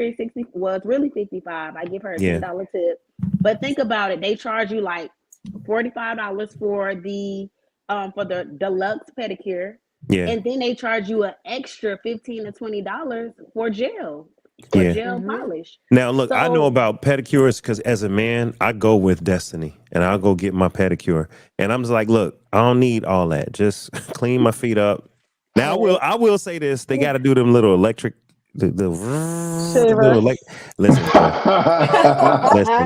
is 60. Well, it's really 55. I give her a Yeah. $10 tip. But think about it, they charge you like $45 for the deluxe pedicure. Yeah. And then they charge you an extra $15 to $20 for gel. For Yeah. gel polish. Now, look, I know So about pedicures because as a man, I go with Destiny and I'll go get my pedicure. And I'm just like, look, I don't need all that. Just clean my feet up. Now, I will say this: they got to do them little electric, the little listen,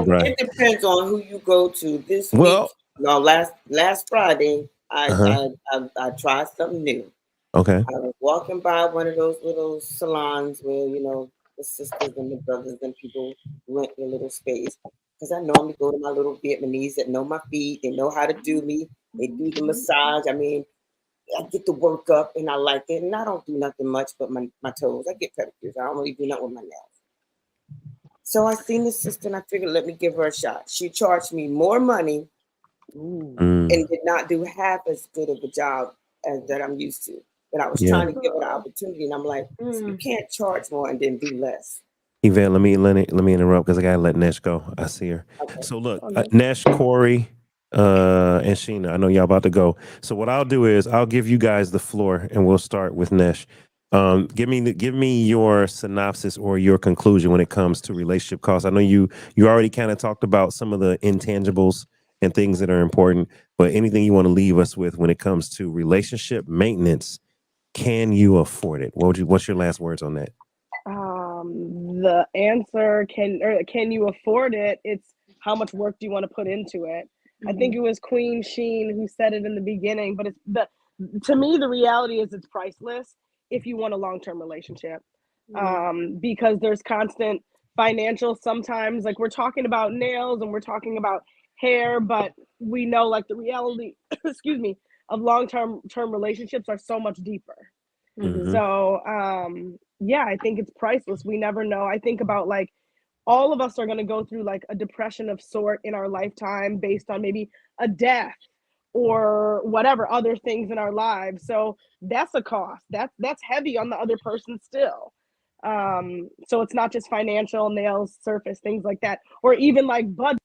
bro. It depends on who you go to. This Well, week, no, last Friday, Uh-huh. I tried something new. Okay. I was walking by one of those little salons where the sisters and the brothers and people rent their little space. Because I normally go to my little Vietnamese that know my feet, they know how to do me, they do the massage. I mean, I get the work up and I like it, and I don't do nothing much but my toes. I get pedicures. I don't really do nothing with my nails. So I seen the sister and I figured, let me give her a shot. She charged me more money and did not do half as good of a job as that I'm used to. But I was Yeah. trying to give her the opportunity, and I'm like, you can't charge more and then do less. Yvette, let me interrupt because I gotta let Nesh go. I see her. Okay. So look, Nesh, Corey, and Sheena. I know y'all about to go. So what I'll do is I'll give you guys the floor, and we'll start with Nesh. Give me your synopsis or your conclusion when it comes to relationship costs. I know you already kind of talked about some of the intangibles and things that are important, but anything you want to leave us with when it comes to relationship maintenance, can you afford it? What's your last words on that? The answer can you afford it? It's how much work do you want to put into it? I think it was Queen Sheen who said it in the beginning, but to me the reality is it's priceless if you want a long-term relationship. Because there's constant financial, sometimes like we're talking about nails and we're talking about hair, but we know like the reality excuse me, of long-term relationships are so much deeper. So yeah, I think it's priceless. We never know. I think about like all of us are going to go through like a depression of sort in our lifetime based on maybe a death or whatever other things in our lives. So that's a cost. That's heavy on the other person still. So it's not just financial, nails, surface, things like that, or even like budget.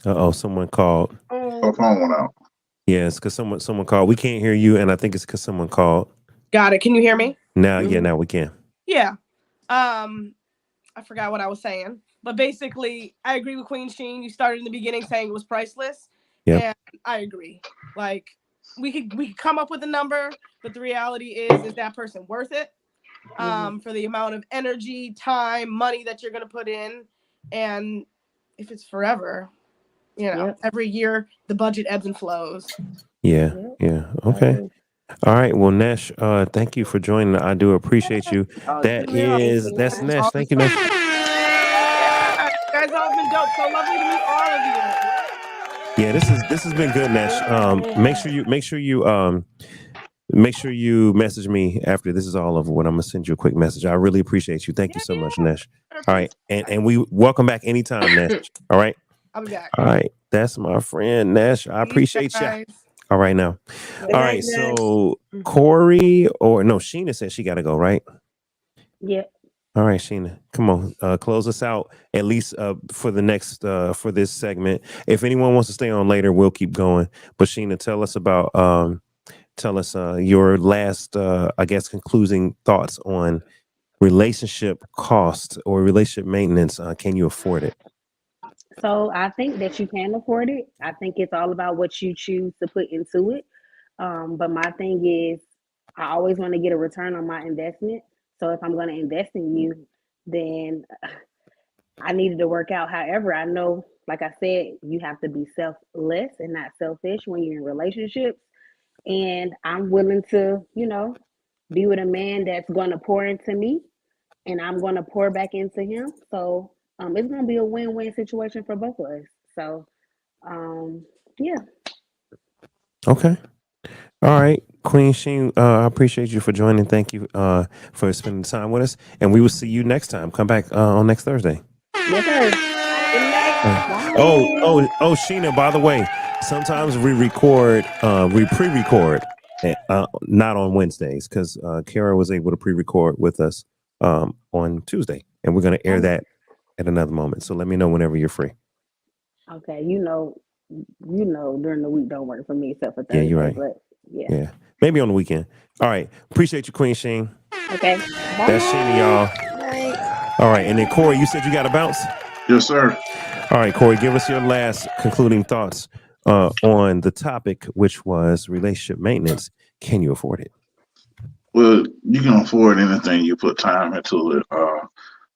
Uh-oh, someone called. Her phone went out. Yeah, it's because someone called. We can't hear you, and I think it's because someone called. Got it. Can you hear me? Now, yeah, now we can. Yeah. I forgot what I was saying, but basically, I agree with Queen Sheen. You started in the beginning saying it was priceless, and I agree. Like we could come up with a number, but the reality is that person worth it? For the amount of energy, time, money that you're going to put in, and if it's forever, every year the budget ebbs and flows. Yeah. Okay. All right. Well, Nesh, thank you for joining. I do appreciate you. That's Nesh. Thank you, Nesh. You guys all have been dope. So lovely to meet all of you. Yeah, this has been good, Nesh. Make sure you message me after this is all over. When I'm gonna send you a quick message. I really appreciate you. Thank you so much, Nesh. All right, and we welcome back anytime, Nesh. All right. I'll be back. All right, that's my friend Nesh. I appreciate you. All right now. All right, so Corey or no, Sheena said she got to go, right? Yeah. All right, Sheena, come on, close us out at least for the next for this segment. If anyone wants to stay on later, we'll keep going. But Sheena, tell us about your last, I guess, concluding thoughts on relationship cost or relationship maintenance. Can you afford it? So I think that you can afford it. I think it's all about what you choose to put into it. But my thing is, I always want to get a return on my investment. So if I'm going to invest in you, then I needed to work out. However, I know, like I said, you have to be selfless and not selfish when you're in relationships. And I'm willing to, be with a man that's going to pour into me, and I'm going to pour back into him. So it's going to be a win-win situation for both of us. So, yeah. Okay. All right, Queen Sheen, I appreciate you for joining. Thank you for spending time with us, and we will see you next time. Come back on next Thursday. Yes, sir. Oh, Sheena, by the way, sometimes we record, we pre-record, not on Wednesdays, because Kara was able to pre-record with us on Tuesday, and we're going to air that at another moment. So let me know whenever you're free. Okay, during the week don't work for me except for Thursday. Yeah, you're right. But yeah, maybe on the weekend. All right, appreciate you, Queen Sheen. Okay, bye. That's Sheena, y'all. Bye. All right, and then Corey, you said you got to bounce. Yes, sir. All right, Corey, give us your last concluding thoughts on the topic, which was relationship maintenance. Can you afford it? Well, you can afford anything you put time into it.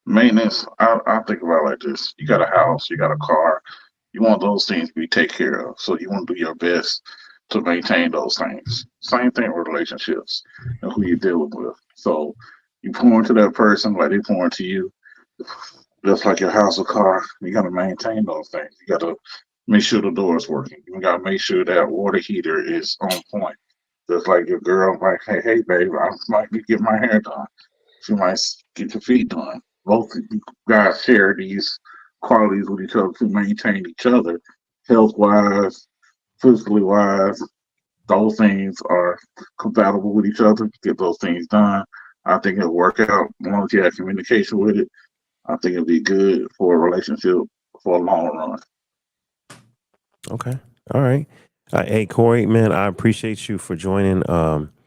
Maintenance, I think about it like this. You got a house, you got a car. You want those things to be taken care of. So you want to do your best to maintain those things. Same thing with relationships and who you're dealing with. So you pour into that person like they pour into you. Just like your house or car, you got to maintain those things. You got to make sure the door is working. You got to make sure that water heater is on point. Just like your girl might, hey, babe, I might be getting my hair done. She might get your feet done. Both of you guys share these qualities with each other to maintain each other, health-wise, physically wise. Those things are compatible with each other. Get those things done. I think it'll work out as long as you have communication with it. I think it'll be good for a relationship for a long run. Okay. All right. Hey, Corey, man, I appreciate you for joining.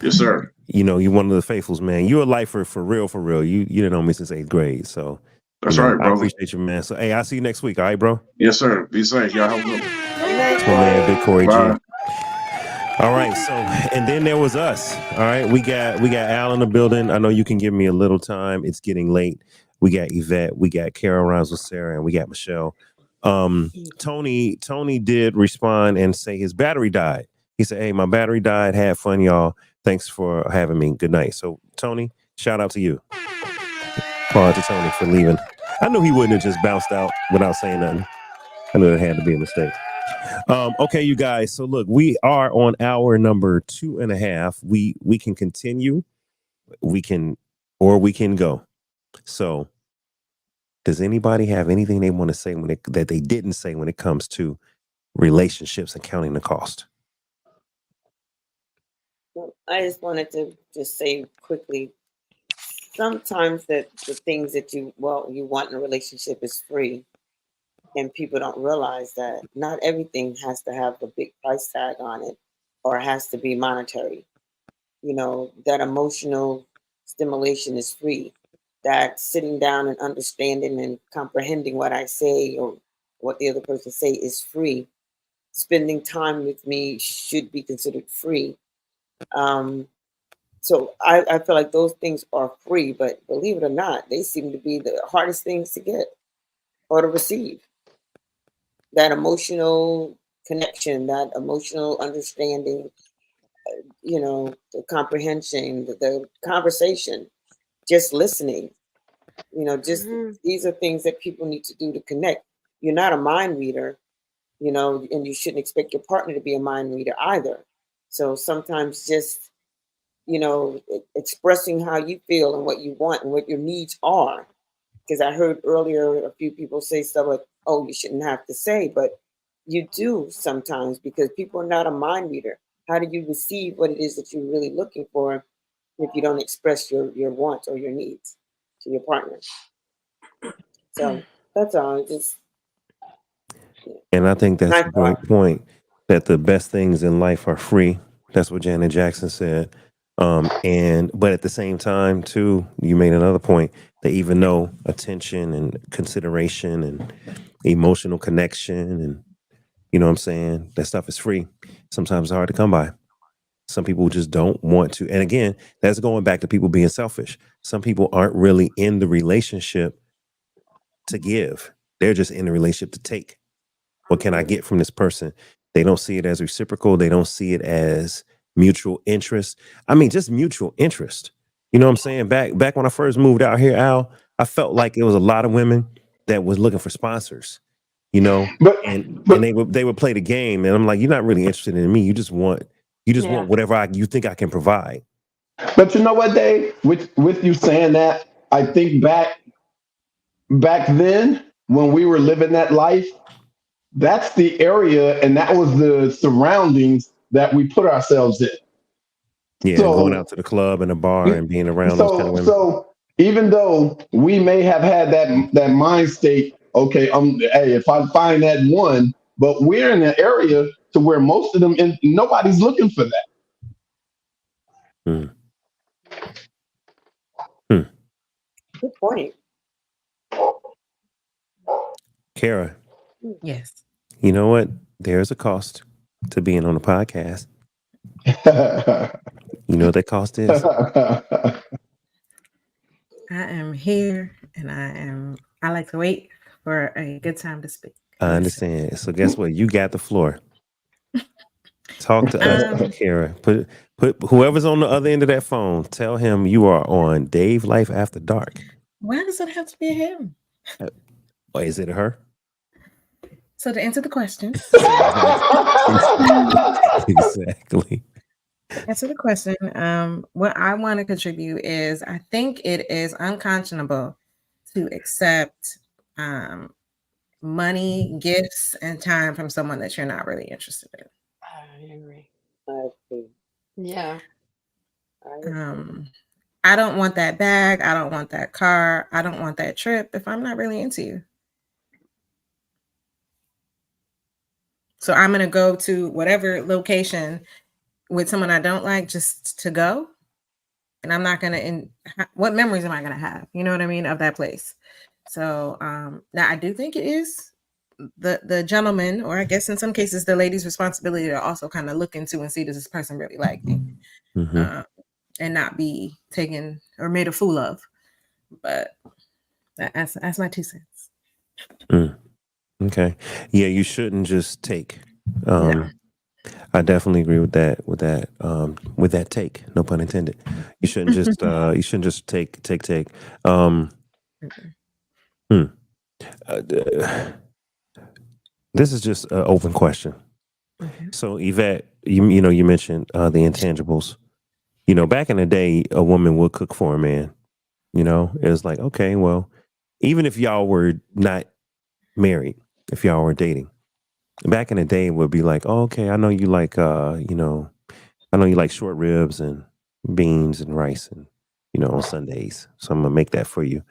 Yes, sir. You're one of the faithfuls, man. You're a lifer for real, for real. You didn't know me since 8th grade, so that's right, bro. I appreciate you, man. So, hey, I'll see you next week. All right, bro? Yes, sir. Be safe. Y'all have a good one. That's my man, Big Corey G. All right, so and then there was us. All right, we got Al in the building. I know you can give me a little time. It's getting late. We got Yvette, we got Carol Rhymes with Sarah, and we got Michelle. Tony did respond and say his battery died. He said, "Hey, my battery died. Have fun, y'all. Thanks for having me. Good night." So, Tony, shout out to you. Call out to Tony for leaving. I knew he wouldn't have just bounced out without saying nothing. I knew it had to be a mistake. Okay, you guys. So look, we are on hour number 2.5. We can continue. We can go. So, does anybody have anything they want to say that they didn't say when it comes to relationships and counting the cost? Well, I just wanted to just say quickly, sometimes that the things that you want in a relationship is free. And people don't realize that not everything has to have a big price tag on it or has to be monetary. You know, that emotional stimulation is free. That sitting down and understanding and comprehending what I say or what the other person say is free. Spending time with me should be considered free. Um, so I feel like those things are free, but believe it or not, they seem to be the hardest things to get or to receive. That emotional connection, that emotional understanding, you know, the comprehension, the conversation, just listening, you know, just these are things that people need to do to connect. You're not a mind reader, you know, and you shouldn't expect your partner to be a mind reader either. So sometimes just, you know, expressing how you feel and what you want and what your needs are. Because I heard earlier a few people say stuff like, oh, you shouldn't have to say, but you do sometimes because people are not a mind reader. How do you receive what it is that you're really looking for if you don't express your wants or your needs to your partner? So that's all. Just And I think that's my a great thought. point, that the best things in life are free. That's what Janet Jackson said. But at the same time, too, you made another point that even though attention and consideration and emotional connection and, you know what I'm saying, that stuff is free, sometimes it's hard to come by. Some people just don't want to. And again, that's going back to people being selfish. Some people aren't really in the relationship to give. They're just in the relationship to take. What can I get from this person? They don't see it as reciprocal. They don't see it as mutual interest. I mean, just mutual interest. You know what I'm saying? Back when I first moved out here, Al, I felt like it was a lot of women that was looking for sponsors, you know, But and but they would play the game. And I'm like, you're not really interested in me. You just want Yeah. whatever you think I can provide. but you know what, Dave? With you saying that, I think back then when we were living that life, that's the area and that was the surroundings that we put ourselves in. Yeah, going So out to the club and a bar and being around those kind of so women. so even though we may have had that mind state, okay, hey, if I find that one, but we're in an area to where most of them nobody's looking for that. Hmm. Hmm. Good point. Kara, Yes. you know what? There's a cost to being on a podcast. You know what that cost is? I am here and I like to wait for a good time to speak. I understand. So guess what? You got the floor. Talk to us, Kara. Put whoever's on the other end of that phone, tell him you are on Dave Life After Dark. Why does it have to be a him? Or is it a her? So to answer the question, Exactly. answer the question. What I want to contribute is I think it is unconscionable to accept money, gifts, and time from someone that you're not really interested in. I agree. I agree. Yeah. I don't want that bag. I don't want that car. I don't want that trip if I'm not really into you. So I'm going to go to whatever location with someone I don't like just to go. And I'm not going to, what memories am I going to have? You know what I mean? Of that place. So now I do think it is the gentleman, or I guess in some cases, the lady's responsibility to also kind of look into and see, does this person really like me? Mm-hmm. And not be taken or made a fool of. But that's my 2 cents. Okay. Yeah, you shouldn't just take. No. I definitely agree with that. With that take. No pun intended. You shouldn't just take. This is just an open question. So Yvette, you mentioned the intangibles. You know, back in the day, a woman would cook for a man. You know, it was like, okay, well, even if y'all were not married, if y'all were dating, back in the day, it would be like, oh, okay, I know you like, I know you like short ribs and beans and rice, and on Sundays, so I'm gonna make that for you.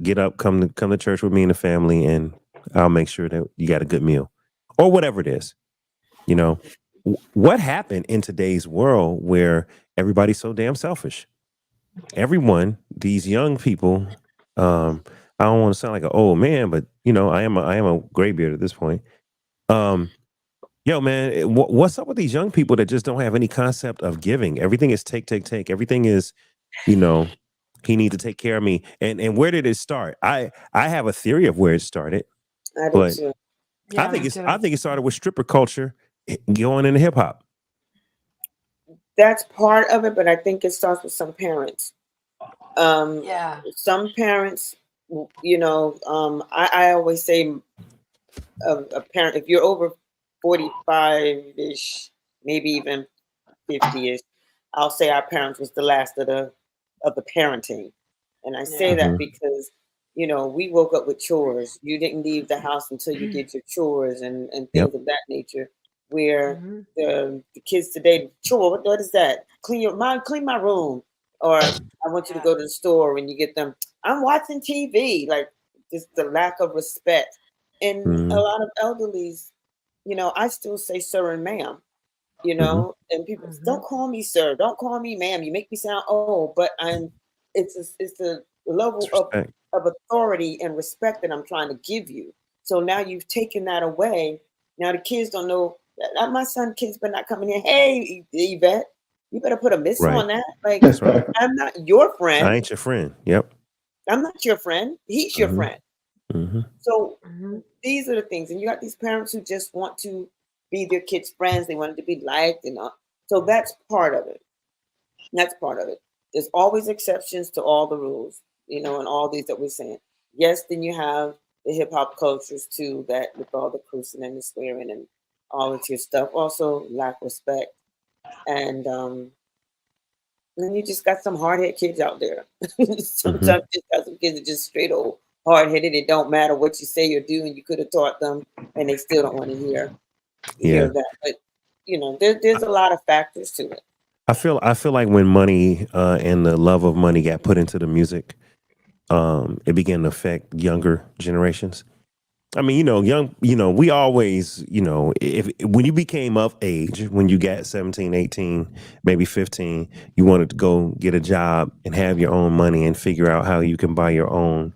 Get up, come to church with me and the family, and I'll make sure that you got a good meal, or whatever it is. You know, what happened in today's world where everybody's so damn selfish? Everyone, these young people, I don't want to sound like an old man, but I am a graybeard at this point. Um, Yo, man, what's up with these young people that just don't have any concept of giving? Everything is take, take, take. Everything is, you know, he needs to take care of me. And where did it start? I have a theory of where it started, I do but too. Yeah, me I too. think it started with stripper culture going into hip hop. That's part of it, but I think it starts with some parents. Yeah. Some parents, I always say a parent, if you're over 45-ish, maybe even 50-ish, I'll say our parents was the last of the parenting. And I say that Mhm. because, we woke up with chores. You didn't leave the house until you did your chores and Yep. things of that nature. Where hmm the kids today, chore, what is that? Clean my room. Or I want you to Yeah. go to the store and you get them, I'm watching TV. Like just the lack of respect. And a Mhm. lot of elderlies, I still say sir and ma'am, Mhm. and people hmm don't call me sir, don't call me ma'am. You make me sound old, but it's the level It's respect. of authority and respect that I'm trying to give you. So now you've taken that away. Now the kids don't know. My son kids better not coming in. Hey, Yvette, you better put a miss Right. on that. Like That's right. I'm not your I friend. ain't your friend. Yep. I'm not your friend. He's your hmm friend. hmm So hmm these are the things, and you got these parents who just want to be their kids' friends. They want to be liked, and so that's part of it. That's part of it. There's always exceptions to all the rules, and all these that we're saying. Yes, then you have the hip hop cultures too, that with all the cursing and the swearing and all of your stuff. Also, lack respect, and then you just got some hard headed kids out there. hmm Sometimes you just got some kids that just straight old hard headed. It don't matter what you say or do, and you could have taught them, and they still don't want to hear Yeah. that. But there's a lot of factors to it. I feel like when money and the love of money got put into the music, it began to affect younger generations. I mean, we always, if when you became of age, when you got 17, 18, maybe 15, you wanted to go get a job and have your own money and figure out how you can buy your own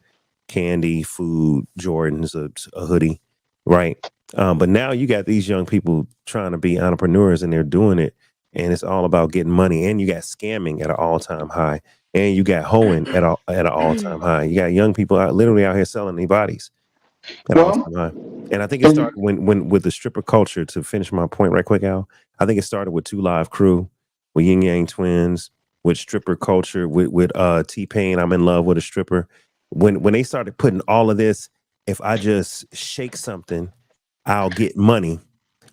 candy, food, Jordans, a hoodie, right? But now you got these young people trying to be entrepreneurs and they're doing it, and it's all about getting money. And you got scamming at an all time high, and you got hoeing at an all time high. You got young people literally out here selling their bodies at all Well, time high. And I think it started when with the stripper culture. To finish my point right quick, Al, I think it started with Two Live Crew, with Yin Yang Twins, with stripper culture, with T Pain. I'm in love with a stripper. When they started putting all of this, if I just shake something, I'll get money.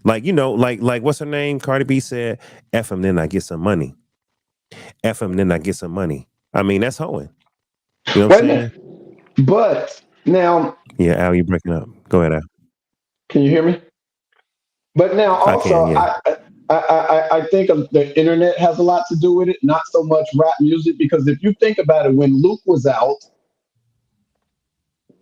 Like like what's her name? Cardi B said, "F him, then I get some money. F him, then I get some money." I mean, that's hoeing. You know what wait a I'm minute. saying? But now, Yeah, Al, you breaking up. Go ahead, Al. can you hear me? But now I can. also, Yeah. I think the internet has a lot to do with it, not so much rap music, because if you think about it, when Luke was out,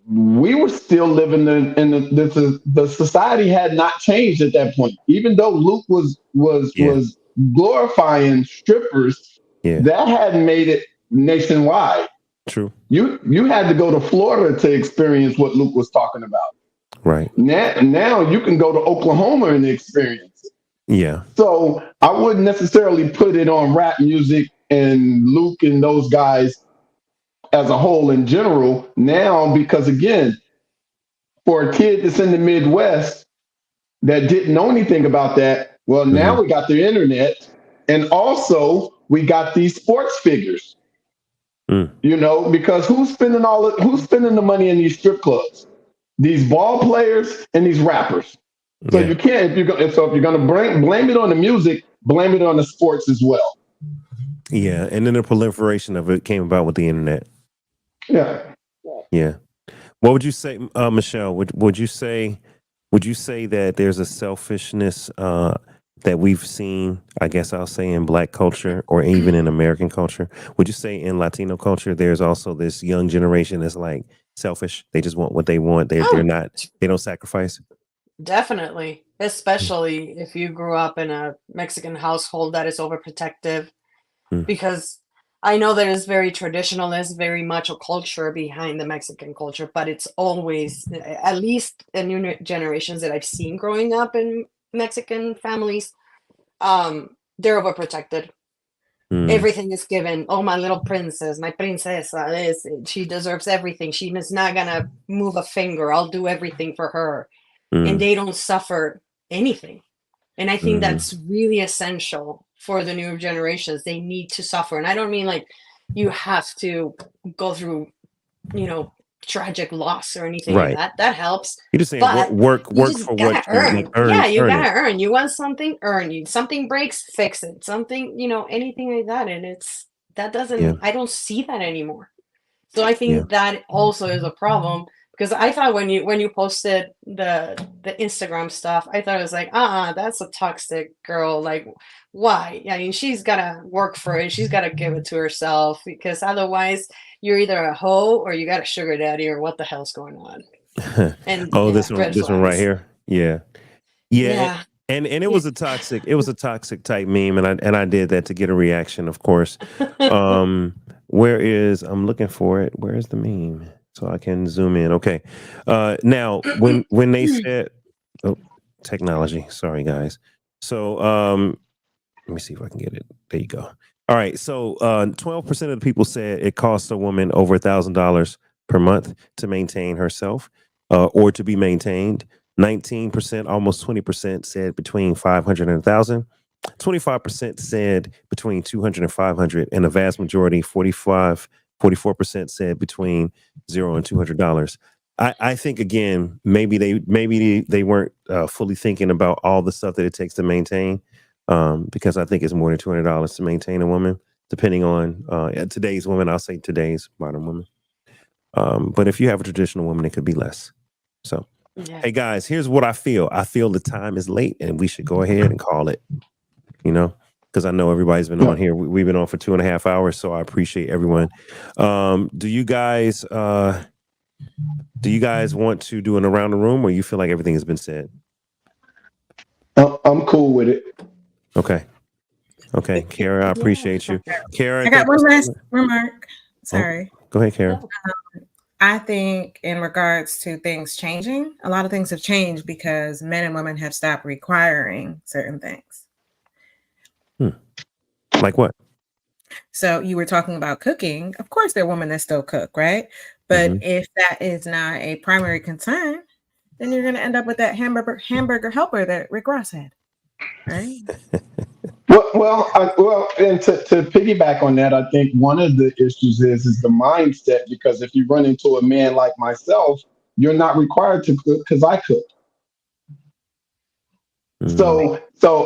we were still living in the society had not changed at that point. Even though Luke Yeah. was glorifying strippers, Yeah. that hadn't made it nationwide. True. You had to go to Florida to experience what Luke was talking about. Right. Now you can go to Oklahoma and experience it. Yeah. So I wouldn't necessarily put it on rap music and Luke and those guys as a whole in general now, because again, for a kid that's in the Midwest that didn't know anything about that, well, hmm now we got the internet, and also we got these sports figures. Mm. Because who's spending the money in these strip clubs? These ball players and these rappers. So Yeah. you can't if you're gonna blame it on the music, blame it on the sports as well. Yeah. And then the proliferation of it came about with the internet. Yeah. Yeah. What would you say, Michelle? Would you say that there's a selfishness that we've seen, I guess I'll say, in Black culture or even in American culture? Would you say in Latino culture, there's also this young generation that's like selfish? They just want what they want. They're Oh, not. They don't sacrifice. definitely. Especially if you grew up in a Mexican household that is overprotective, Mm. because I know there is very traditionalist, very macho culture behind the Mexican culture, but it's always, at least in new generations that I've seen growing up in Mexican families, they're overprotected. Mm. Everything is given. Oh, my little princess, my princesa, she deserves everything. She is not gonna move a finger. I'll do everything for her. And Mm. they don't suffer anything. And I think Mm. that's really essential for the newer generations. They need to suffer. And I don't mean like you have to go through, tragic loss or anything like Right. that. That helps. You're just saying work, But you work just for gotta what you like. earn. Yeah, you Earn gotta it. earn. You want something, earn. You something breaks, fix it. Something, anything like that. And that Yeah. doesn't, I don't see that anymore. So I Yeah. think that also is a problem, because I thought when you posted the Instagram stuff, I thought it was like, that's a toxic girl. Like, why? I mean, she's gotta work for it. She's gotta give it to herself, because otherwise you're either a hoe or you got a sugar daddy, or what the hell's going on? And Oh, yeah, this red one right flags. here. Yeah. Yeah. Yeah. And it Yeah. was a toxic type meme, and I did that to get a reaction, of course. I'm looking for it. Where is the meme? So I can zoom in. Okay. Now when they said, oh, technology. Sorry guys. So let me see if I can get it. There you go. All right. So 12% of the people said it costs a woman over $1,000 per month to maintain herself or to be maintained. 19%, almost 20% said between 500 and 1,000. 25% said between 200 and 500, and the vast majority, 44% said between $0 and $200. I think again, maybe they weren't fully thinking about all the stuff that it takes to maintain, because I think it's more than $200 to maintain a woman, depending on today's woman. I'll say today's modern woman. But if you have a traditional woman, it could be less. So, Yeah. hey guys, here's what I feel. I feel the time is late, and we should go ahead and call it. Because I know everybody's been on here. We've been on for 2.5 hours, so I appreciate everyone. Do you guys want to do an around the room, or you feel like everything has been said? I'm cool with it. Okay, Kara, I appreciate you. Kara, I got thank one you so last much. remark. Sorry. Go ahead, Kara. I think in regards to things changing, a lot of things have changed because men and women have stopped requiring certain things. Like what? So you were talking about cooking. Of course, there are women that still cook, right? But if that is not a primary concern, then you're going to end up with that hamburger helper that Rick Ross had, right? Well, and to piggyback on that, I think one of the issues is the mindset, because if you run into a man like myself, you're not required to cook because I cook. So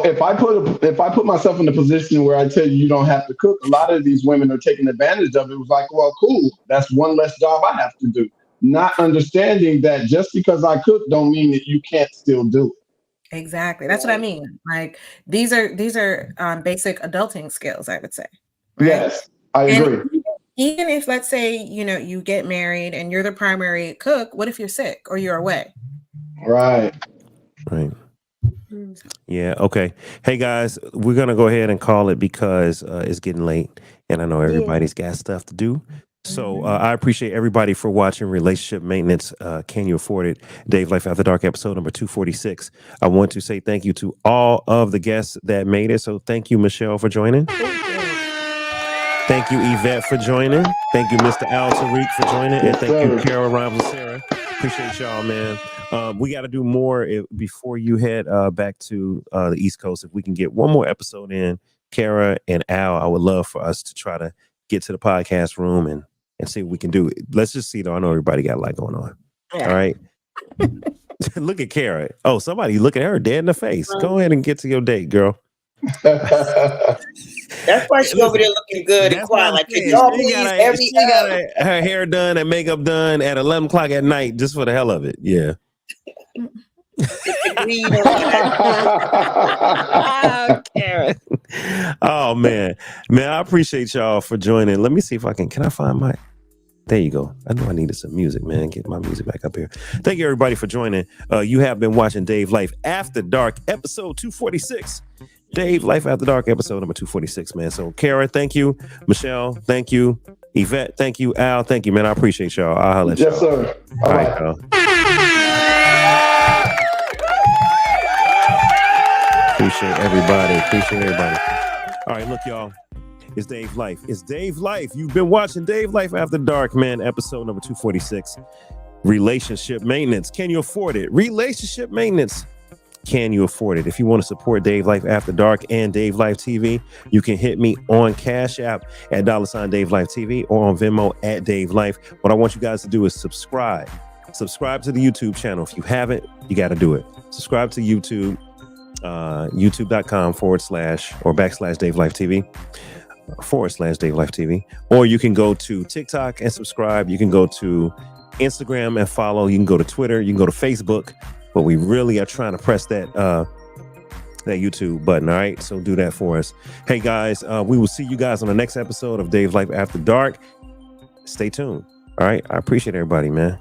if I put myself in a position where I tell you don't have to cook, a lot of these women are taking advantage of it. It was like, well, cool, that's one less job I have to do. Not understanding that just because I cook don't mean that you can't still do it. Exactly. That's what I mean. Like these are basic adulting skills, I would say. Right? Yes, I agree. And even if, let's say, you get married and you're the primary cook, what if you're sick or you're away? Right. Yeah. Okay. Hey guys, we're gonna go ahead and call it because it's getting late, and I know everybody's got stuff to do. So I appreciate everybody for watching Relationship Maintenance. Can you afford it? Dave Life After Dark, episode number 246. I want to say thank you to all of the guests that made it. So thank you, Michelle, for joining. Thank you, Yvette, for joining. Thank you, Mr. Al Tariq, for joining, and thank you, Carol, Rhymes, and Sarah. Appreciate y'all, man. We got to do more before you head back to the East Coast. If we can get one more episode in, Kara and Al, I would love for us to try to get to the podcast room and see what we can do. Let's just see, though. I know everybody got a lot going on. Yeah. All right. Look at Kara. Oh, somebody look at her dead in the face. Go ahead and get to your date, girl. That's why she's over there looking good and quiet. Like, can y'all please she got her hair done and makeup done at 11 o'clock at night just for the hell of it. Yeah. Weed or whatever. Karen. Oh man, I appreciate y'all for joining. Let me see if I can I find my. There you go. I know I needed some music, man. Get my music back up here. Thank you everybody for joining. You have been watching Dave Life After Dark, episode 246. Dave Life After Dark, episode number 246, man. So Kara, thank you. Michelle, thank you. Yvette, thank you. Al, thank you, man. I appreciate y'all. I'll holler at y'all. Yes, sir. All right, y'all. Appreciate everybody. All right, look, y'all. It's Dave Life. You've been watching Dave Life After Dark, man. Episode number 246. Relationship maintenance. Can you afford it? Relationship maintenance. Can you afford it? If you want to support Dave Life After Dark and Dave Life TV, you can hit me on Cash App at $ Dave Life TV or on Venmo at Dave Life. What I want you guys to do is subscribe. Subscribe to the YouTube channel. If you haven't, you got to do it. Subscribe to YouTube, youtube.com/ or / Dave Life TV. / Dave Life TV, or you can go to TikTok and subscribe. You can go to Instagram and follow. You can go to Twitter. You can go to Facebook. But we really are trying to press that YouTube button. All right, so do that for us. Hey guys, we will see you guys on the next episode of Dave Life After Dark. Stay tuned. All right, I appreciate everybody, man.